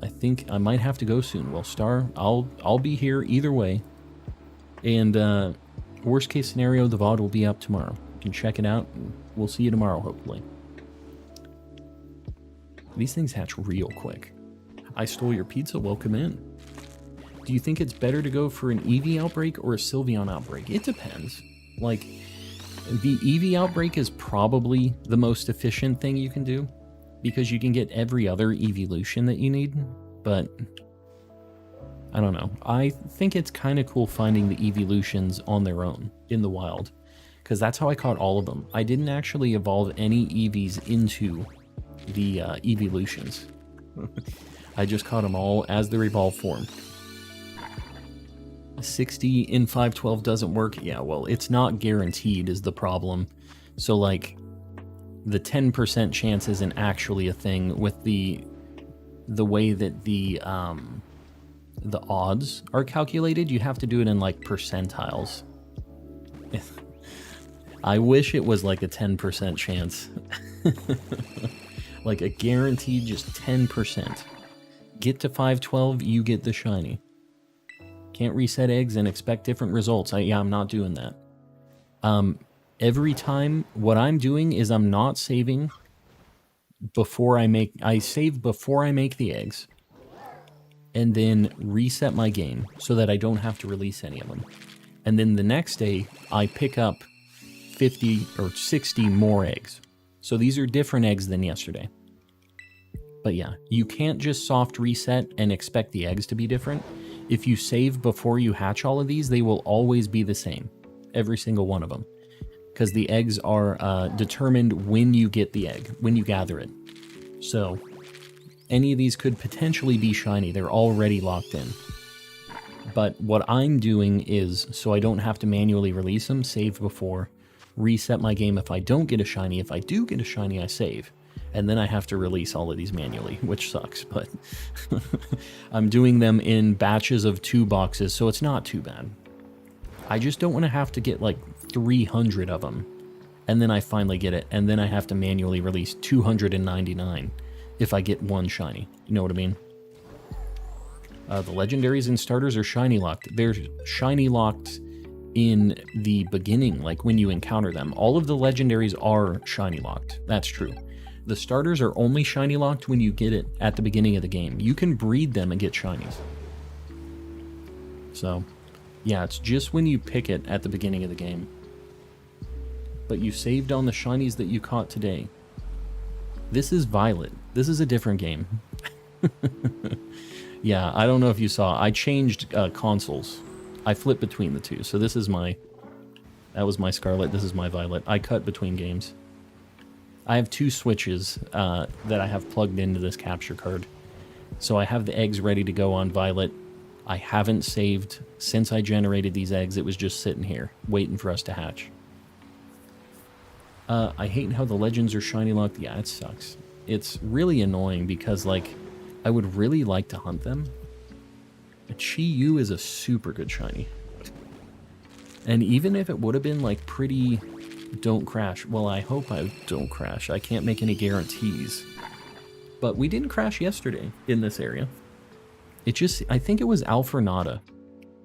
I think I might have to go soon. Well, Star, I'll be here either way. And worst case scenario, the VOD will be up tomorrow. You can check it out. And we'll see you tomorrow, hopefully. These things hatch real quick. I stole your pizza. Welcome in. Do you think it's better to go for an Eevee outbreak or a Sylveon outbreak? It depends. Like, the Eevee outbreak is probably the most efficient thing you can do, because you can get every other Eeveelution that you need, but I don't know. I think it's kind of cool finding the Eeveelutions on their own in the wild, because that's how I caught all of them. I didn't actually evolve any Eevees into the Eeveelutions. I just caught them all as their evolved form. 60 in 512 doesn't work. Yeah, well, it's not guaranteed is the problem. So like the 10% chance isn't actually a thing with the way that the the odds are calculated. You have to do it in like percentiles. I wish it was like a 10% chance. Like a guaranteed just 10%. Get to 512, you get the shiny. Can't reset eggs and expect different results. Yeah, I'm not doing that. Every time, what I'm doing is I'm not saving before I save before I make the eggs, and then reset my game so that I don't have to release any of them. And then the next day, I pick up 50 or 60 more eggs. So these are different eggs than yesterday. But yeah, you can't just soft reset and expect the eggs to be different. If you save before you hatch all of these, they will always be the same. Every single one of them. Because the eggs are determined when you get the egg, when you gather it. So, any of these could potentially be shiny. They're already locked in. But what I'm doing is, so I don't have to manually release them, save before, reset my game if I don't get a shiny. If I do get a shiny, I save. And then I have to release all of these manually, which sucks, but I'm doing them in batches of 2 boxes, so it's not too bad. I just don't want to have to get like 300 of them, and then I finally get it, and then I have to manually release 299 if I get one shiny. You know what I mean? The legendaries and starters are shiny locked. They're shiny locked in the beginning, like when you encounter them. All of the legendaries are shiny locked. That's true. The starters are only shiny locked when you get it at the beginning of the game. You can breed them and get shinies. So, yeah, it's just when you pick it at the beginning of the game. But you saved on the shinies that you caught today. This is Violet. This is a different game. Yeah, I don't know if you saw. I changed consoles. I flipped between the two. So this is my... That was my Scarlet. This is my Violet. I cut between games. I have 2 switches that I have plugged into this capture card. So I have the eggs ready to go on Violet. I haven't saved since I generated these eggs. It was just sitting here, waiting for us to hatch. I hate how the legends are shiny locked. Yeah, it sucks. It's really annoying because, like, I would really like to hunt them. A Chi-Yu is a super good shiny. And even if it would have been, like, pretty... Don't crash. Well, I hope I don't crash. I can't make any guarantees. But we didn't crash yesterday in this area. It just... I think it was Alfornata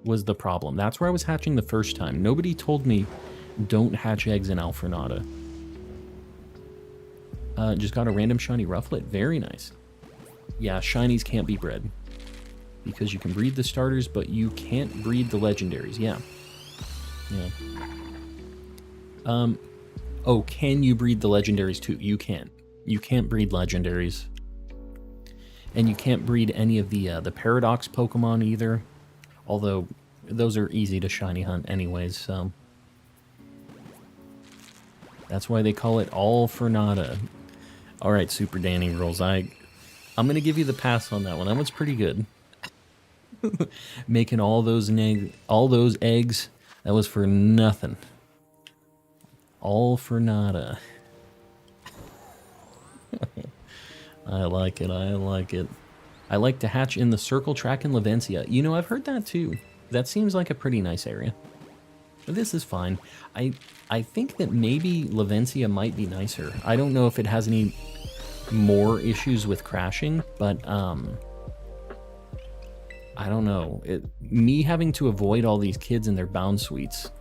was the problem. That's where I was hatching the first time. Nobody told me don't hatch eggs in Alfornata. Just got a random shiny Rufflet. Very nice. Yeah, shinies can't be bred. Because you can breed the starters, but you can't breed the legendaries. Yeah. Yeah. Oh, can you breed the legendaries too? You can't. You can't breed legendaries. And you can't breed any of the Paradox Pokemon either. Although, those are easy to shiny hunt anyways, so... That's why they call it all for nada. Alright, Super Danny Rules, I'm gonna give you the pass on that one. That one's pretty good. Making all those eggs, that was for nothing. All for nada. I like it, I like it. I like to hatch in the circle track in Lavencia. You know, I've heard that too. That seems like a pretty nice area. But this is fine. I think that maybe Lavencia might be nicer. I don't know if it has any more issues with crashing, but I don't know. Me having to avoid all these kids in their bound suites,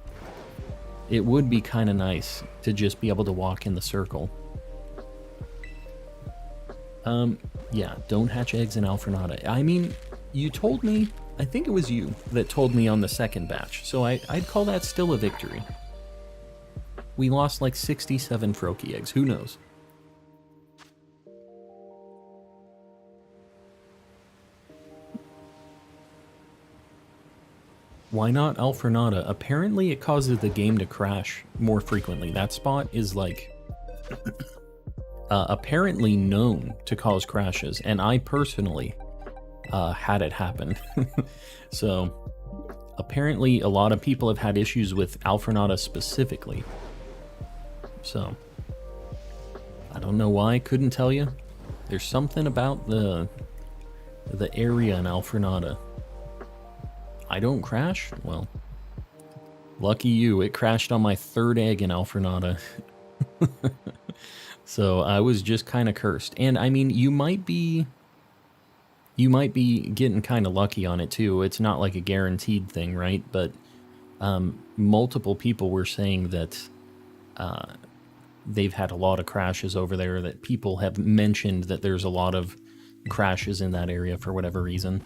it would be kind of nice to just be able to walk in the circle. Yeah, don't hatch eggs in Alfornata. I mean, you told me, I think it was you that told me on the second batch, so I'd call that still a victory. We lost like 67 Froakie eggs, who knows? Why not Alfornata? Apparently it causes the game to crash more frequently. That spot is like... apparently known to cause crashes, and I personally had it happen. So, apparently a lot of people have had issues with Alfornata specifically. So, I don't know why, couldn't tell you. There's something about the area in Alfornata I don't crash? Well, lucky you. It crashed on my 3rd egg in Alfrenata. So I was just kind of cursed. And I mean, you might be getting kind of lucky on it too. It's not like a guaranteed thing, right? But multiple people were saying that they've had a lot of crashes over there, that people have mentioned that there's a lot of crashes in that area for whatever reason.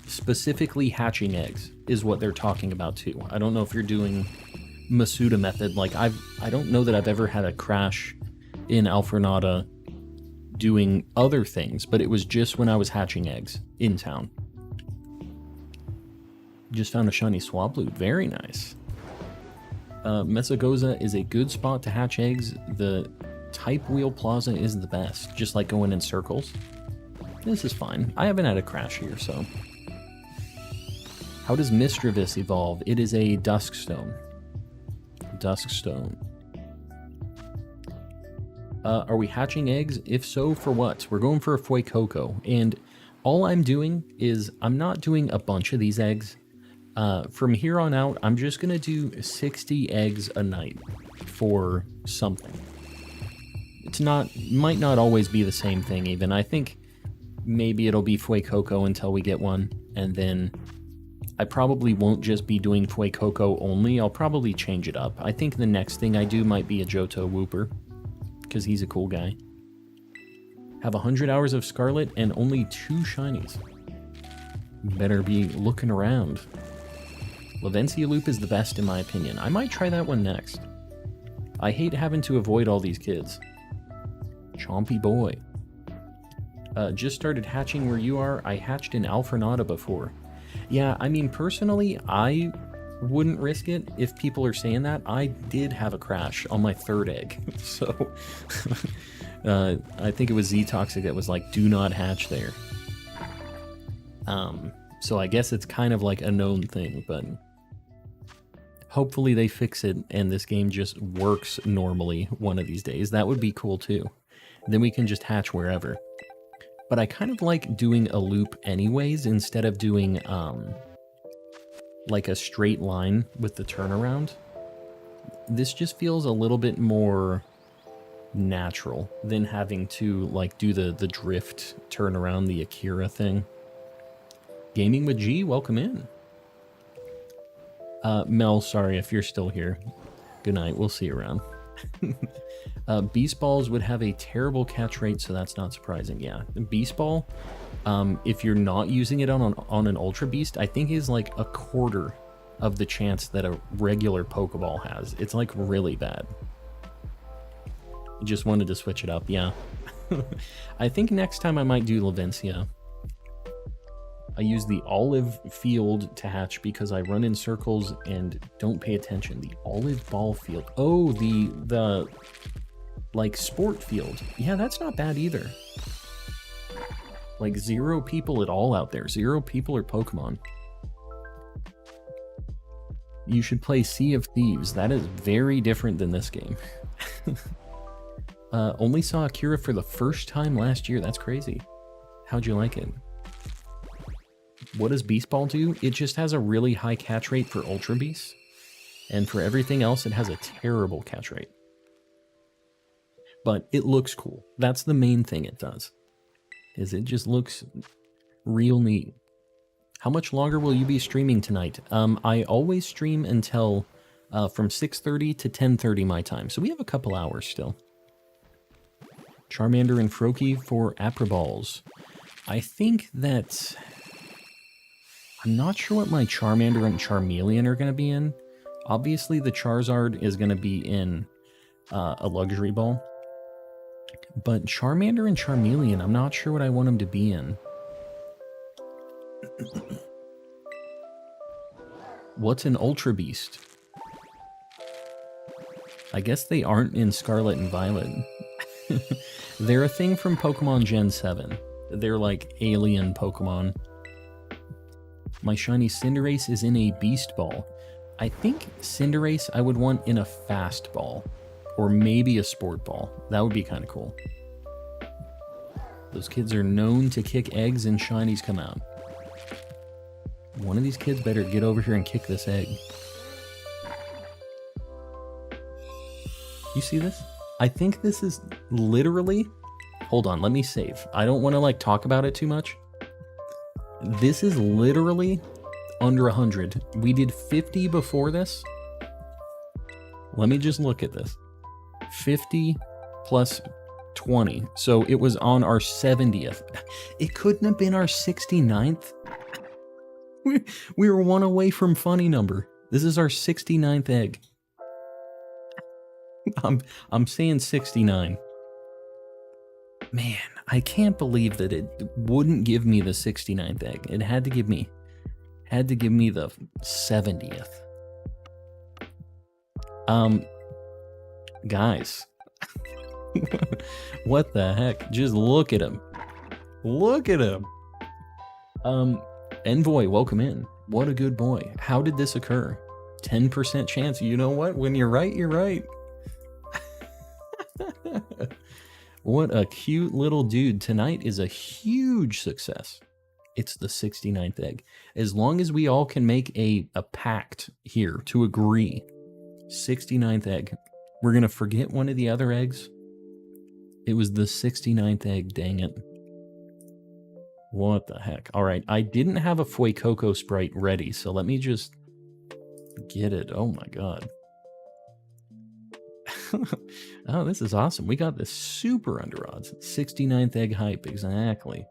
Specifically hatching eggs is what they're talking about too. I don't know if you're doing Masuda method. Like I don't know that I've ever had a crash in Alfrenata doing other things, but it was just when I was hatching eggs in town. Just found a shiny Swablu. Very nice. Mesagoza is a good spot to hatch eggs. The Type Wheel Plaza is the best, just like going in circles. This is fine. I haven't had a crash here, so. How does Misdreavus evolve? It is a Duskstone. Duskstone. Are we hatching eggs? If so, for what? We're going for a Fuecoco, and all I'm doing is I'm not doing a bunch of these eggs. From here on out, I'm just going to do 60 eggs a night for something. It's might not always be the same thing even. I think maybe it'll be Fuecoco until we get one, and then I probably won't just be doing Fuecoco only. I'll probably change it up. I think the next thing I do might be a Johto Wooper, because he's a cool guy. Have 100 hours of Scarlet and only 2 shinies. Better be looking around. Lavencia Loop is the best in my opinion. I might try that one next. I hate having to avoid all these kids. Chompy boy. Just started hatching where you are. I hatched in Alfrenata before. Yeah, I mean, personally, I wouldn't risk it if people are saying that. I did have a crash on my 3rd egg. So, I think it was Z-Toxic that was like, do not hatch there. So I guess it's kind of like a known thing, but hopefully they fix it and this game just works normally one of these days. That would be cool too. Then we can just hatch wherever. But I kind of like doing a loop anyways, instead of doing like a straight line with the turnaround. This just feels a little bit more natural than having to like do the drift turnaround, the Akira thing. Gaming with G, welcome in. Mel, sorry if you're still here. Good night, we'll see you around. Beast Balls would have a terrible catch rate, so that's not surprising. Yeah, Beast Ball, if you're not using it on an Ultra Beast, I think is like 1/4 of the chance that a regular Pokeball has. It's like really bad. Just wanted to switch it up, yeah. I think next time I might do Lavencia. I use the olive field to hatch because I run in circles and don't pay attention. The olive ball field. Oh, the like sport field. Yeah, that's not bad either. Like 0 people at all out there. 0 people are Pokemon. You should play Sea of Thieves. That is very different than this game. Only saw Akira for the first time last year. That's crazy. How'd you like it? What does Beast Ball do? It just has a really high catch rate for Ultra Beasts. And for everything else, it has a terrible catch rate. But it looks cool. That's the main thing it does. Is it just looks real neat. How much longer will you be streaming tonight? I always stream until from 6:30 to 10:30 my time. So we have a couple hours still. Charmander and Froakie for Apriballs. I think that... I'm not sure what my Charmander and Charmeleon are going to be in. Obviously, the Charizard is going to be in a Luxury Ball. But Charmander and Charmeleon, I'm not sure what I want them to be in. What's an Ultra Beast? I guess they aren't in Scarlet and Violet. They're a thing from Pokemon Gen 7. They're like alien Pokemon. My shiny Cinderace is in a Beast Ball. I think Cinderace I would want in a Fast Ball. Or maybe a Sport Ball. That would be kind of cool. Those kids are known to kick eggs and shinies come out. One of these kids better get over here and kick this egg. You see this? I think this is literally... Hold on, let me save. I don't want to like talk about it too much. This is literally under 100. We did 50 before this. Let me just look at this. 50 plus 20. So it was on our 70th. It couldn't have been our 69th. We were one away from funny number. This is our 69th egg. I'm saying 69. Man, I can't believe that it wouldn't give me the 69th egg. It had to give me the 70th. Guys. What the heck? Just look at him. Look at him. Envoy, welcome in. What a good boy. How did this occur? 10% chance. You know what? When you're right, you're right. What a cute little dude. Tonight is a huge success. It's the 69th egg. As long as we all can make a pact here to agree. 69th egg. We're going to forget one of the other eggs. It was the 69th egg, dang it. What the heck? All right, I didn't have a Fuecoco sprite ready, so let me just get it. Oh my god. Oh, this is awesome. We got this super under odds. 69th egg hype, exactly.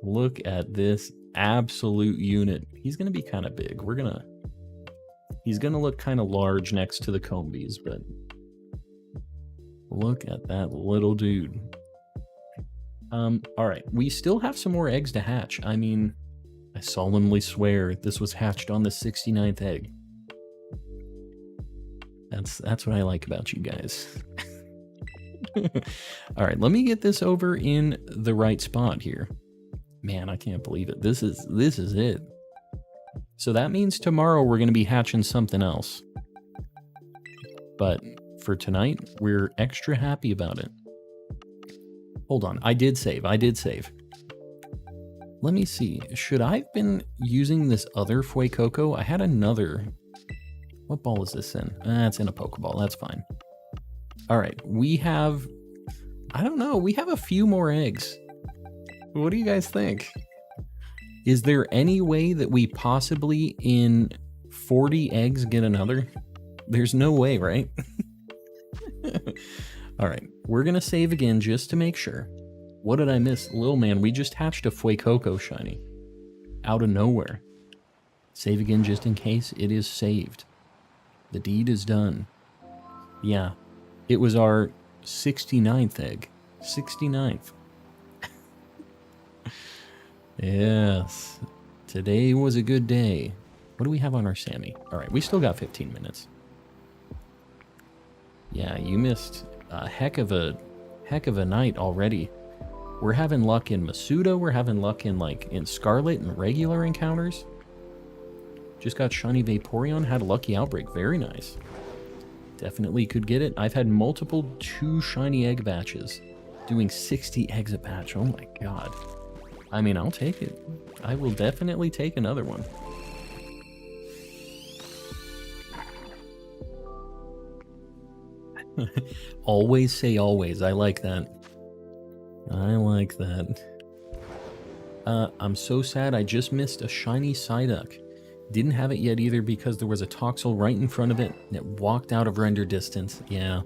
Look at this absolute unit. He's going to be kind of big. He's going to look kind of large next to the Combies, but look at that little dude. All right, we still have some more eggs to hatch. I mean, I solemnly swear this was hatched on the 69th egg. That's what I like about you guys. All right, let me get this over in the right spot here. Man, I can't believe it. This is it. So that means tomorrow we're going to be hatching something else. But for tonight, we're extra happy about it. Hold on, I did save. Let me see. Should I have been using this other Fuecoco? I had another. What ball is this in? It's in a Pokeball. That's fine. All right, we have... I don't know. We have a few more eggs. What do you guys think? Is there any way that we possibly, in 40 eggs, get another? There's no way, right? All right, we're going to save again just to make sure. What did I miss? Lil man, we just hatched a Fuecoco shiny. Out of nowhere. Save again just in case. It is saved. The deed is done. Yeah, it was our 69th egg. 69th. Yes. Today was a good day. What do we have on our Sammy? All right, we still got 15 minutes. Yeah, you missed a heck of a night already. We're having luck in Masuda. We're having luck in Scarlet and regular encounters. Just got Shiny Vaporeon. Had a lucky outbreak. Very nice. Definitely could get it. I've had multiple 2 shiny egg batches. Doing 60 eggs a batch. Oh my god. I mean, I'll take it. I will definitely take another one. Always say always. I like that. I like that. I'm so sad I just missed a shiny Psyduck. Didn't have it yet either because there was a Toxel right in front of it and it walked out of render distance. Yeah.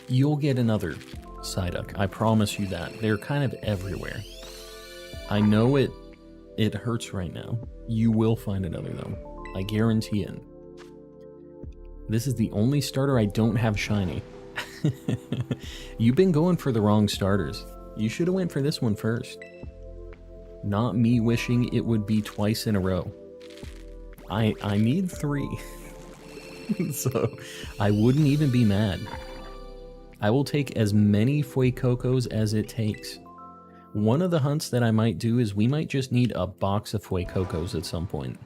You'll get another Psyduck. I promise you that. They're kind of everywhere. I know it hurts right now. You will find another though. I guarantee it. This is the only starter I don't have shiny. You've been going for the wrong starters. You should have went for this one first. Not me wishing it would be twice in a row. I need 3. So I wouldn't even be mad. I will take as many Fuecocos as it takes. One of the hunts that I might do is we might just need a box of Fuecocos at some point.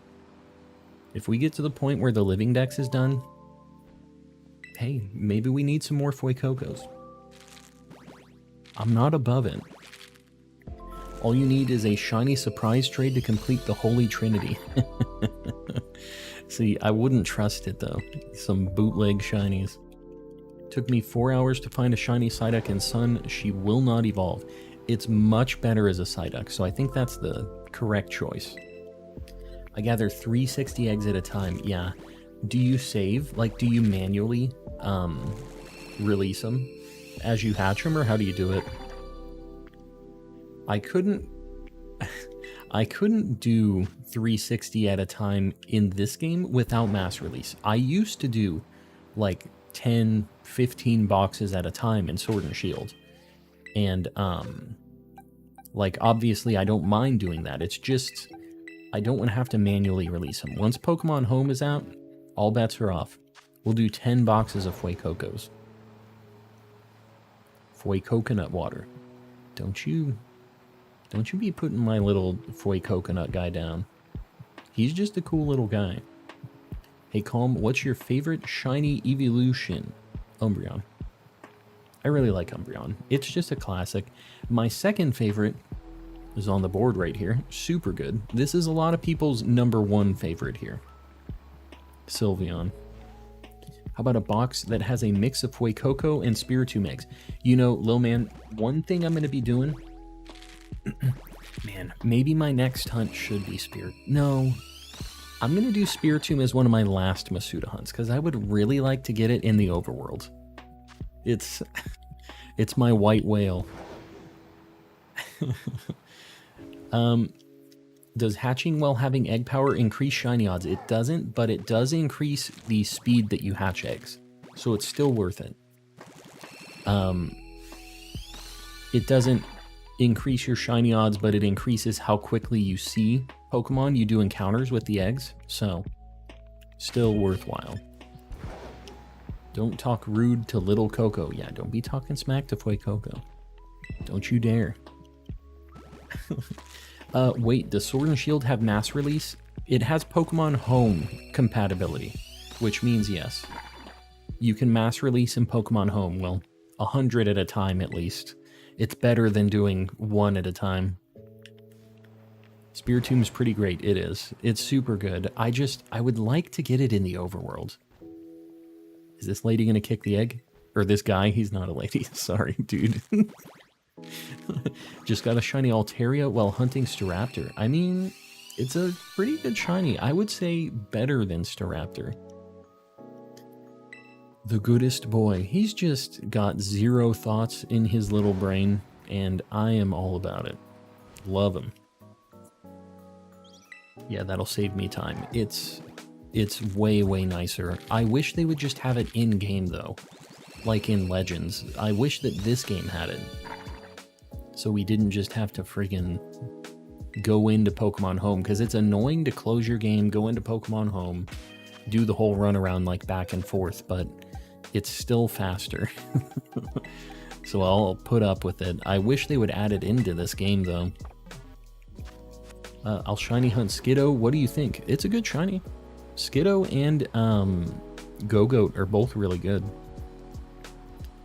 If we get to the point where the Living Dex is done, hey, maybe we need some more Fuecocos. I'm not above it. All you need is a shiny surprise trade to complete the Holy Trinity. See, I wouldn't trust it though. Some bootleg shinies. Took me 4 hours to find a shiny Psyduck in Sun. She will not evolve. It's much better as a Psyduck, so I think that's the correct choice. I gather 360 eggs at a time. Yeah. Do you save? Like, do you manually release them as you hatch them, or how do you do it? I couldn't do 360 at a time in this game without mass release. I used to do like 10, 15 boxes at a time in Sword and Shield. And like obviously I don't mind doing that. It's just I don't want to have to manually release them. Once Pokemon Home is out, all bets are off. We'll do 10 boxes of Fuecocos. Fuecoconut water. Don't you be putting my little Fuecoconut guy down. He's just a cool little guy. Hey Calm, what's your favorite shiny Eeveelution? Umbreon. I really like Umbreon. It's just a classic. My second favorite is on the board right here. Super good. This is a lot of people's #1 favorite here. Sylveon. How about a box that has a mix of Fuecoco and Spiritomb eggs? You know, Lil Man, one thing I'm going to be doing... Man, maybe my next hunt should be Spirit... No. I'm going to do Spiritomb as one of my last Masuda hunts, because I would really like to get it in the overworld. It's my white whale. Does hatching while having egg power increase shiny odds? It doesn't, but it does increase the speed that you hatch eggs. So it's still worth it. It doesn't increase your shiny odds, but it increases how quickly you see Pokemon you do encounters with the eggs. So, still worthwhile. Don't talk rude to little Coco. Yeah, don't be talking smack to Fuecoco. Don't you dare. Wait, does Sword and Shield have mass release? It has Pokemon Home compatibility, which means yes. You can mass release in Pokemon Home, well, 100 at a time at least. It's better than doing 1 at a time. Spiritomb's pretty great, it is. It's super good. I would like to get it in the overworld. Is this lady gonna kick the egg? Or this guy? He's not a lady. Sorry, dude. Just got a shiny Altaria while hunting Staraptor. I mean, it's a pretty good shiny. I would say better than Staraptor. The goodest boy. He's just got 0 thoughts in his little brain, and I am all about it. Love him. Yeah, that'll save me time. It's way, way nicer. I wish they would just have it in-game, though. Like in Legends. I wish that this game had it. So we didn't just have to friggin' go into Pokemon Home, because it's annoying to close your game, go into Pokemon Home, do the whole runaround like back and forth, but it's still faster. So I'll put up with it. I wish they would add it into this game, though. I'll shiny hunt Skiddo. What do you think? It's a good shiny. Skiddo and Go-Goat are both really good.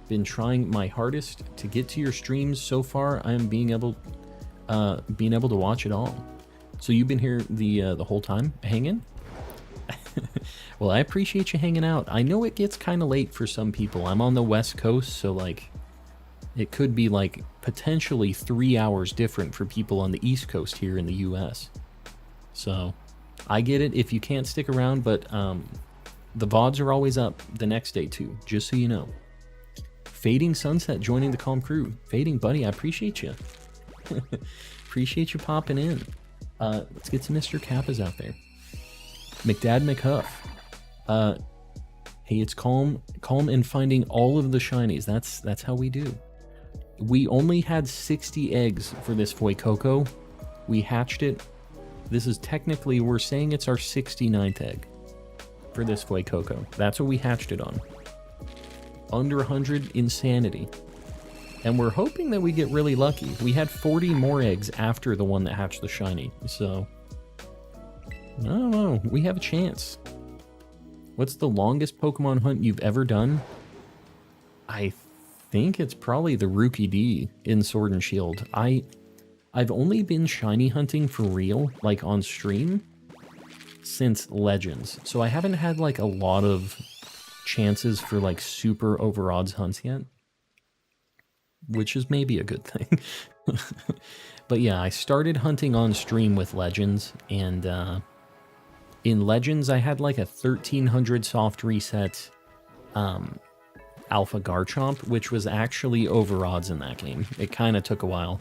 Been trying my hardest to get to your streams. So far, I am being able to watch it all. So you've been here the whole time, hanging? Well, I appreciate you hanging out. I know it gets kind of late for some people. I'm on the West Coast, so like, it could be like potentially 3 hours different for people on the East Coast here in the US. So I get it if you can't stick around, but the VODs are always up the next day too, just so you know. Fading Sunset joining the Calm crew. Fading, buddy, I appreciate you. Appreciate you popping in. Let's get some Mr. Kappas out there. McDad McHuff. Hey, it's calm in finding all of the shinies. That's how we do. We only had 60 eggs for this Fuecoco. We hatched it. This is technically, we're saying it's our 69th egg for this Fuecoco. That's what we hatched it on. Under 100, insanity. And we're hoping that we get really lucky. We had 40 more eggs after the one that hatched the shiny, so I don't know, we have a chance. What's the longest Pokemon hunt you've ever done? I think it's probably the Rookie D in Sword and Shield. I I've only been shiny hunting for real, like on stream, since Legends. So I haven't had like a lot of chances for like super over odds hunts yet, which is maybe a good thing. But yeah, I started hunting on stream with Legends, and in Legends I had like a 1300 soft reset Alpha Garchomp, which was actually over odds in that game. It kind of took a while.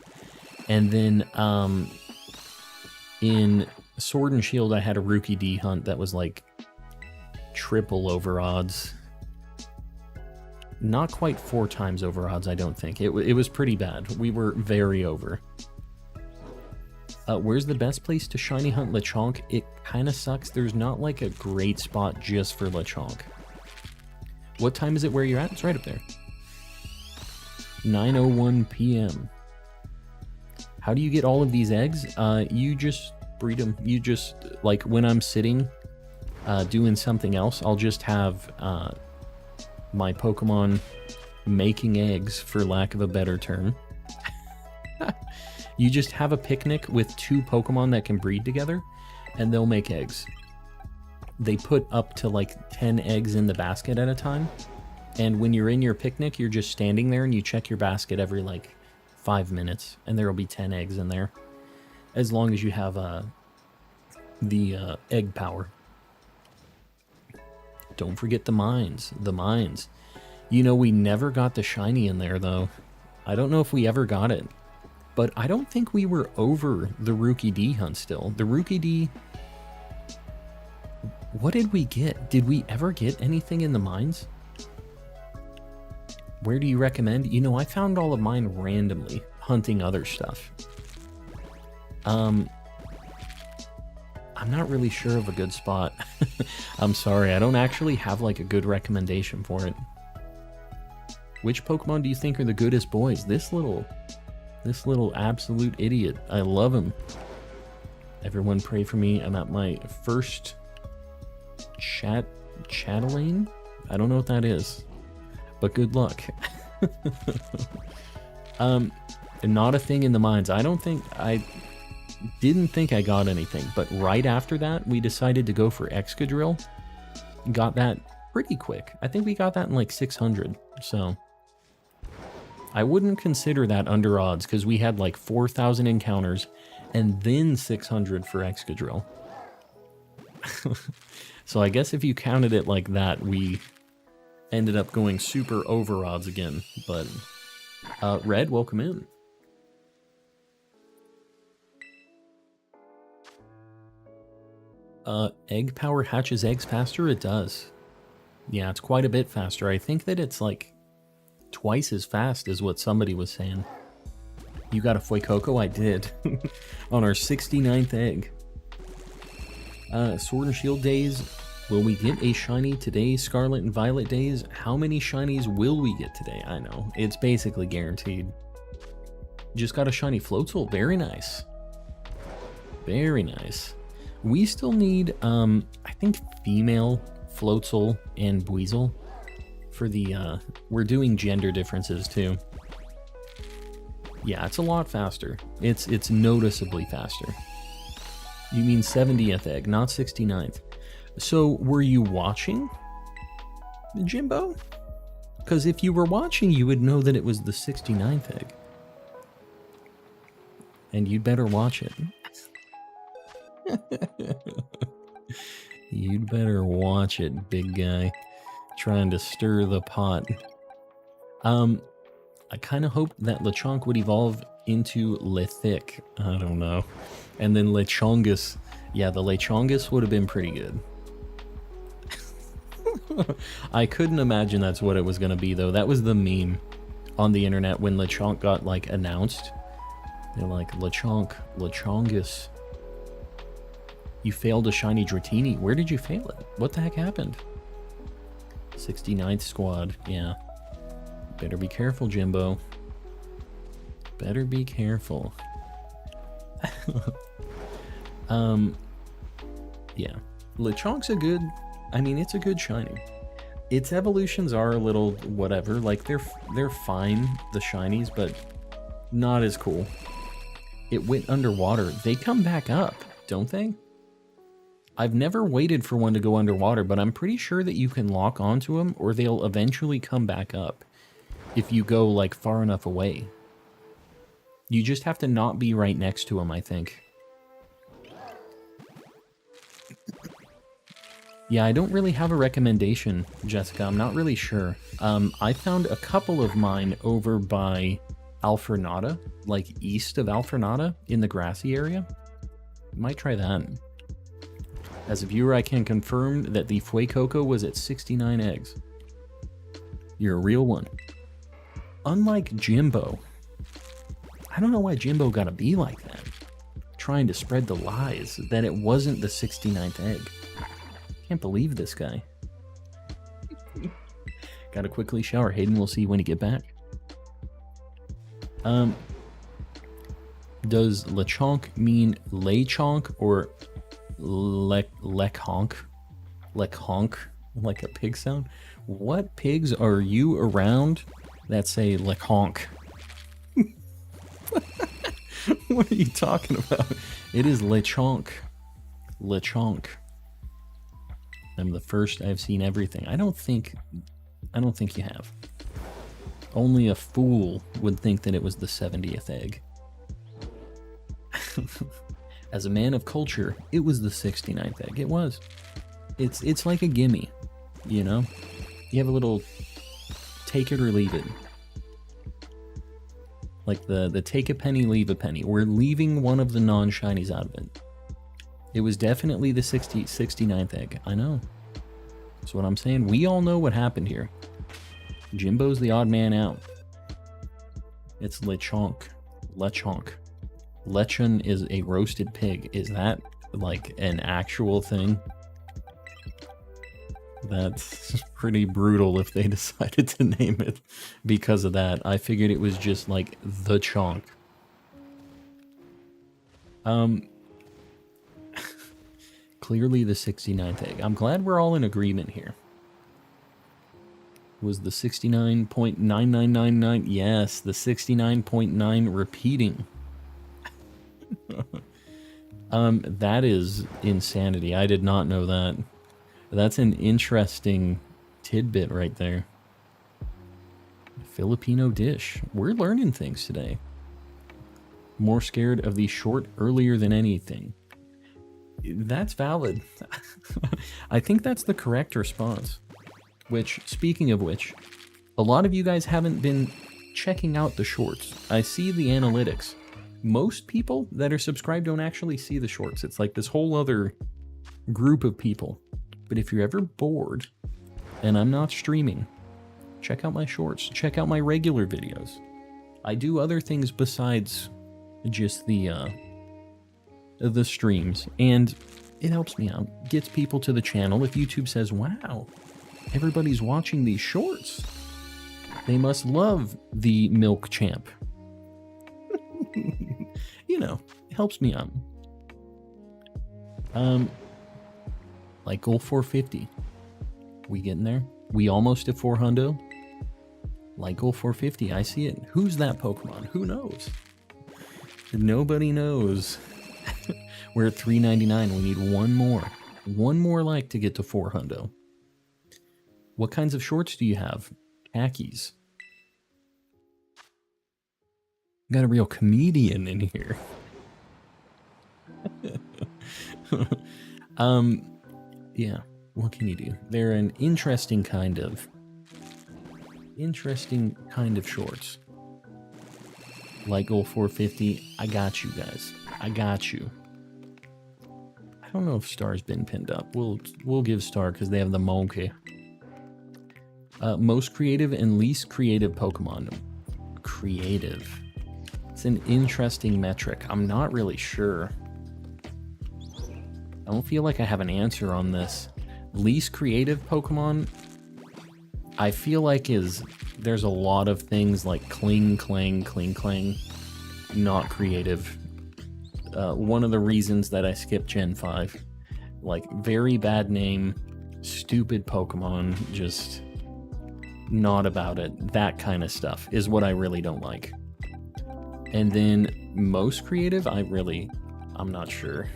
And then in Sword and Shield, I had a Rookie D hunt that was like triple over odds. Not quite 4 times over odds, I don't think. It was pretty bad. We were very over. Where's the best place to shiny hunt Lechonk? It kind of sucks. There's not like a great spot just for Lechonk. What time is it where you're at? It's right up there. 9:01 p.m. How do you get all of these eggs? You just breed them. You just, like, when I'm sitting doing something else, I'll just have my Pokemon making eggs, for lack of a better term. You just have a picnic with 2 Pokemon that can breed together, and they'll make eggs. They put up to like 10 eggs in the basket at a time, and when you're in your picnic, you're just standing there and you check your basket every like 5 minutes, and there will be 10 eggs in there, as long as you have the egg power. Don't forget the mines. The mines. You know, we never got the shiny in there, though. I don't know if we ever got it, but I don't think we were over the Rookie D hunt still. The Rookie D... What did we get? Did we ever get anything in the mines? Where do you recommend? You know, I found all of mine randomly, hunting other stuff. I'm not really sure of a good spot. I'm sorry, I don't actually have like a good recommendation for it. Which Pokemon do you think are the goodest boys? This little absolute idiot. I love him. Everyone pray for me. I'm at my first Chatelaine? I don't know what that is, but good luck. Not a thing in the mines. I didn't think I got anything, but right after that, we decided to go for Excadrill. Got that pretty quick. I think we got that in like 600, so I wouldn't consider that under odds, because we had like 4,000 encounters and then 600 for Excadrill. So I guess if you counted it like that, we ended up going super over odds again. But Red, welcome in. Egg power hatches eggs faster? It does. Yeah, it's quite a bit faster. I think that it's like twice as fast as what somebody was saying. You got a Fuecoco? I did. On our 69th egg. Sword and Shield days. Will we get a shiny today? Scarlet and Violet days. How many shinies will we get today? I know. It's basically guaranteed. Just got a shiny Floatzel. Very nice. Very nice. We still need, I think, female Floatzel and Buizel for the, we're doing gender differences too. Yeah, it's a lot faster. It's noticeably faster. You mean 70th egg, not 69th. So, were you watching, Jimbo? Because if you were watching, you would know that it was the 69th egg. And you'd better watch it. You'd better watch it, big guy. Trying to stir the pot. I kind of hoped that Lechonk would evolve into Lithic. I don't know. And then Lechongus. Yeah, the Lechongus would have been pretty good. I couldn't imagine that's what it was going to be, though. That was the meme on the internet when Lechonk got, like, announced. They're like, Lechonk, Lechongus. You failed a shiny Dratini. Where did you fail it? What the heck happened? 69th squad. Yeah. Better be careful, Jimbo. Better be careful. Yeah. Lechonk's a good... I mean, it's a good shiny. Its evolutions are a little whatever. Like, they're fine, the shinies, but not as cool. it went underwater, they come back up, don't they? I've never waited for one to go underwater, but I'm pretty sure that you can lock onto them or they'll eventually come back up if you go like far enough away. You just have to not be right next to them, I think. Yeah, I don't really have a recommendation, Jessica. I'm not really sure. I found a couple of mine over by Alfornata, like east of Alfornata in the grassy area. Might try that. As a viewer, I can confirm that the Fuecoco was at 69 eggs. You're a real one. Unlike Jimbo. I don't know why Jimbo gotta be like that. Trying to spread the lies that it wasn't the 69th egg. Can't believe this guy. Gotta quickly shower. Hayden, we'll see you when you get back. Does Lechonk mean Lechonk or Lechonk? Lechonk? Like a pig sound? What pigs are you around that say Lechonk? What are you talking about? It is Lechonk. Lechonk. I'm the first. I've seen everything. I don't think you have. Only a fool would think that it was the 70th egg. As a man of culture, it was the 69th egg. It was. It's like a gimme, you know? You have a little take it or leave it. Like the take a penny, leave a penny. We're leaving one of the non-shinies out of it. It was definitely the 69th egg. I know. That's what I'm saying. We all know what happened here. Jimbo's the odd man out. It's Lechonk. Lechonk. Lechon is a roasted pig. Is that like an actual thing? That's pretty brutal if they decided to name it because of that. I figured it was just like the chonk. Clearly the 69th egg. I'm glad we're all in agreement here. Was the 69.9999? Yes, the 69.9 repeating. That is insanity. I did not know that. That's an interesting tidbit right there. Filipino dish. We're learning things today. More scared of the short earlier than anything. That's valid. I think that's the correct response. Which, speaking of which, a lot of you guys haven't been checking out the shorts. I see the analytics. Most people that are subscribed don't actually see the shorts. It's like this whole other group of people. But if you're ever bored and I'm not streaming, check out my shorts. Check out my regular videos. I do other things besides just the streams, and it helps me out. Gets people to the channel. If YouTube says, wow, everybody's watching these shorts, they must love the Milk Champ. You know, it helps me out. Like goal 450. We getting there? We almost at 400. Like goal 450. I see it. Who's that Pokemon? Who knows? Nobody knows. We're at 399. We need one more. One more like to get to 400. What kinds of shorts do you have? Khakis. Got a real comedian in here. Yeah, what can you do? They're an interesting kind of shorts. Like goal 450. I got you guys. I got you. I don't know if Star's been pinned up. We'll give Star because they have the monkey. Most creative and least creative Pokemon. Creative. It's an interesting metric. I'm not really sure. I don't feel like I have an answer on this. Least creative Pokemon, I feel like there's a lot of things like Kling Clang, not creative. One of the reasons that I skipped Gen 5. Like, very bad name, stupid Pokemon, just not about it. That kind of stuff is what I really don't like. And then most creative? I'm not sure.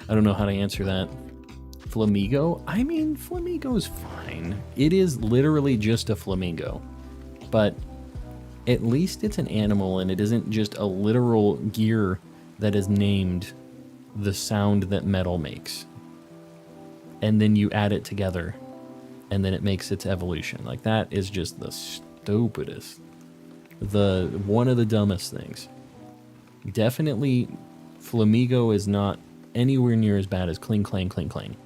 I don't know how to answer that. Flamingo? I mean, Flamingo's fine. It is literally just a flamingo. But at least it's an animal and it isn't just a literal gear that is named the sound that metal makes. And then you add it together and then it makes its evolution. Like, that is just the stupidest. One of the dumbest things. Definitely, Flamingo is not anywhere near as bad as Kling Clang Kling Clang.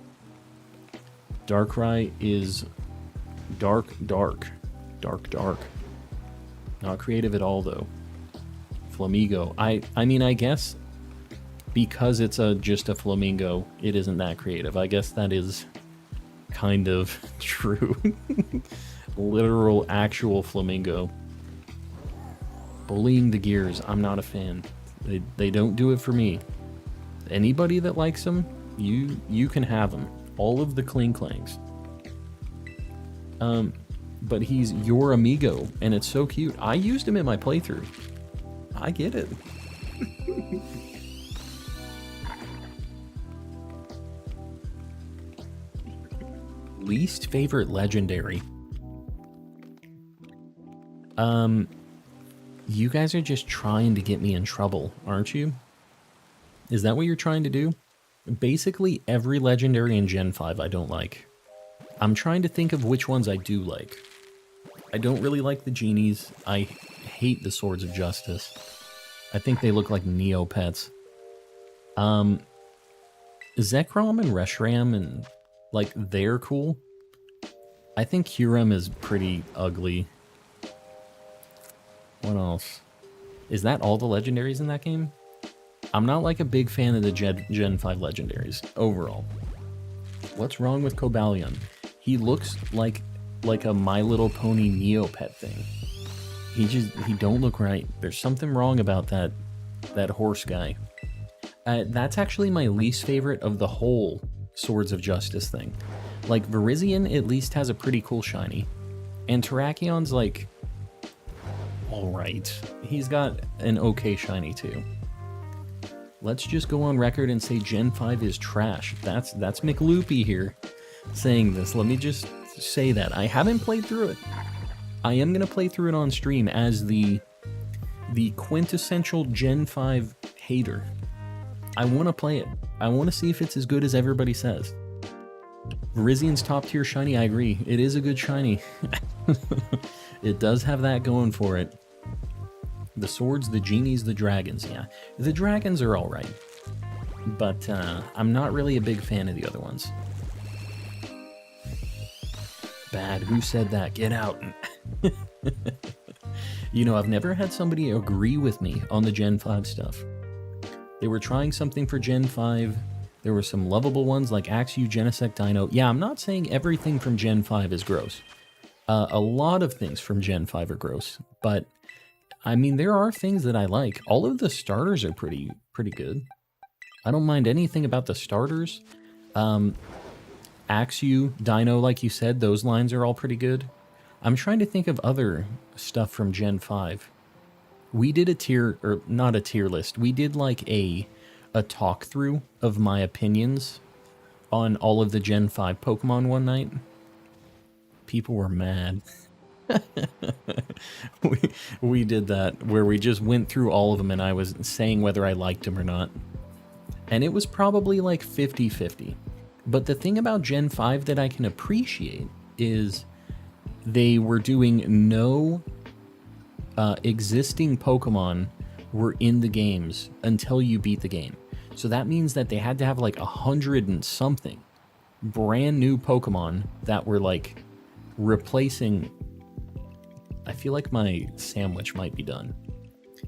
Darkrai is dark. Not creative at all, though. Flamingo. I mean, I guess because it's just a flamingo, it isn't that creative. I guess that is kind of true. Literal, actual flamingo. Bullying the gears, I'm not a fan. They don't do it for me. Anybody that likes them, you can have them. All of the Kling Clangs. But he's your amigo, and it's so cute. I used him in my playthrough. I get it. Least favorite legendary. You guys are just trying to get me in trouble, aren't you? Is that what you're trying to do? Basically, every legendary in Gen 5 I don't like. I'm trying to think of which ones I do like. I don't really like the genies. I hate the Swords of Justice. I think they look like Neopets. Zekrom and Reshiram and, like, they're cool. I think Kyurem is pretty ugly. What else? Is that all the legendaries in that game? I'm not like a big fan of the Gen 5 legendaries overall. What's wrong with Cobalion? He looks like a My Little Pony Neopet thing. He don't look right. There's something wrong about that horse guy. That's actually my least favorite of the whole Swords of Justice thing. Like, Virizion at least has a pretty cool shiny. And Terrakion's like, alright. He's got an okay shiny too. Let's just go on record and say Gen 5 is trash. That's McLoopy here saying this. Let me just say that. I haven't played through it. I am going to play through it on stream as the quintessential Gen 5 hater. I want to play it. I want to see if it's as good as everybody says. Virizion's top tier shiny, I agree. It is a good shiny. It does have that going for it. The swords, the genies, the dragons, yeah. The dragons are alright. But I'm not really a big fan of the other ones. Bad, who said that? Get out. You know, I've never had somebody agree with me on the Gen 5 stuff. They were trying something for Gen 5. There were some lovable ones like Axew, Genesect, Dino. Yeah, I'm not saying everything from Gen 5 is gross. A lot of things from Gen 5 are gross. But, I mean, there are things that I like. All of the starters are pretty good. I don't mind anything about the starters. Axew, Dino, like you said, those lines are all pretty good. I'm trying to think of other stuff from Gen 5. We did a tier, or not a tier list, we did like a talk through of my opinions on all of the Gen 5 Pokemon one night. People were mad. we did that, where we just went through all of them and I was saying whether I liked them or not. And it was probably like 50-50. But the thing about Gen 5 that I can appreciate is they were doing no existing Pokemon were in the games until you beat the game. So that means that they had to have like 100 and something brand new Pokemon that were like replacing... I feel like my sandwich might be done.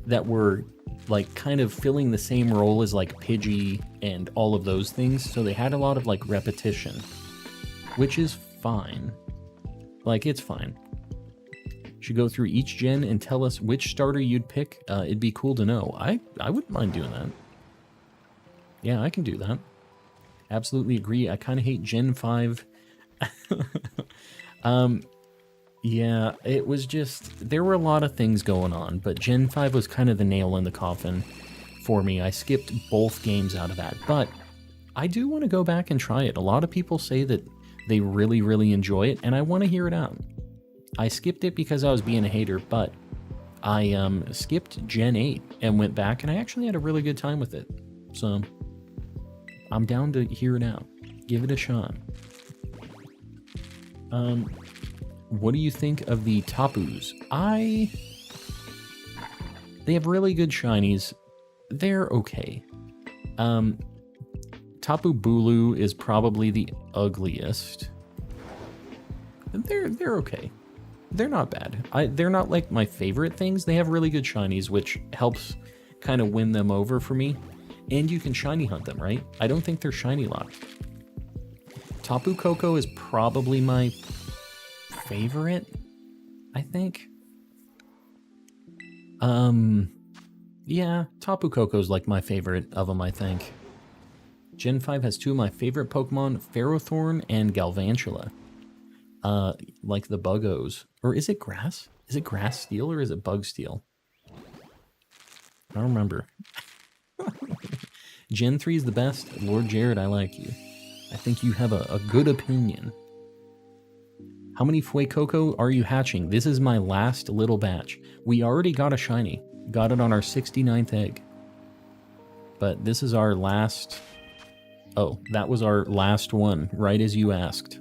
That were like kind of filling the same role as like Pidgey and all of those things. So they had a lot of like repetition, which is fine. Like, it's fine. Should go through each gen and tell us which starter you'd pick. It'd be cool to know. I wouldn't mind doing that. Yeah, I can do that. Absolutely agree. I kind of hate Gen 5. Yeah, it was just, there were a lot of things going on, but Gen 5 was kind of the nail in the coffin for me. I skipped both games out of that, but I do want to go back and try it. A lot of people say that they really, really enjoy it, and I want to hear it out. I skipped it because I was being a hater, but I skipped Gen 8 and went back, and I actually had a really good time with it. So I'm down to hear it out. Give it a shot. What do you think of the Tapus? They have really good shinies. They're okay. Tapu Bulu is probably the ugliest. They're okay. They're not bad. They're not like my favorite things. They have really good shinies, which helps kind of win them over for me. And you can shiny hunt them, right? I don't think they're shiny locked. Tapu Koko is probably my favorite, I think. Yeah, Tapu Koko's like my favorite of them, I think. Gen 5 has two of my favorite Pokemon, Ferrothorn and Galvantula. Like the Buggos. Or is it Grass? Is it Grass Steel or is it Bug Steel? I don't remember. Gen 3 is the best. Lord Jared, I like you. I think you have a good opinion. How many Fuecoco are you hatching? This is my last little batch. We already got a shiny. Got it on our 69th egg. But this is our last... Oh, that was our last one, right as you asked.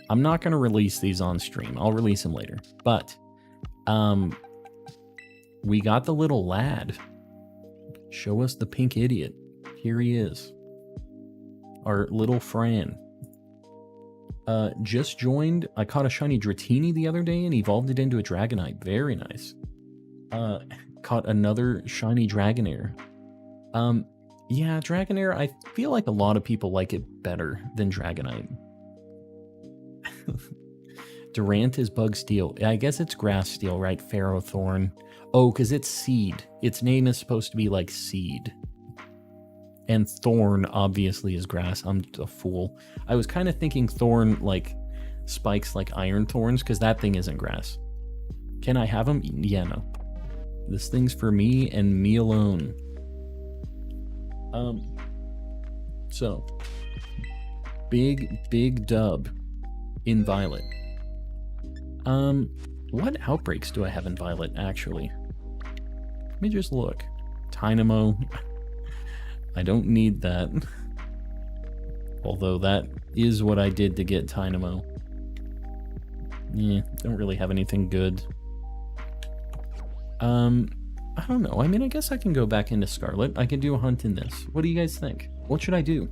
I'm not going to release these on stream. I'll release them later. But, we got the little lad. Show us the pink idiot. Here he is. Our little Fran. Just joined. I caught a shiny Dratini the other day and evolved it into a Dragonite. Very nice. Caught another shiny Dragonair. Yeah, Dragonair, I feel like a lot of people like it better than Dragonite. Durant is Bug Steel. I guess it's Grass Steel, right? Ferrothorn. Oh, because it's Seed. Its name is supposed to be like Seed. And Thorn, obviously, is Grass. I'm a fool. I was kind of thinking Thorn, like, spikes like Iron Thorns, because that thing isn't Grass. Can I have them? Yeah, no. This thing's for me and me alone. So, big dub in Violet. What outbreaks do I have in Violet, actually? Let me just look. Tynamo. I don't need that. Although that is what I did to get Tynamo. Yeah, don't really have anything good. I don't know. I mean, I guess I can go back into Scarlet. I can do a hunt in this. What do you guys think? What should I do?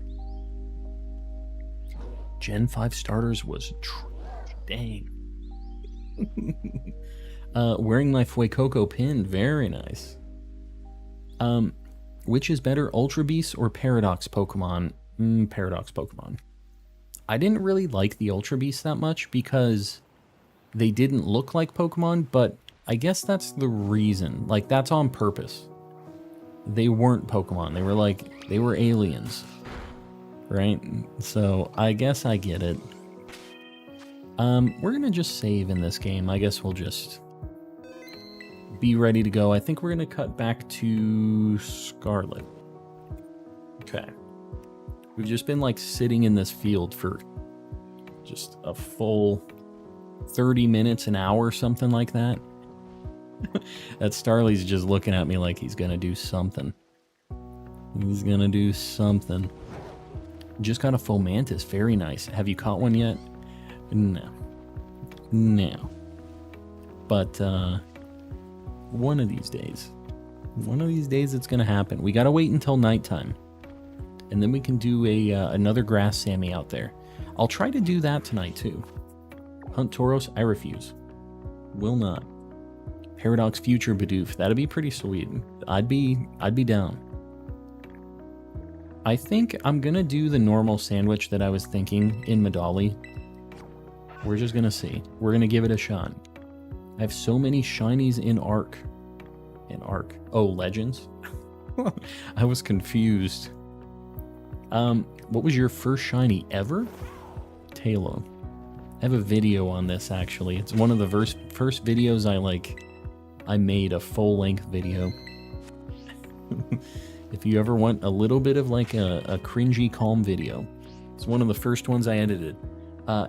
Gen 5 starters was dang. Wearing my Fuecoco pin. Very nice. Which is better, Ultra Beast or Paradox Pokemon? Paradox Pokemon. I didn't really like the Ultra Beast that much because they didn't look like Pokemon, but I guess that's the reason. Like, that's on purpose. They weren't Pokemon. They were aliens. Right? So, I guess I get it. We're gonna just save in this game. I guess we'll just be ready to go. I think we're gonna cut back to Scarlet. Okay. We've just been, like, sitting in this field for just a full 30 minutes, an hour, something like that. That Starly's just looking at me like he's gonna do something. He's gonna do something. Just got a Fomantis. Very nice. Have you caught one yet? No. No. But, one of these days. One of these days it's gonna happen. We gotta wait until nighttime. And then we can do another Grass Sammy out there. I'll try to do that tonight, too. Hunt Tauros? I refuse. Will not. Paradox Future Bidoof. That'd be pretty sweet. I'd be down. I think I'm gonna do the normal sandwich that I was thinking in Medali. We're just gonna see. We're gonna give it a shot. I have so many shinies in Arc. In Arc. Oh, Legends? I was confused. What was your first shiny ever? Talo. I have a video on this, actually. It's one of the first videos I made a full-length video. If you ever want a little bit of like a cringy, calm video, it's one of the first ones I edited.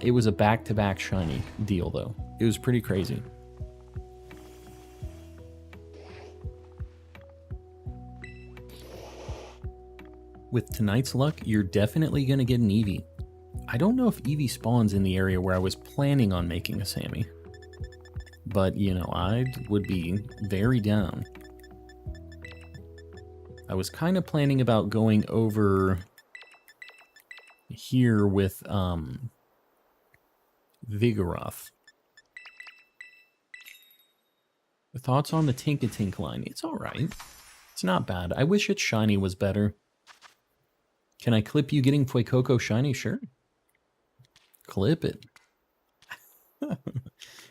It was a back-to-back shiny deal, though. It was pretty crazy. With tonight's luck, you're definitely going to get an Eevee. I don't know if Eevee spawns in the area where I was planning on making a Sammy. But, you know, I would be very down. I was kind of planning about going over here with Vigoroth. Thoughts on the Tink-a-Tink line? It's alright. It's not bad. I wish its shiny was better. Can I clip you getting Fuecoco shiny? Sure. Clip it.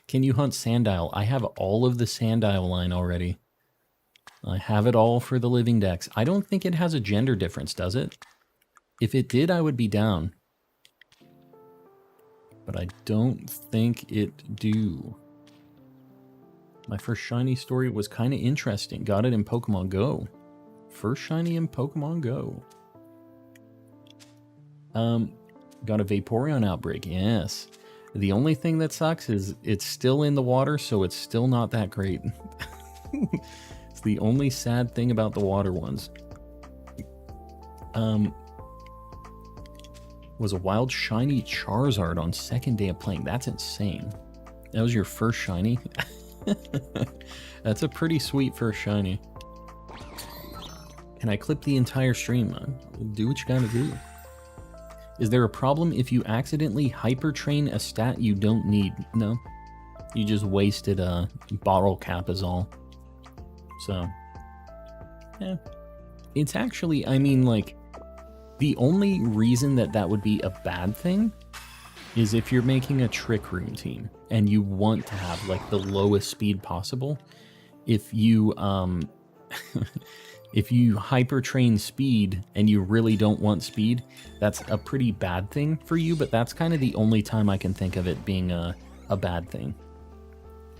Can you hunt Sandile? I have all of the Sandile line already. I have it all for the Living Dex. I don't think it has a gender difference, does it? If it did, I would be down. But I don't think it do. My first shiny story was kind of interesting. Got it in Pokemon Go. First shiny in Pokemon Go. Got a Vaporeon outbreak, yes. The only thing that sucks is it's still in the water, so it's still not that great. It's the only sad thing about the water ones. Was a wild shiny Charizard on second day of playing. That's insane. That was your first shiny? That's a pretty sweet first shiny. Can I clip the entire stream? Do what you gotta do. Is there a problem if you accidentally hyper-train a stat you don't need? No. You just wasted a bottle cap is all. So, yeah. It's actually, I mean, like, the only reason that that would be a bad thing is if you're making a Trick Room team and you want to have, like, the lowest speed possible. If you, if you hyper-train speed and you really don't want speed, that's a pretty bad thing for you, but that's kind of the only time I can think of it being a bad thing.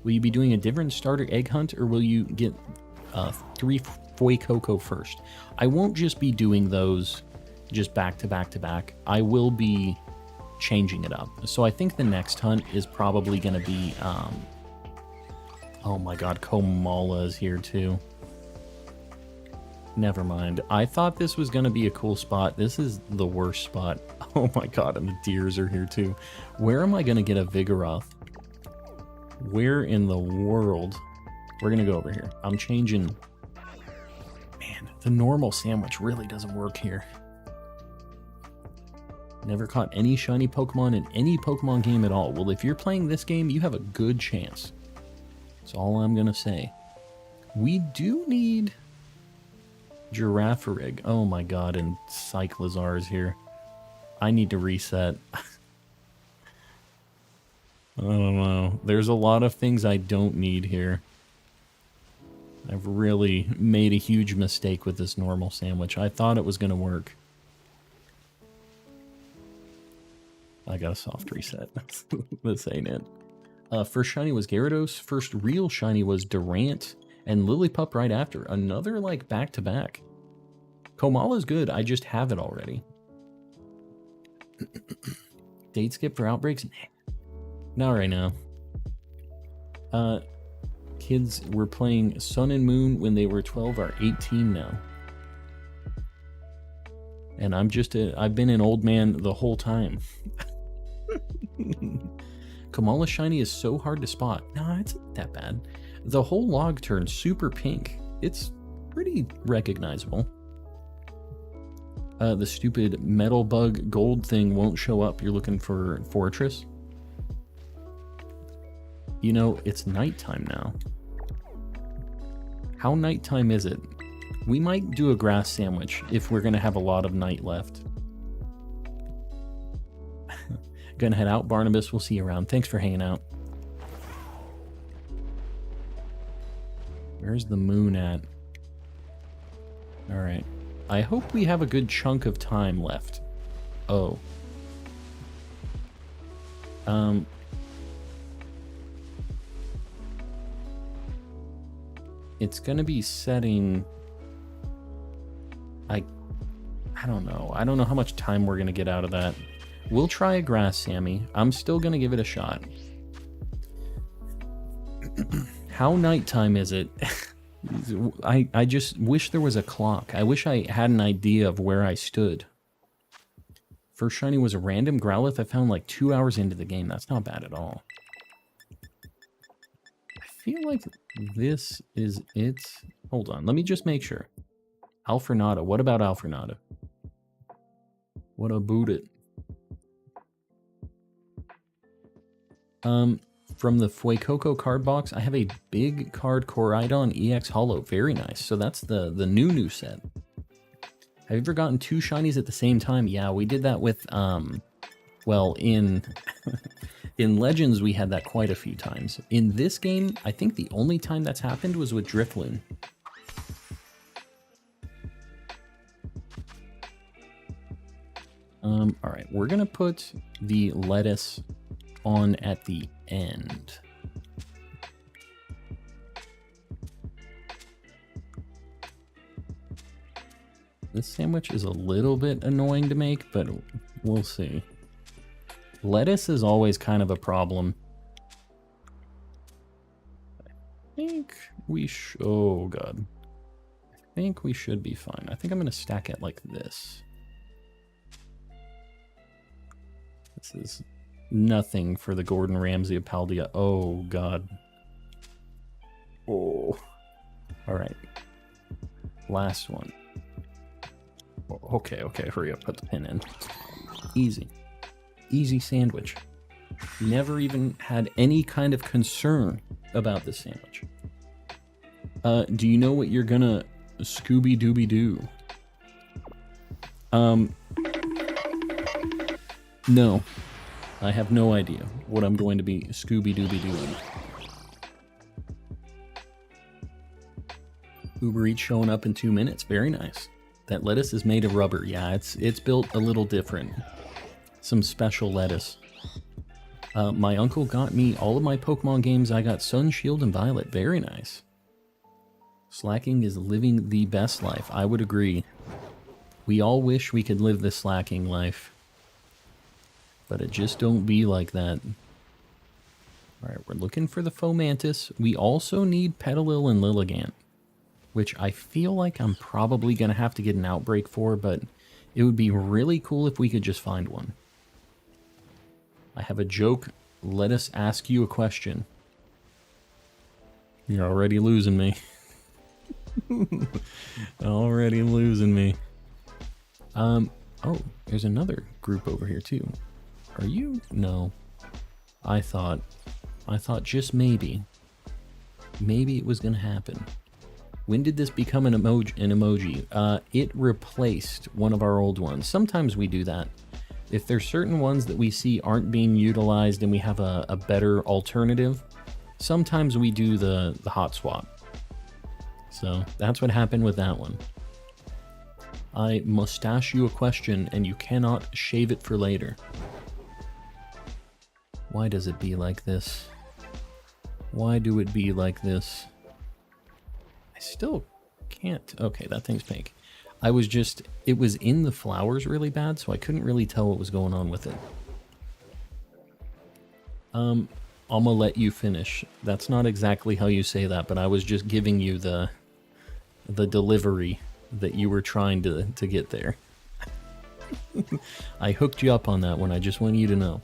Will you be doing a different starter egg hunt, or will you get 3 Fuecoco first? I won't just be doing those just back to back to back. I will be changing it up. So I think the next hunt is probably going to be, oh my god, Komala is here too. Never mind. I thought this was going to be a cool spot. This is the worst spot. Oh my god, and the deers are here too. Where am I going to get a Vigoroth? Where in the world? We're going to go over here. I'm changing. Man, the normal sandwich really doesn't work here. Never caught any shiny Pokemon in any Pokemon game at all. Well, if you're playing this game, you have a good chance. That's all I'm going to say. We do need Girafarig. Oh my god, and Cyclizar is here. I need to reset. I don't know. There's a lot of things I don't need here. I've really made a huge mistake with this normal sandwich. I thought it was going to work. I got a soft reset. This ain't it. First shiny was Gyarados. First real shiny was Durant. And Lillipup right after. Another, like, back-to-back. Komala's good. I just have it already. Date skip for outbreaks? Not right now. Kids were playing Sun and Moon when they were 12 are 18 now. And I'm just I've been an old man the whole time. Komala shiny is so hard to spot. No, it's not that bad. The whole log turns super pink. It's pretty recognizable. The stupid metal bug gold thing won't show up. You're looking for Fortress. You know, it's nighttime now. How nighttime is it? We might do a grass sandwich if we're going to have a lot of night left. Gonna head out, Barnabas. We'll see you around. Thanks for hanging out. Where's the moon at? Alright. I hope we have a good chunk of time left. Oh. Um, it's gonna be setting. I don't know. I don't know how much time we're gonna get out of that. We'll try a grass Sammy. I'm still gonna give it a shot. How nighttime is it? I just wish there was a clock. I wish I had an idea of where I stood. First shiny was a random Growlithe I found like 2 hours into the game. That's not bad at all. I feel like this is it. Hold on, let me just make sure. Alfrenata. What about Alfrenata? What about it? From the Fuecoco card box, I have a big card Koraidon EX Holo. Very nice. So that's the new set. Have you ever gotten 2 shinies at the same time? Yeah, we did that with, well, in in Legends, we had that quite a few times. In this game, I think the only time that's happened was with Drifloon. All right, we're gonna put the lettuce on at the end. This sandwich is a little bit annoying to make, but we'll see. Lettuce is always kind of a problem. I think we should... Oh, God. I think we should be fine. I think I'm going to stack it like this. This is nothing for the Gordon Ramsay of Paldea. Oh, God. Oh. All right. Last one. Okay, hurry up, put the pin in. Easy. Easy sandwich. Never even had any kind of concern about this sandwich. Do you know what you're gonna Scooby-Dooby-Doo? No. I have no idea what I'm going to be Scooby-Dooby-Dooing. Uber Eats showing up in 2 minutes. Very nice. That lettuce is made of rubber. Yeah, it's built a little different. Some special lettuce. My uncle got me all of my Pokemon games. I got Sun, Shield, and Violet. Very nice. Slacking is living the best life. I would agree. We all wish we could live the slacking life. But it just don't be like that. Alright, we're looking for the Fomantis. We also need Petalil and Lilligant, which I feel like I'm probably going to have to get an outbreak for, but it would be really cool if we could just find one. I have a joke. Let us ask you a question. You're already losing me. Already losing me. Oh, there's another group over here too. Are you? No. I thought just maybe it was going to happen. When did this become an emoji? It replaced one of our old ones. Sometimes we do that. If there's certain ones that we see aren't being utilized and we have a better alternative, sometimes we do the hot swap. So that's what happened with that one. I mustache you a question and you cannot shave it for later. Why does it be like this? Why do it be like this? I still can't. Okay, that thing's pink. It was in the flowers really bad, so I couldn't really tell what was going on with it. I'm gonna let you finish. That's not exactly how you say that, but I was just giving you the delivery that you were trying to get there. I hooked you up on that one. I just want you to know.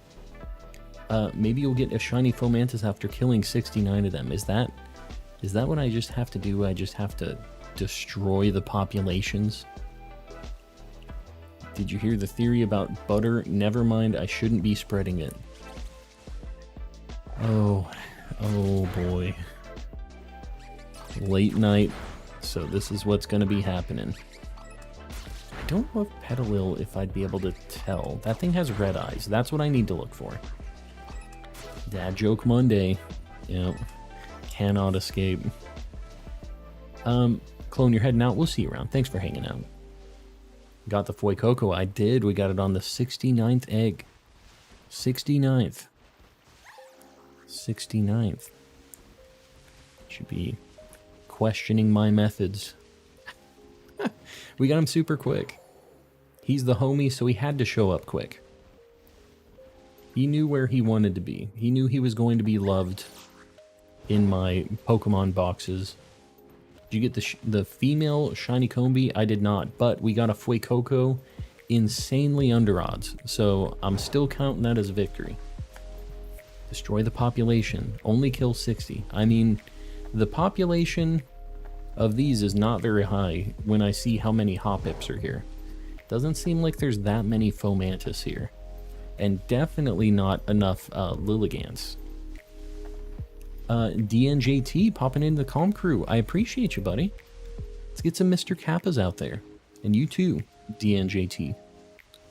Maybe you'll get a shiny Fomantis after killing 69 of them. Is that what I just have to do? I just have to destroy the populations? Did you hear the theory about butter? Never mind, I shouldn't be spreading it. Oh boy. Late night, so this is what's going to be happening. I don't know if Petalil, if I'd be able to tell. That thing has red eyes. That's what I need to look for. Dad joke Monday. Yep. Cannot escape. Clone, you're heading out. We'll see you around. Thanks for hanging out. Got the Fuecoco. I did. We got it on the 69th egg. 69th. 69th. Should be questioning my methods. We got him super quick. He's the homie, so he had to show up quick. He knew where he wanted to be. He knew he was going to be loved in my Pokemon boxes. Did you get the female Shiny Combi? I did not, but we got a Fuecoco insanely under odds, so I'm still counting that as a victory. Destroy the population. Only kill 60. I mean, the population of these is not very high when I see how many Hoppips are here. Doesn't seem like there's that many Fomantis here. And definitely not enough Lilligants. DNJT popping into the Calm Crew. I appreciate you, buddy. Let's get some Mr. Kappas out there. And you too, DNJT.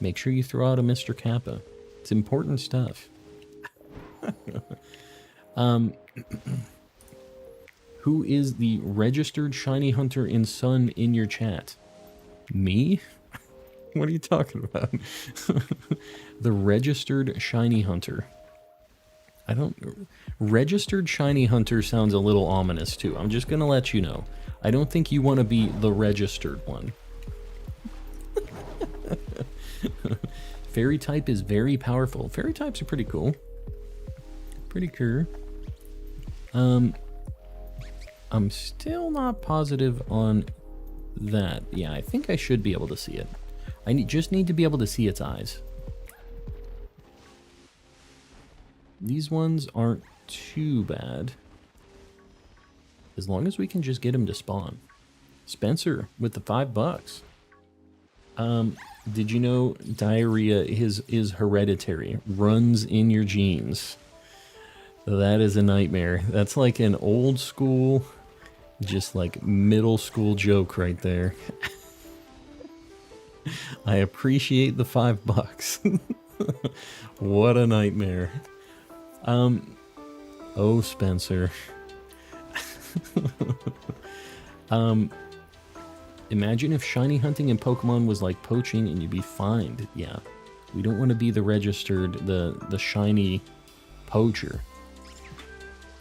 Make sure you throw out a Mr. Kappa. It's important stuff. Who is the registered shiny hunter in Sun in your chat? Me? What are you talking about? The registered shiny hunter. I don't... Registered shiny hunter sounds a little ominous too. I'm just gonna let you know. I don't think you want to be the registered one. Fairy type is very powerful. Fairy types are pretty cool. Pretty cool. I'm still not positive on that. Yeah, I think I should be able to see it. I just need to be able to see its eyes. These ones aren't too bad. As long as we can just get him to spawn. Spencer with the $5. Did you know diarrhea is hereditary? Runs in your genes. That is a nightmare. That's like an old school, just like middle school joke right there. I appreciate the $5. What a nightmare. Oh, Spencer. Imagine if shiny hunting in Pokemon was like poaching and you'd be fined. Yeah. We don't want to be the registered, the shiny poacher.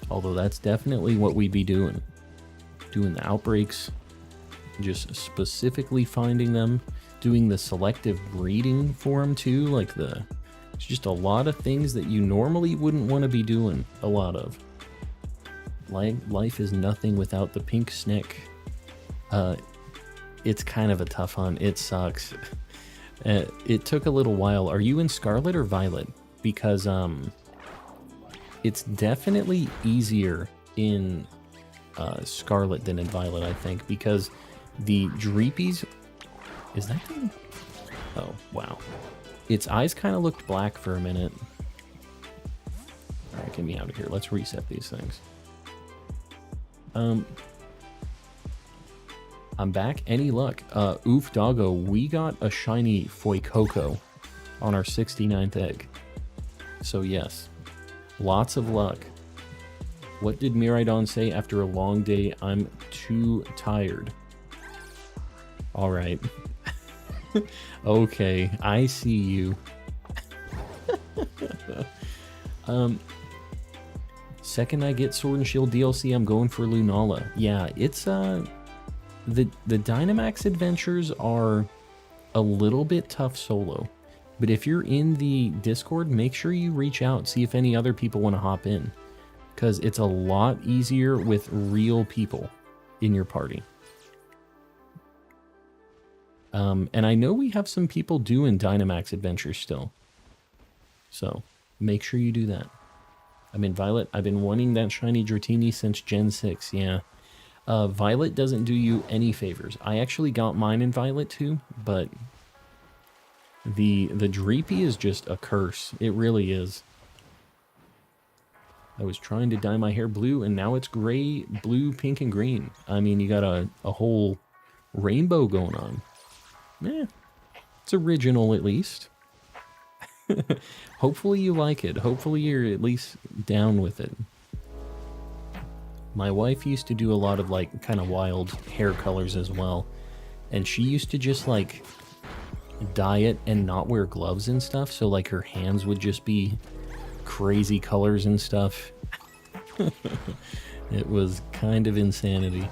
Although that's definitely what we'd be doing. Doing the outbreaks. Just specifically finding them. Doing the selective breeding for them too. Like it's just a lot of things that you normally wouldn't want to be doing a lot of. Life is nothing without the pink snick. It's kind of a tough hunt. It sucks. It took a little while. Are you in Scarlet or Violet? Because it's definitely easier in Scarlet than in Violet, I think, because the Dreepies... Is that thing? Oh, wow. Its eyes kind of looked black for a minute. Alright, get me out of here. Let's reset these things. I'm back. Any luck? Oof doggo, we got a shiny Fuecoco on our 69th egg. So yes, lots of luck. What did Miraidon say after a long day? I'm too tired. Alright. Okay, I see you. Second I get Sword and Shield DLC, I'm going for Lunala. Yeah, it's the Dynamax adventures are a little bit tough solo. But if you're in the Discord, make sure you reach out, see if any other people want to hop in. Because it's a lot easier with real people in your party. And I know we have some people doing Dynamax adventures still. So, make sure you do that. I'm in Violet. I've been wanting that shiny Dratini since Gen 6, yeah. Violet doesn't do you any favors. I actually got mine in Violet too, but the Dreepy is just a curse. It really is. I was trying to dye my hair blue, and now it's gray, blue, pink, and green. I mean, you got a whole rainbow going on. Eh, it's original at least. Hopefully you like it. Hopefully you're at least down with it. My wife used to do a lot of like kind of wild hair colors as well. And she used to just like dye it and not wear gloves and stuff. So like her hands would just be crazy colors and stuff. It was kind of insanity.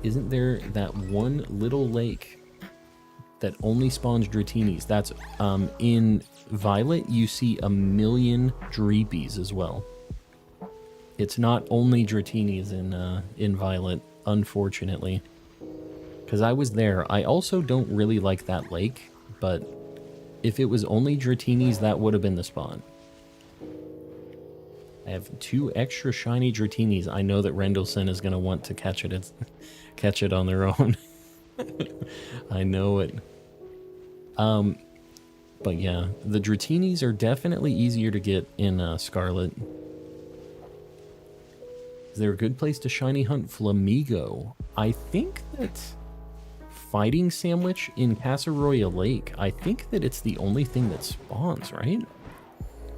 Isn't there that one little lake that only spawns Dratinis? That's in Violet. You see a million Dreepies as well. It's not only Dratinis in Violet, unfortunately. Because I was there. I also don't really like that lake, but if it was only Dratinis, that would have been the spawn. I have 2 extra shiny Dratinis. I know that Rendlesham is going to want to catch it on their own. I know it. But yeah, the Dratinis are definitely easier to get in Scarlet. Is there a good place to shiny hunt Flamigo? I think that Fighting Sandwich in Casseroya Lake, I think that it's the only thing that spawns, right?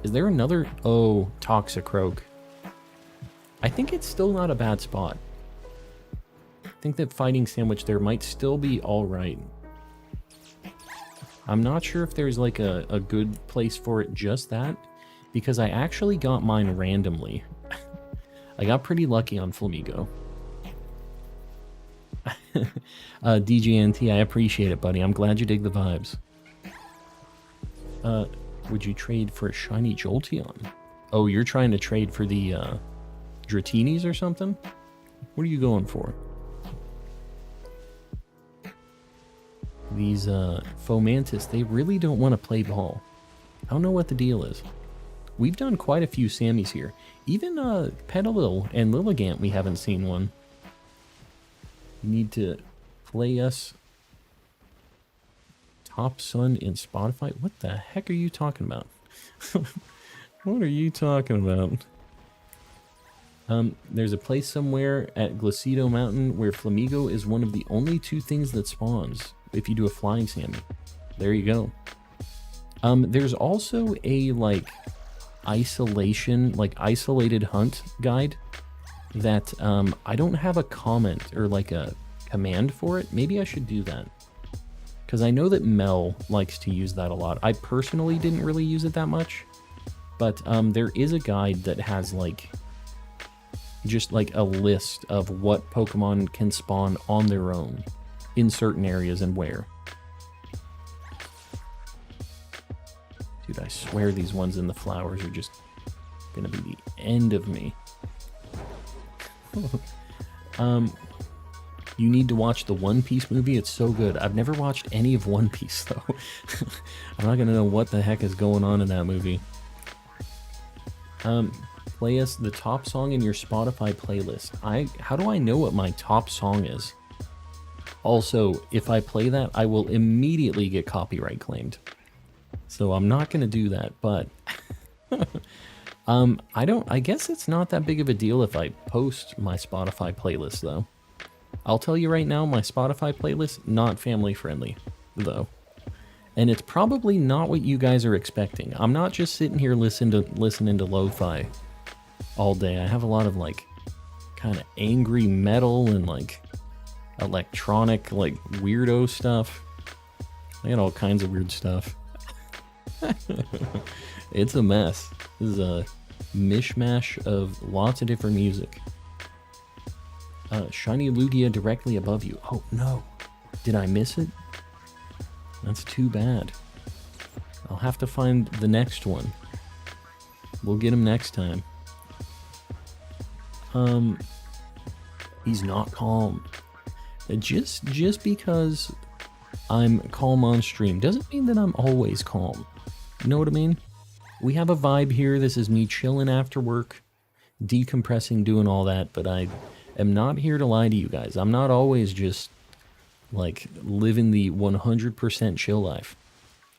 Is there another? Oh, Toxicroak. I think it's still not a bad spot. I think that Fighting Sandwich there might still be alright. I'm not sure if there's like a good place for it just that, because I actually got mine randomly. I got pretty lucky on Flamigo. DJNT, I appreciate it, buddy. I'm glad you dig the vibes. Would you trade for a shiny Jolteon? Oh, you're trying to trade for the Dratinis or something? What are you going for? These Fomantis, they really don't want to play ball. I don't know what the deal is. We've done quite a few Sammys here. Even Petalil and Lilligant, we haven't seen one. You need to play us Top Sun in Spotify? What the heck are you talking about? What are you talking about? There's a place somewhere at Glacido Mountain where Flamigo is one of the only 2 things that spawns if you do a flying Sammy. There you go. There's also a isolated hunt guide that I don't have a comment or like a command for it. Maybe I should do that, because I know that Mel likes to use that a lot. I personally didn't really use it that much, but there is a guide that has just a list of what Pokemon can spawn on their own in certain areas and where. Dude, I swear these ones in the flowers are just gonna be the end of me. You need to watch the One Piece movie. It's so good. I've never watched any of One Piece, though. I'm not gonna know what the heck is going on in that movie. Play us the top song in your Spotify playlist. How do I know what my top song is? Also, if I play that, I will immediately get copyright claimed. So I'm not gonna do that, but I guess it's not that big of a deal if I post my Spotify playlist, though. I'll tell you right now, my Spotify playlist, not family friendly, though. And it's probably not what you guys are expecting. I'm not just sitting here listening to lo-fi all day. I have a lot of kind of angry metal and electronic weirdo stuff. I got all kinds of weird stuff. It's a mess. This is a mishmash of lots of different music. Shiny Lugia directly above you. Oh no, did I miss it? That's too bad. I'll have to find the next one. We'll get him next time. He's not calm. Just because I'm calm on stream doesn't mean that I'm always calm. You know what I mean? We have a vibe here. This is me chilling after work, decompressing, doing all that, but I am not here to lie to you guys. I'm not always just living the 100% chill life.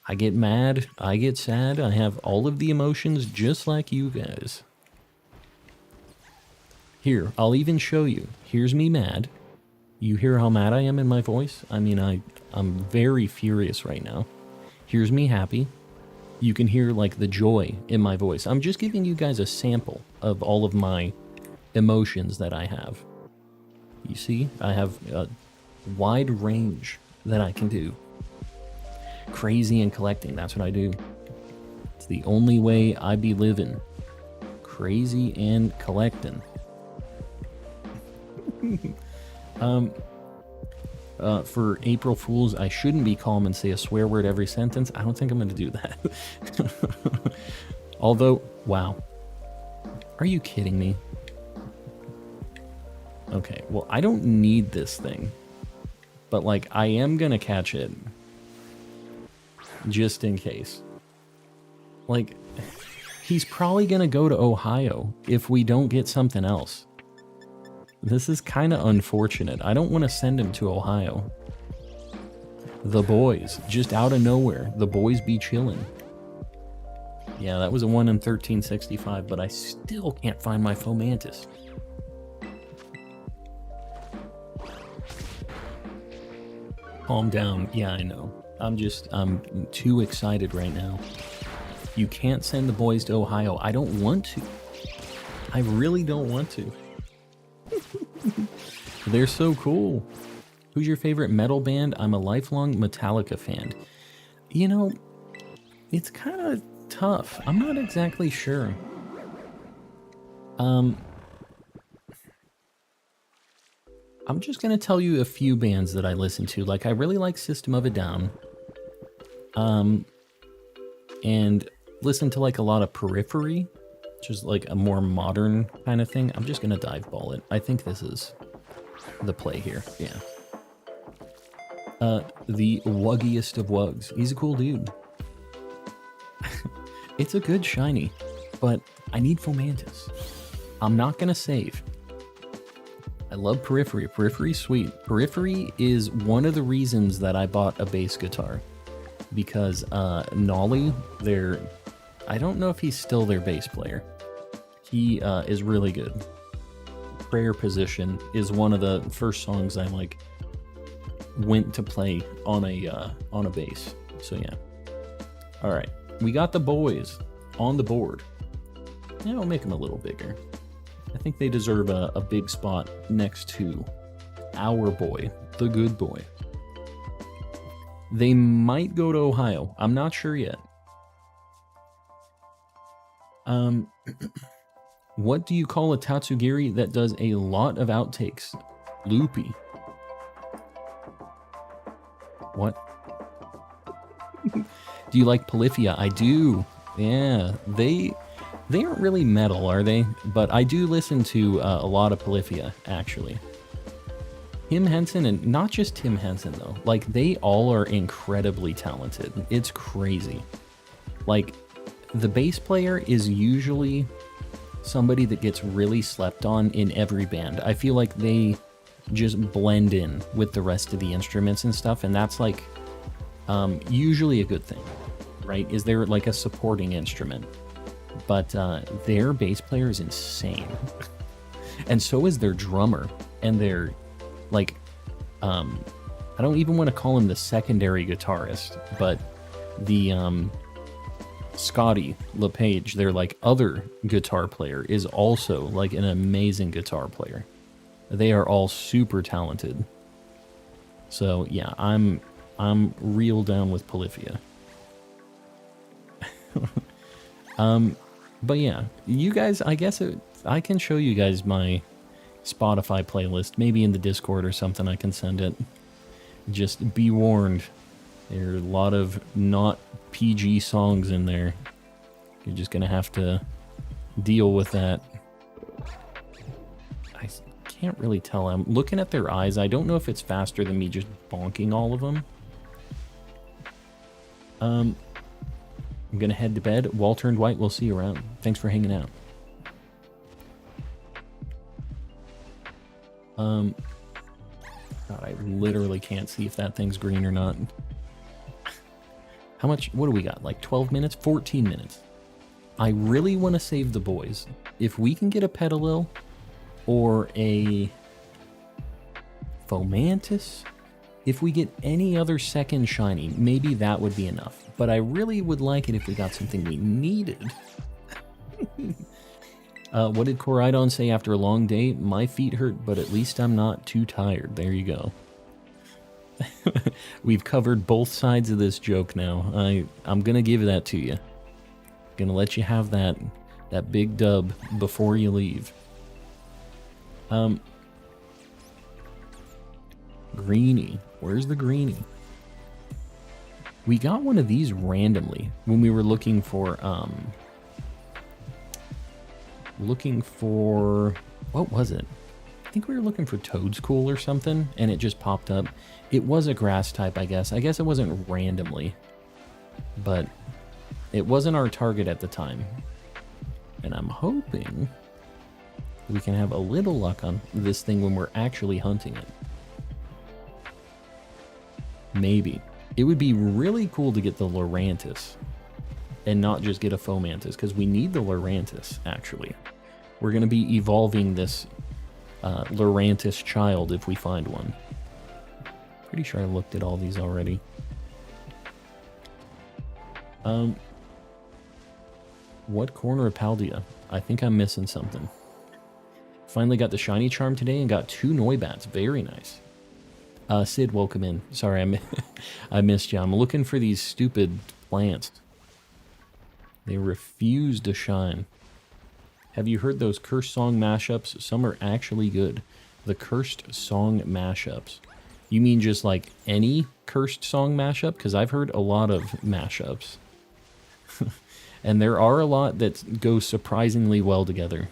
I get mad, I get sad, I have all of the emotions just like you guys. Here, I'll even show you. Here's me mad. You hear how mad I am in my voice? I mean, I'm very furious right now. Here's me happy. You can hear the joy in my voice. I'm just giving you guys a sample of all of my emotions that I have. You see, I have a wide range that I can do. Crazy and collecting, that's what I do. It's the only way I be living. crazy and collecting. For April Fools, I shouldn't be calm and say a swear word every sentence. I don't think I'm going to do that. Although, wow. Are you kidding me? Okay, well, I don't need this thing. But, like, I am going to catch it. Just in case. Like, he's probably going to go to Ohio if we don't get something else. This is kind of unfortunate. I don't want to send him to Ohio. The boys, just out of nowhere. The boys be chilling. Yeah, that was a 1 in 1365, but I still can't find my Fomantis. Calm down. Yeah, I know. I'm too excited right now. You can't send the boys to Ohio. I don't want to. I really don't want to. They're so cool. Who's your favorite metal band? I'm a lifelong Metallica fan. You know, it's kind of tough. I'm not exactly sure. I'm just going to tell you a few bands that I listen to. Like, I really like System of a Down. And listen to, like, a lot of Periphery, which is, like, a more modern kind of thing. I'm just going to dive ball it. I think this is the play here. Yeah. The Wuggiest of Wugs. He's a cool dude. It's a good shiny, but I need Fomantis. I'm not going to save. I love Periphery. Periphery's sweet. Periphery is one of the reasons that I bought a bass guitar. Because Nolly, I don't know if he's still their bass player. He is really good. Prayer Position is one of the first songs I like went to play on a bass. So yeah. All right, we got the boys on the board. Yeah, we'll make them a little bigger. I think they deserve a big spot next to our boy, the good boy. They might go to Ohio. I'm not sure yet. What do you call a Tatsugiri that does a lot of outtakes? Loopy. What? Do you like Polyphia? I do. Yeah, they aren't really metal, are they? But I do listen to a lot of Polyphia, actually. Tim Henson, and not just Tim Henson, though. Like, they all are incredibly talented. It's crazy. Like, the bass player is usually somebody that gets really slept on in every band. I feel like they just blend in with the rest of the instruments and stuff, and that's, like, usually a good thing, right? Is there, like, a supporting instrument? But their bass player is insane. And so is their drummer, and their... like, I don't even want to call him the secondary guitarist, but the, Scotty LePage, their, like, other guitar player, is also, like, an amazing guitar player. They are all super talented. So, yeah, I'm real down with Polyphia. But yeah, you guys, I guess I can show you guys my Spotify playlist, maybe in the Discord or something. I can send it. Just be warned, there are a lot of not PG songs in there. You're just gonna have to deal with that. I can't really tell. I'm looking at their eyes. I don't know if it's faster than me just bonking all of them. I'm gonna head to bed. Walter and White, we'll see you around. Thanks for hanging out. God, I literally can't see if that thing's green or not. How much, what do we got? Like 12 minutes? 14 minutes. I really want to save the boys. If we can get a Petalil or a Fomantis, if we get any other second shiny, maybe that would be enough. But I really would like it if we got something we needed. What did Koraidon say after a long day? My feet hurt, but at least I'm not too tired. There you go. We've covered both sides of this joke now. I'm gonna give that to you. Gonna let you have that That big dub before you leave. Greenie. Where's the greenie? We got one of these randomly when we were looking for, what was it? I think we were looking for Toadstool or something, and it just popped up. It was a grass type, I guess. I guess it wasn't randomly, but it wasn't our target at the time. And I'm hoping we can have a little luck on this thing when we're actually hunting it. Maybe. It would be really cool to get the Lurantis and not just get a Fomantis, because we need the Lurantis, actually. We're going to be evolving this Lurantis child if we find one. Pretty sure I looked at all these already. What corner of Paldea? I think I'm missing something. Finally got the shiny charm today and got 2 Noibats. Very nice. Sid, welcome in. Sorry, I missed you. I'm looking for these stupid plants. They refuse to shine. Have you heard those cursed song mashups? Some are actually good. The cursed song mashups. You mean just like any cursed song mashup? Because I've heard a lot of mashups. And there are a lot that go surprisingly well together.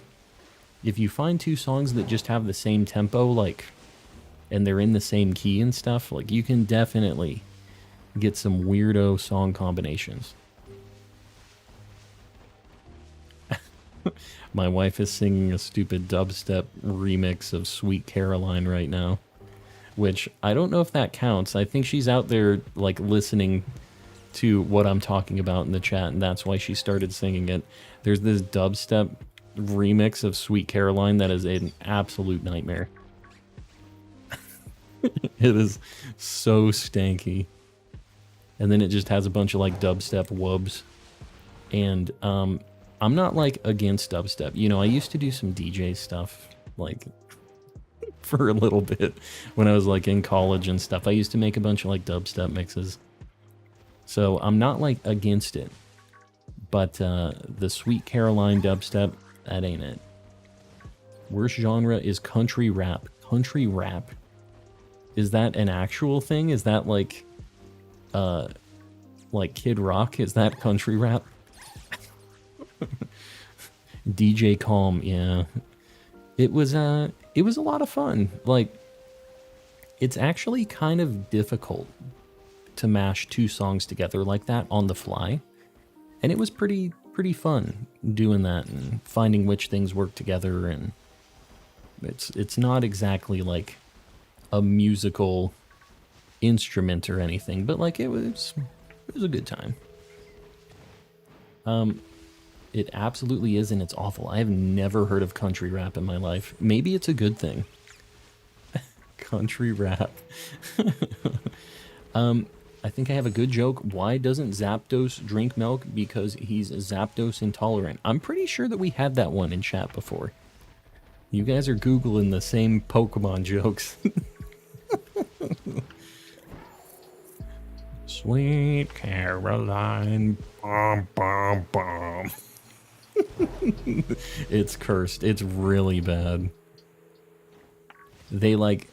If you find 2 songs that just have the same tempo, like, and they're in the same key and stuff, like, you can definitely get some weirdo song combinations. My wife is singing a stupid dubstep remix of Sweet Caroline right now, which I don't know if that counts. I think she's out there, like, listening to what I'm talking about in the chat, and that's why she started singing it. There's this dubstep remix of Sweet Caroline that is an absolute nightmare. It is so stanky. And then it just has a bunch of like dubstep wubs. And I'm not like against dubstep. You know, I used to do some DJ stuff like for a little bit when I was like in college and stuff. I used to make a bunch of like dubstep mixes. So I'm not like against it. But the Sweet Caroline dubstep, that ain't it. Worst genre is country rap. Country rap. Is that an actual thing? Is that like Kid Rock? Is that country rap? DJ Calm, yeah. It was a lot of fun. Like, it's actually kind of difficult to mash 2 songs together like that on the fly. And it was pretty fun doing that and finding which things work together, and it's not exactly like a musical instrument or anything, but like it was a good time. It absolutely is, and it's awful. I have never heard of country rap in my life. Maybe it's a good thing. Country rap. I think I have a good joke. Why doesn't Zapdos drink milk? Because he's Zapdos intolerant. I'm pretty sure that we had that one in chat before. You guys are Googling the same Pokemon jokes. Sweet Caroline, bum, bum, bum. It's cursed. It's really bad. They like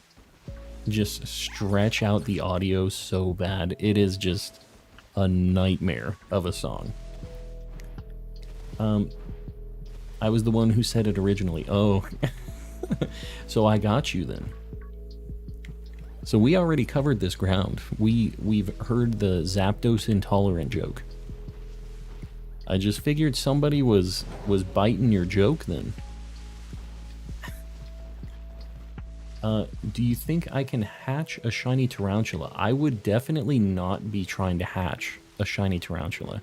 just stretch out the audio so bad. It is just a nightmare of a song. I was the one who said it originally. Oh, so I got you then. So we already covered this ground. We've heard the Zapdos intolerant joke. I just figured somebody was biting your joke then. Do you think I can hatch a shiny tarantula? I would definitely not be trying to hatch a shiny tarantula.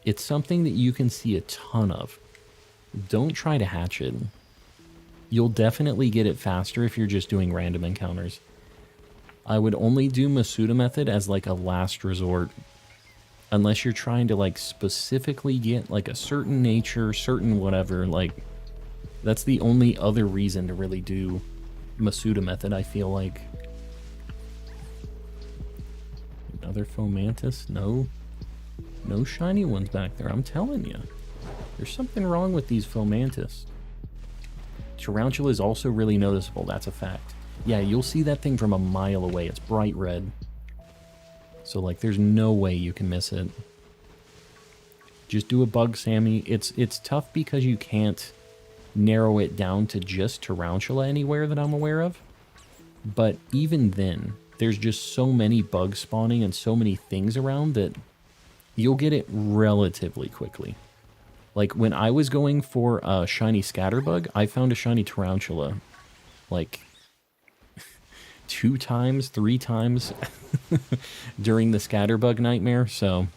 It's something that you can see a ton of. Don't try to hatch it. You'll definitely get it faster if you're just doing random encounters. I would only do Masuda method as like a last resort. Unless you're trying to like specifically get like a certain nature, certain whatever, like that's the only other reason to really do Masuda method, I feel like. Another Fomantis? No shiny ones back there, I'm telling you. There's something wrong with these Fomantis. Tarantula is also really noticeable, that's a fact. Yeah, you'll see that thing from a mile away. It's bright red. So, like, there's no way you can miss it. Just do a bug, Sammy. It's tough because you can't narrow it down to just Tarantula anywhere that I'm aware of. But even then, there's just so many bugs spawning and so many things around that you'll get it relatively quickly. Like, when I was going for a shiny Scatterbug, I found a shiny Tarantula, like, 2 times, 3 times during the Scatterbug nightmare, so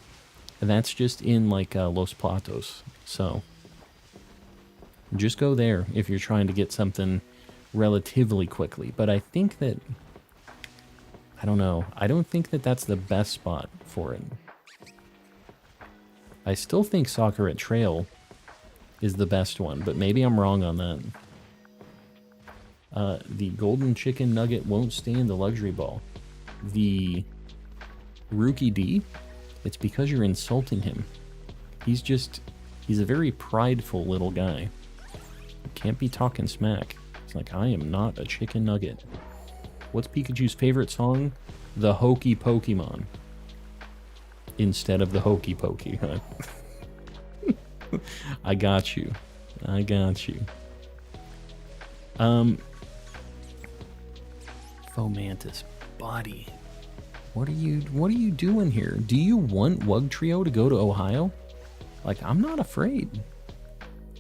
that's just in, like, Los Platos, so just go there if you're trying to get something relatively quickly. But I think that, I don't know, I don't think that that's the best spot for it. I still think Sakura Trail is the best one, but maybe I'm wrong on that. The golden chicken nugget won't stay in the luxury ball. The Rookie D, it's because you're insulting him. He's a very prideful little guy. You can't be talking smack. It's like, I am not a chicken nugget. What's Pikachu's favorite song? The Hokey Pokemon. Instead of the Hokey Pokey, huh? I got you. I got you. Fomantis, buddy. What are you doing here? Do you want Wugtrio to go to Ohio? Like, I'm not afraid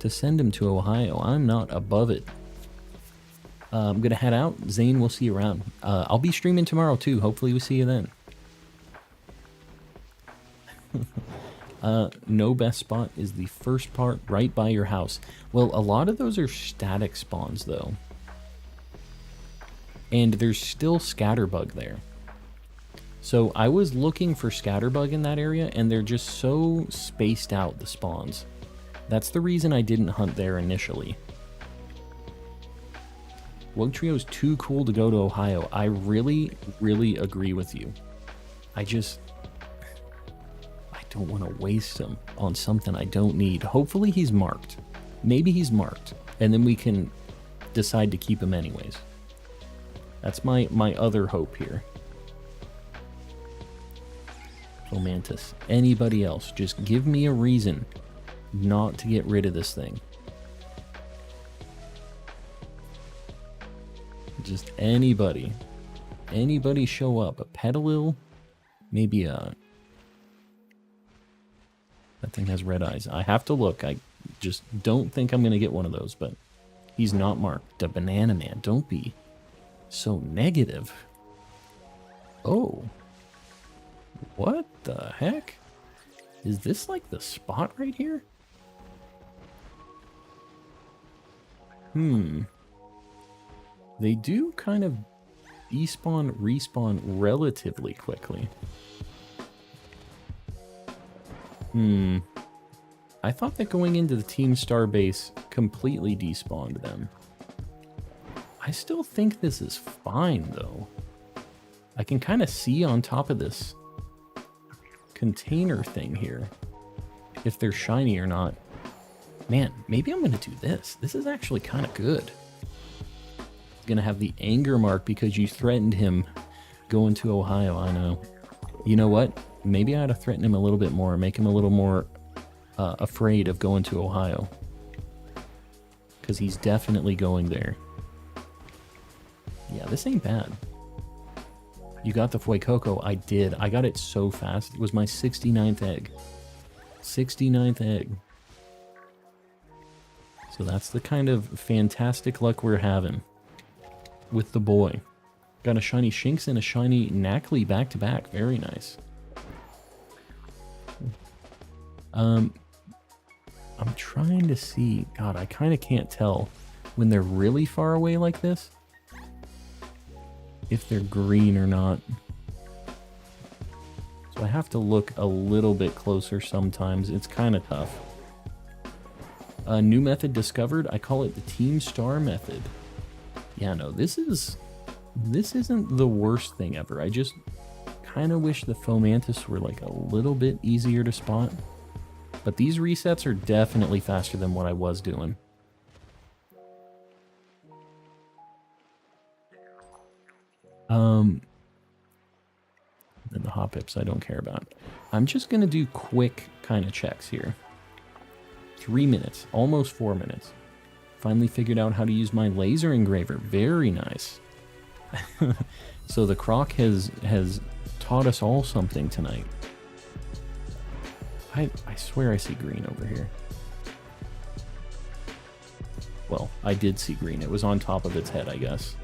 to send him to Ohio. I'm not above it. I'm gonna head out. Zane, we'll see you around. I'll be streaming tomorrow too. Hopefully we see you then. No best spot is the first part right by your house. Well, a lot of those are static spawns though. And there's still Scatterbug there. So I was looking for Scatterbug in that area and they're just so spaced out, the spawns. That's the reason I didn't hunt there initially. Wugtrio's too cool to go to Ohio. I really, really agree with you. I don't want to waste him on something I don't need. Hopefully he's marked. Maybe he's marked. And then we can decide to keep him anyways. That's my other hope here. Fomantis. Anybody else. Just give me a reason not to get rid of this thing. Just anybody. Anybody show up. A Petalil? Maybe a... That thing has red eyes. I have to look. I just don't think I'm going to get one of those, but he's not marked. A Banana Man. Don't be so negative. Oh. What the heck? Is this like the spot right here? They do kind of despawn, respawn relatively quickly. I thought that going into the Team Star base completely despawned them. I still think this is fine, though. I can kind of see on top of this container thing here if they're shiny or not. Man, maybe I'm going to do this. This is actually kind of good. Going to have the anger mark because you threatened him going to Ohio. I know. You know what? Maybe I ought to threaten him a little bit more, make him a little more afraid of going to Ohio. Because he's definitely going there. Yeah, this ain't bad. You got the Fuecoco. I did. I got it so fast. It was my 69th egg. 69th egg. So that's the kind of fantastic luck we're having with the boy. Got a shiny Shinx and a shiny Knackley back-to-back. Very nice. I'm trying to see. God, I kind of can't tell when they're really far away like this if they're green or not. So I have to look a little bit closer sometimes. It's kind of tough. A new method discovered. I call it the Team Star method. Yeah, no, this isn't the worst thing ever. I just kind of wish the Fomantis were like a little bit easier to spot. But these resets are definitely faster than what I was doing. Then the Hoppips I don't care about. I'm just going to do quick kind of checks here. 3 minutes, almost 4 minutes. Finally figured out how to use my laser engraver. Very nice. So the Croc has taught us all something tonight. I swear I see green over here. Well, I did see green. It was on top of its head, I guess.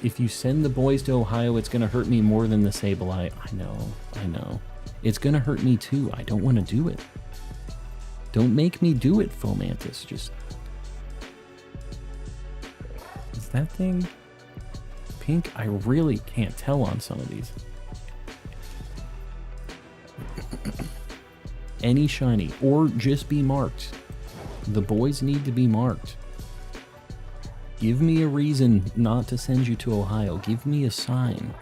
If you send the boys to Ohio, it's going to hurt me more than the Sableye. I know. It's going to hurt me too. I don't want to do it. Don't make me do it, Fomantis. Just... Is that thing pink? I really can't tell on some of these. Any shiny, or just be marked. The boys need to be marked. Give me a reason not to send you to Ohio. Give me a sign.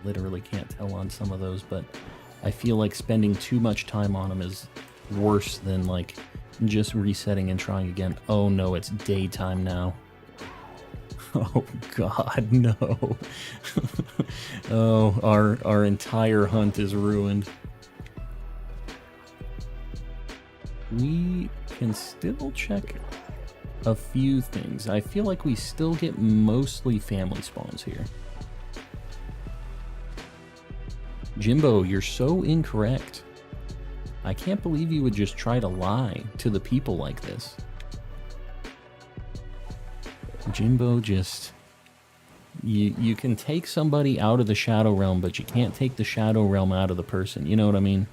Literally can't tell on some of those, but I feel like spending too much time on them is worse than like just resetting and trying again. Oh no, it's daytime now. Oh god, no. Oh, our entire hunt is ruined. We can still check a few things. I feel like we still get mostly family spawns here. Jimbo, you're so incorrect. I can't believe you would just try to lie to the people like this. Jimbo just... You can take somebody out of the Shadow Realm, but you can't take the Shadow Realm out of the person. You know what I mean?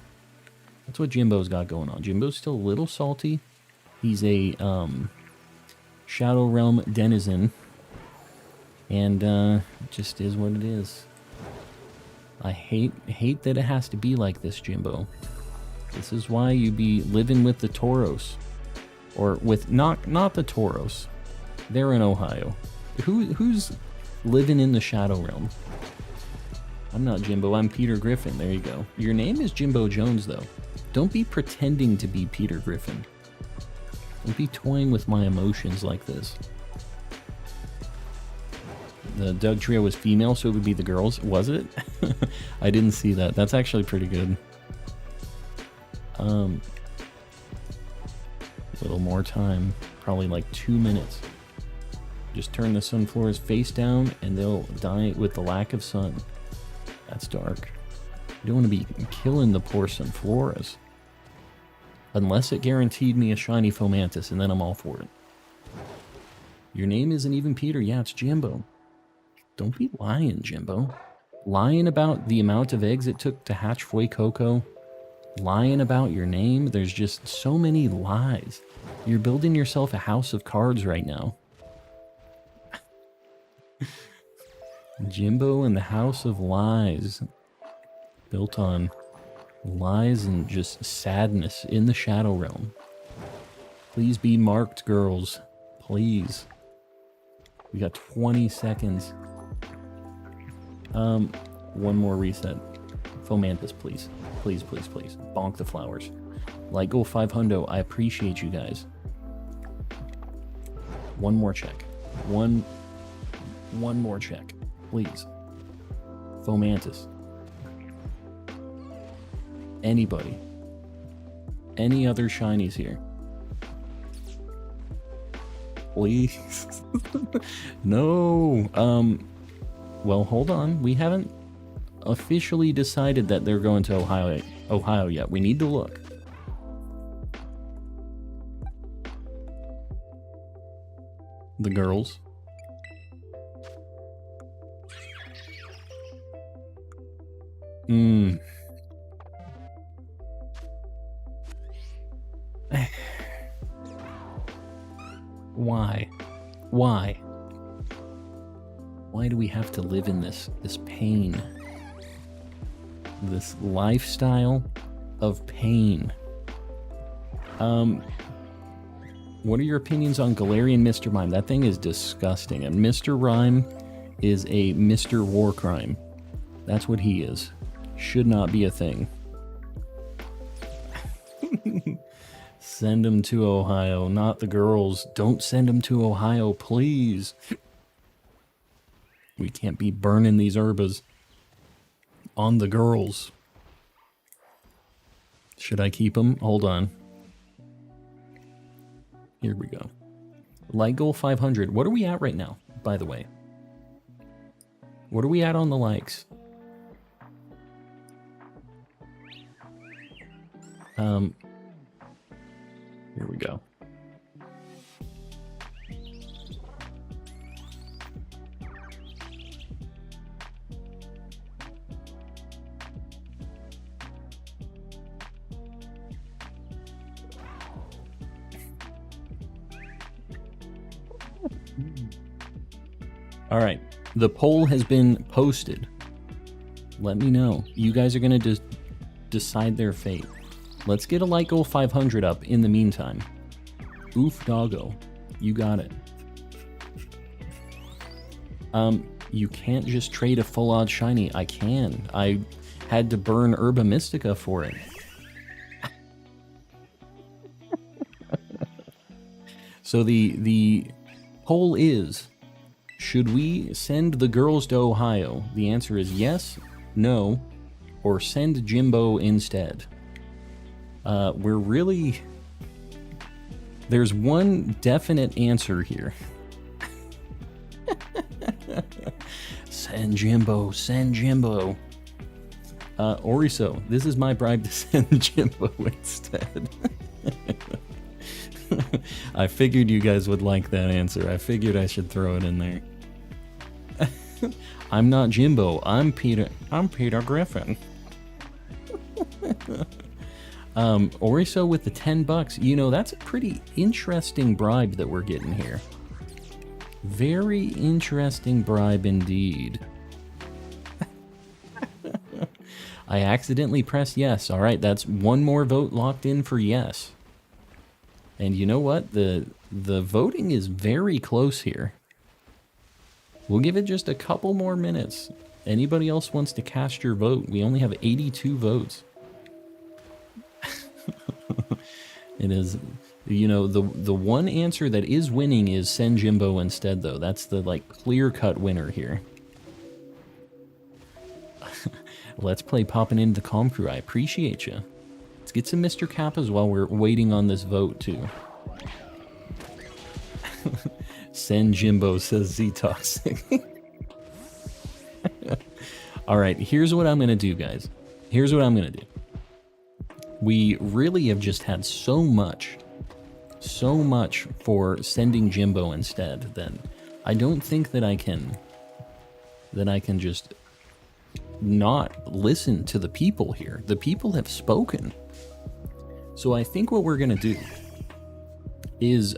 That's what Jimbo's got going on. Jimbo's still a little salty. He's a Shadow Realm denizen. And it just is what it is. I hate that it has to be like this, Jimbo. This is why you be living with the Tauros. Or with not the Tauros. They're in Ohio. Who's living in the Shadow Realm? I'm not Jimbo, I'm Peter Griffin. There you go. Your name is Jimbo Jones, though. Don't be pretending to be Peter Griffin. Don't be toying with my emotions like this. The Doug trio was female, so it would be the girls. Was it? I didn't see that. That's actually pretty good. A little more time. Probably like 2 minutes. Just turn the sunflowers face down and they'll die with the lack of sun. That's dark. You don't want to be killing the poor sunfloras. Unless it guaranteed me a shiny Fomantis, and then I'm all for it. Your name isn't even Peter. Yeah, it's Jimbo. Don't be lying, Jimbo. Lying about the amount of eggs it took to hatch Fuecoco. Lying about your name. There's just so many lies. You're building yourself a house of cards right now. Jimbo and the House of Lies. Built on lies and just sadness in the Shadow Realm. Please be marked, girls. Please. We got 20 seconds. One more reset. Fomantis, please. Please, please, please. Bonk the flowers. Lygo 500, I appreciate you guys. One more check. One more check. Please. Fomantis. Anybody. Any other shinies here? Please. No. Well, hold on. We haven't officially decided that they're going to Ohio yet. We need to look. The girls. Why? Why? Why do we have to live in this pain? This lifestyle of pain. What are your opinions on Galarian Mr. Mime? That thing is disgusting. And Mr. Rhyme is a Mr. War Crime. That's what he is. Should not be a thing. Send them to Ohio, not the girls. Don't send them to Ohio, please. We can't be burning these herbas on the girls. Should I keep them? Hold on. Here we go. Like goal 500. What are we at right now, by the way? What are we at on the likes? Here we go. All right, the poll has been posted. Let me know. You guys are going to decide their fate. Let's get a like goal 500 up in the meantime. Oof doggo. You got it. You can't just trade a full odd shiny. I can. I had to burn Herba Mystica for it. So the poll is, should we send the girls to Ohio? The answer is yes, no, or send Jimbo instead. We're really... There's one definite answer here. Send Jimbo, send Jimbo. Oriso, this is my bribe to send Jimbo instead. I figured you guys would like that answer. I figured I should throw it in there. I'm not Jimbo. I'm Peter Griffin. Oriso with the $10. You know, that's a pretty interesting bribe that we're getting here. Very interesting bribe indeed. I accidentally pressed yes. All right, that's one more vote locked in for yes. And you know what? The voting is very close here. We'll give it just a couple more minutes. Anybody else wants to cast your vote? We only have 82 votes. It is, you know, the one answer that is winning is send Jimbo instead, though. That's the, like, clear-cut winner here. Let's play popping into the Calm Crew. I appreciate you. Let's get some Mr. Kappas while we're waiting on this vote, too. Send Jimbo, says Z-Toxic. Alright, here's what I'm going to do, guys. Here's what I'm going to do. We really have just had so much for sending Jimbo instead, then I don't think that I can just not listen to the people here. The people have spoken. So I think what we're going to do is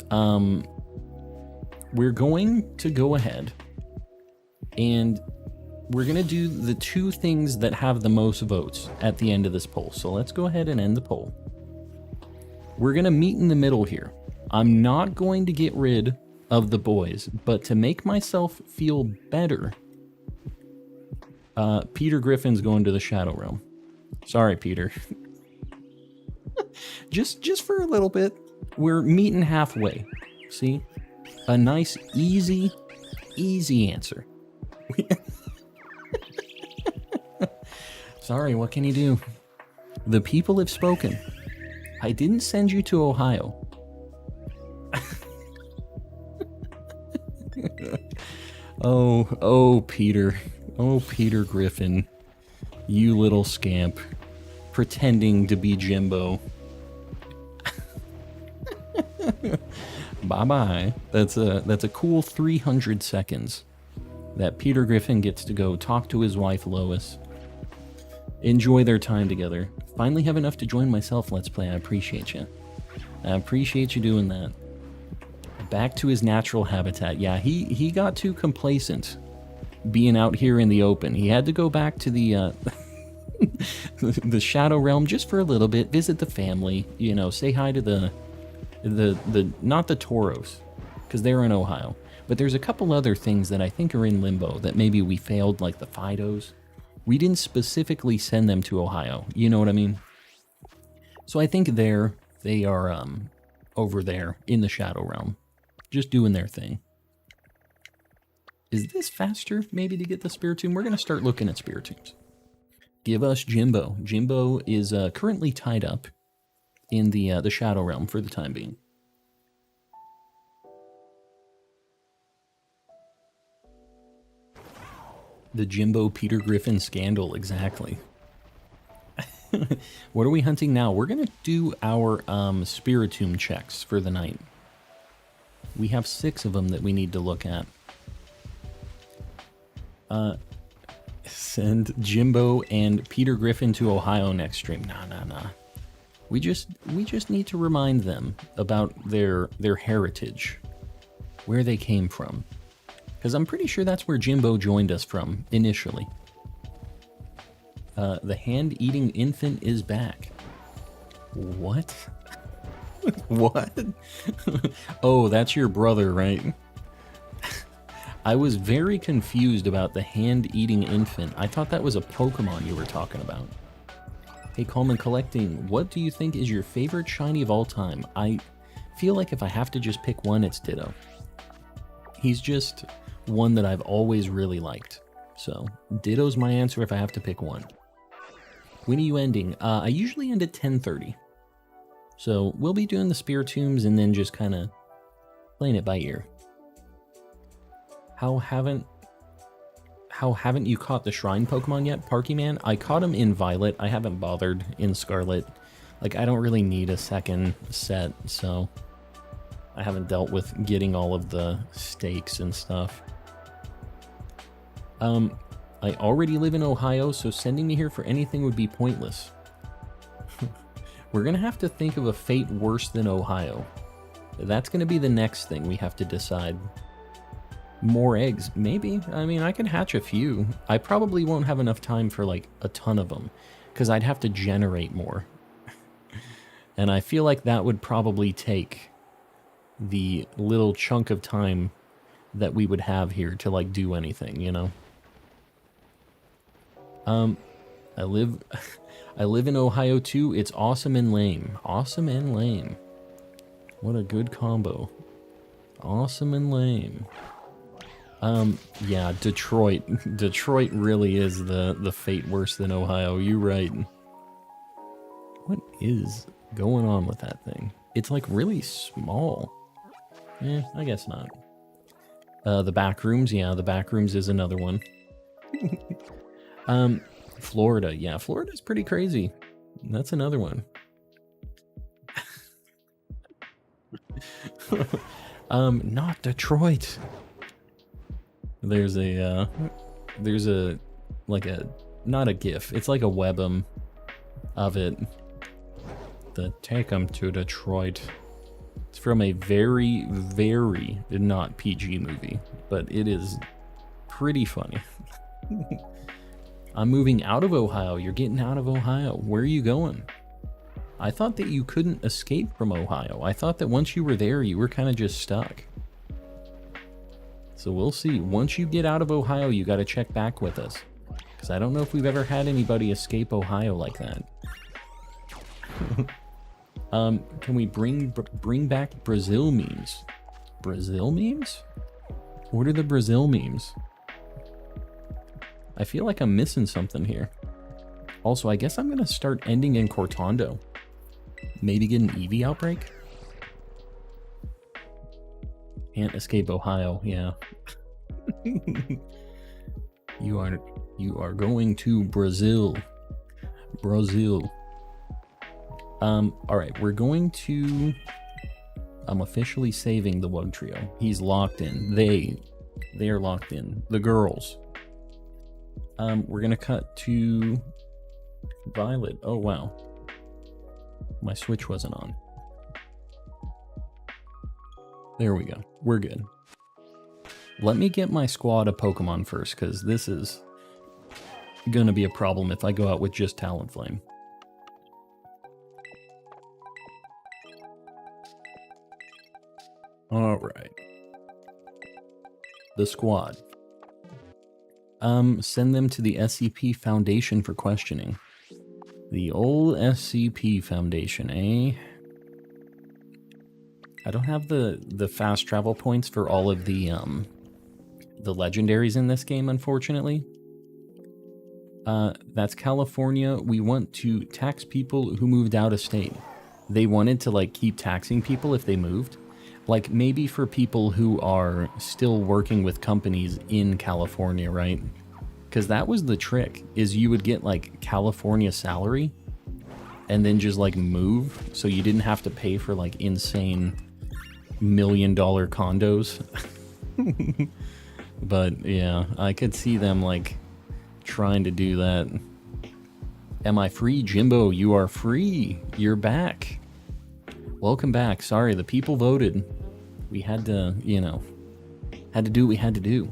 we're going to go ahead and we're going to do the two things that have the most votes at the end of this poll. So let's go ahead and end the poll. We're going to meet in the middle here. I'm not going to get rid of the boys, but to make myself feel better, Peter Griffin's going to the Shadow Realm. Sorry, Peter. just for a little bit. We're meeting halfway. See? A nice, easy answer. Sorry, what can you do? The people have spoken. I didn't send you to Ohio. Oh, Peter. Oh, Peter Griffin. You little scamp. Pretending to be Jimbo. Bye-bye. That's a cool 300 seconds that Peter Griffin gets to go talk to his wife, Lois. Enjoy their time together. Finally have enough to join myself Let's Play. I appreciate you. I appreciate you doing that. Back to his natural habitat. Yeah, he got too complacent being out here in the open. He had to go back to the the Shadow Realm just for a little bit, visit the family, you know, say hi to the not the Tauros, because they're in Ohio. But there's a couple other things that I think are in limbo that maybe we failed, like the Fidos. We didn't specifically send them to Ohio. You know what I mean? So I think they are over there in the Shadow Realm, just doing their thing. Is this faster, maybe, to get the Spiritomb? We're going to start looking at Spiritombs. Give us Jimbo. Jimbo is currently tied up in the Shadow Realm for the time being. The Jimbo Peter Griffin scandal, exactly. What are we hunting now? We're going to do our Spiritomb checks for the night. We have 6 of them that we need to look at. Send Jimbo and Peter Griffin to Ohio next stream. Nah. We just need to remind them about their heritage, where they came from. Because I'm pretty sure that's where Jimbo joined us from initially. The hand-eating infant is back. What? What? Oh, that's your brother, right? I was very confused about the hand-eating infant. I thought that was a Pokemon you were talking about. Hey, Coleman Collecting, what do you think is your favorite shiny of all time? I feel like if I have to just pick one, it's Ditto. He's just one that I've always really liked. So, Ditto's my answer if I have to pick one. When are you ending? I usually end at 10:30. So, we'll be doing the Spiritombs and then just kind of playing it by ear. How haven't you caught the Shrine Pokemon yet, Parky Man? I caught him in Violet. I haven't bothered in Scarlet. Like, I don't really need a second set, so I haven't dealt with getting all of the stakes and stuff. I already live in Ohio, so sending me here for anything would be pointless. We're gonna have to think of a fate worse than Ohio. That's gonna be the next thing we have to decide. More eggs, maybe. I mean, I can hatch a few. I probably won't have enough time for like a ton of them, because I'd have to generate more. And I feel like that would probably take the little chunk of time that we would have here to like do anything, you know? I live in Ohio too. It's awesome and lame. Awesome and lame. What a good combo. Awesome and lame. Yeah, Detroit. Detroit really is the fate worse than Ohio. You're right. What is going on with that thing? It's like really small. Eh, I guess not. The back rooms, yeah, the back rooms is another one. Florida, yeah, Florida's pretty crazy. That's another one. Not Detroit. There's a, like a, not a GIF, it's like a web'em of it. The Take 'em to Detroit. It's from a very, very not PG movie, but it is pretty funny. I'm moving out of Ohio. You're getting out of Ohio. Where are you going? I thought that you couldn't escape from Ohio. I thought that once you were there, you were kind of just stuck. So we'll see. Once you get out of Ohio, you got to check back with us. Because I don't know if we've ever had anybody escape Ohio like that. Can we bring back Brazil memes? Brazil memes? What are the Brazil memes? I feel like I'm missing something here. Also, I guess I'm going to start ending in Cortondo. Maybe get an Eevee outbreak? Can't escape Ohio, yeah. You are going to Brazil. Brazil. Alright, we're going to... I'm officially saving the Wug Trio. He's locked in. They are locked in. The girls. We're gonna cut to Violet. Oh, wow. My Switch wasn't on. There we go. We're good. Let me get my squad of Pokemon first, because this is gonna be a problem if I go out with just Talonflame. Alright. The squad. Send them to the SCP Foundation for questioning. The old SCP Foundation, eh? I don't have the fast travel points for all of the legendaries in this game, unfortunately. That's California. We want to tax people who moved out of state. They wanted to, like, keep taxing people if they moved. Like, maybe for people who are still working with companies in California, right? Because that was the trick, is you would get, like, California salary and then just, like, move, so you didn't have to pay for, like, insane $1 million condos. But, yeah, I could see them, like, trying to do that. Am I free? Jimbo, you are free. You're back. Welcome back. Sorry, the people voted. We had to, you know, had to do what we had to do.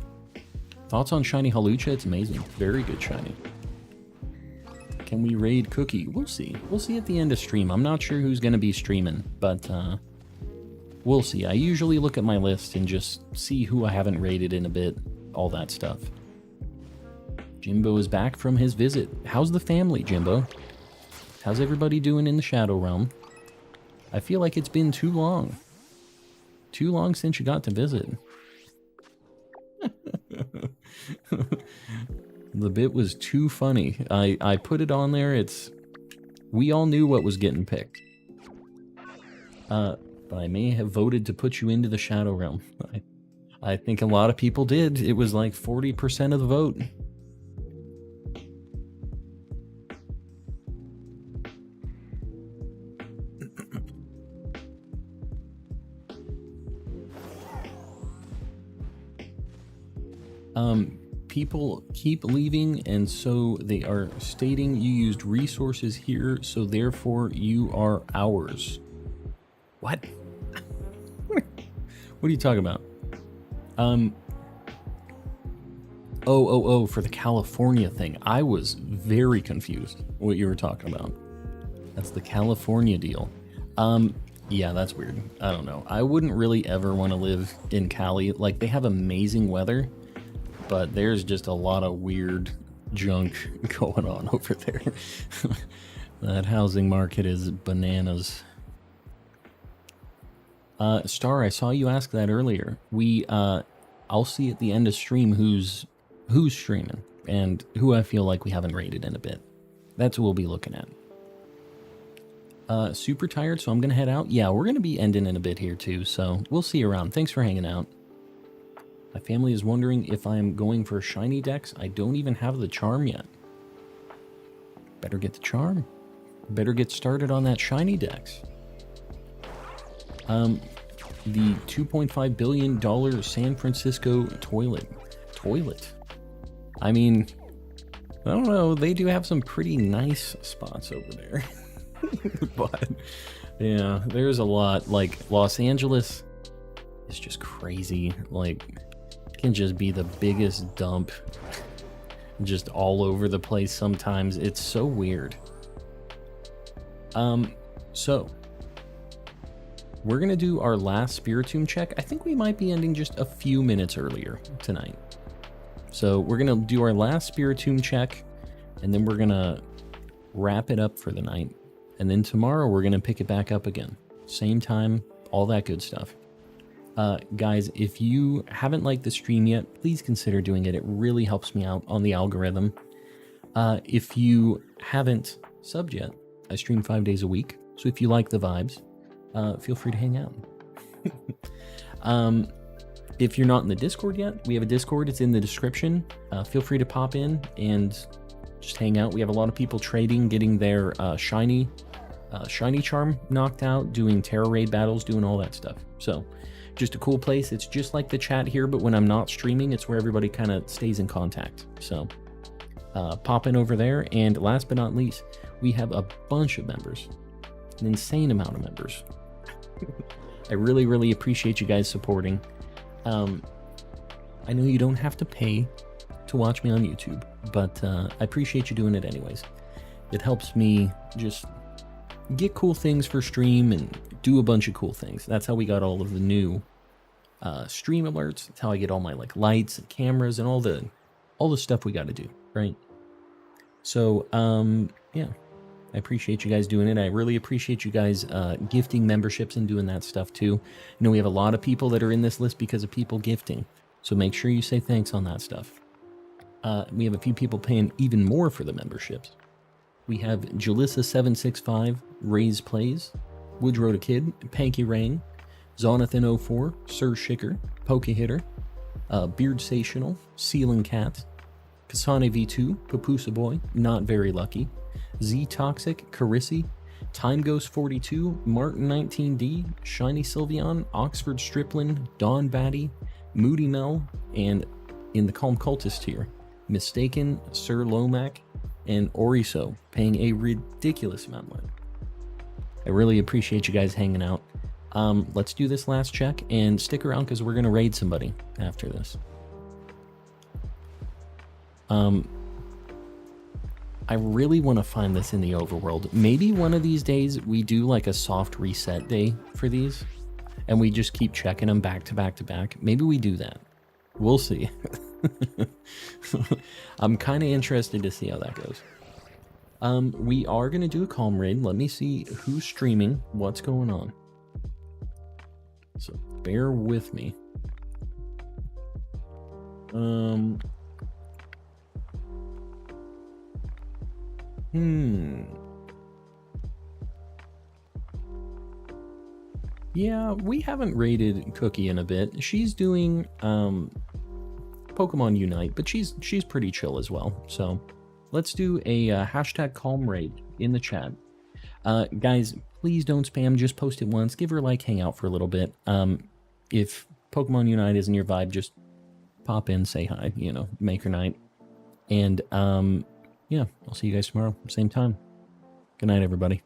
Thoughts on Shiny Halucha? It's amazing. Very good Shiny. Can we raid Cookie? We'll see. We'll see at the end of stream. I'm not sure who's going to be streaming, but we'll see. I usually look at my list and just see who I haven't raided in a bit. All that stuff. Jimbo is back from his visit. How's the family, Jimbo? How's everybody doing in the Shadow Realm? I feel like it's been too long. Too long since you got to visit. The bit was too funny. I put it on there. We all knew what was getting picked. But I may have voted to put you into the Shadow Realm. I think a lot of people did. It was like 40% of the vote. People keep leaving, and so they are stating you used resources here, so therefore you are ours. What? What are you talking about? Oh, for the California thing. I was very confused what you were talking about. That's the California deal. Yeah, that's weird. I don't know. I wouldn't really ever want to live in Cali. Like, they have amazing weather, but there's just a lot of weird junk going on over there. That housing market is bananas. Star, I saw you ask that earlier. I'll see at the end of stream who's streaming and who I feel like we haven't rated in a bit. That's what we'll be looking at. Super tired, so I'm gonna head out. Yeah, we're gonna be ending in a bit here too, so we'll see you around. Thanks for hanging out. My family is wondering if I'm going for Shiny Dex. I don't even have the charm yet. Better get the charm. Better get started on that Shiny Dex. The $2.5 billion San Francisco toilet. I mean, I don't know. They do have some pretty nice spots over there. But, yeah, there's a lot. Like, Los Angeles is just crazy. Like, it can just be the biggest dump. Just all over the place sometimes. It's so weird. So we're gonna do our last Spiritomb check. I think we might be ending just a few minutes earlier tonight. So we're gonna do our last Spiritomb check, and then we're gonna wrap it up for the night. And then tomorrow we're gonna pick it back up again. Same time, all that good stuff. Guys, if you haven't liked the stream yet, please consider doing it. It really helps me out on the algorithm. If you haven't subbed yet, I stream 5 days a week. So if you like the vibes, feel free to hang out. If you're not in the Discord yet, we have a Discord. It's in the description. Feel free to pop in and just hang out. We have a lot of people trading, getting their shiny charm knocked out, doing Tera raid battles, doing all that stuff. So just a cool place. It's just like the chat here, but when I'm not streaming, it's where everybody kind of stays in contact. So pop in over there. And last but not least, we have a bunch of members, an insane amount of members. I really, really appreciate you guys supporting. I know you don't have to pay to watch me on YouTube, but I appreciate you doing it anyways. It helps me just get cool things for stream and do a bunch of cool things. That's how we got all of the new stream alerts. That's how I get all my like lights and cameras and all the all the stuff we got to do, right? So, yeah, I appreciate you guys doing it. I really appreciate you guys gifting memberships and doing that stuff too. You know, we have a lot of people that are in this list because of people gifting. So make sure you say thanks on that stuff. We have a few people paying even more for the memberships. We have Jalissa765, Raise Plays, Woodrow the Kid, Panky Rain, Zonathan04, Sir Shicker, Poke Hitter, Beardsational, Sealing Cat, Kasane V2, Papusa Boy, Not Very Lucky, Z Toxic, Carissi, Time Ghost 42, Martin 19D, Shiny Sylveon, Oxford Striplin, Dawn Batty, Moody Mel, and in the Calm Cultist tier, Mistaken, Sir Lomac, and Oriso, paying a ridiculous amount of money. I really appreciate you guys hanging out. Let's do this last check and stick around because we're going to raid somebody after this. I really want to find this in the overworld. Maybe one of these days we do like a soft reset day for these and we just keep checking them back to back to back. Maybe we do that. We'll see. I'm kind of interested to see how that goes. We are going to do a calm raid. Let me see who's streaming, what's going on. So bear with me. Yeah, we haven't raided Cookie in a bit. She's doing Pokemon Unite, but she's pretty chill as well. So let's do a hashtag calm raid in the chat. Guys, please don't spam. Just post it once. Give her a like, hang out for a little bit. If Pokemon Unite isn't your vibe, just pop in, say hi, you know, make her night. And yeah, I'll see you guys tomorrow, same time. Good night, everybody.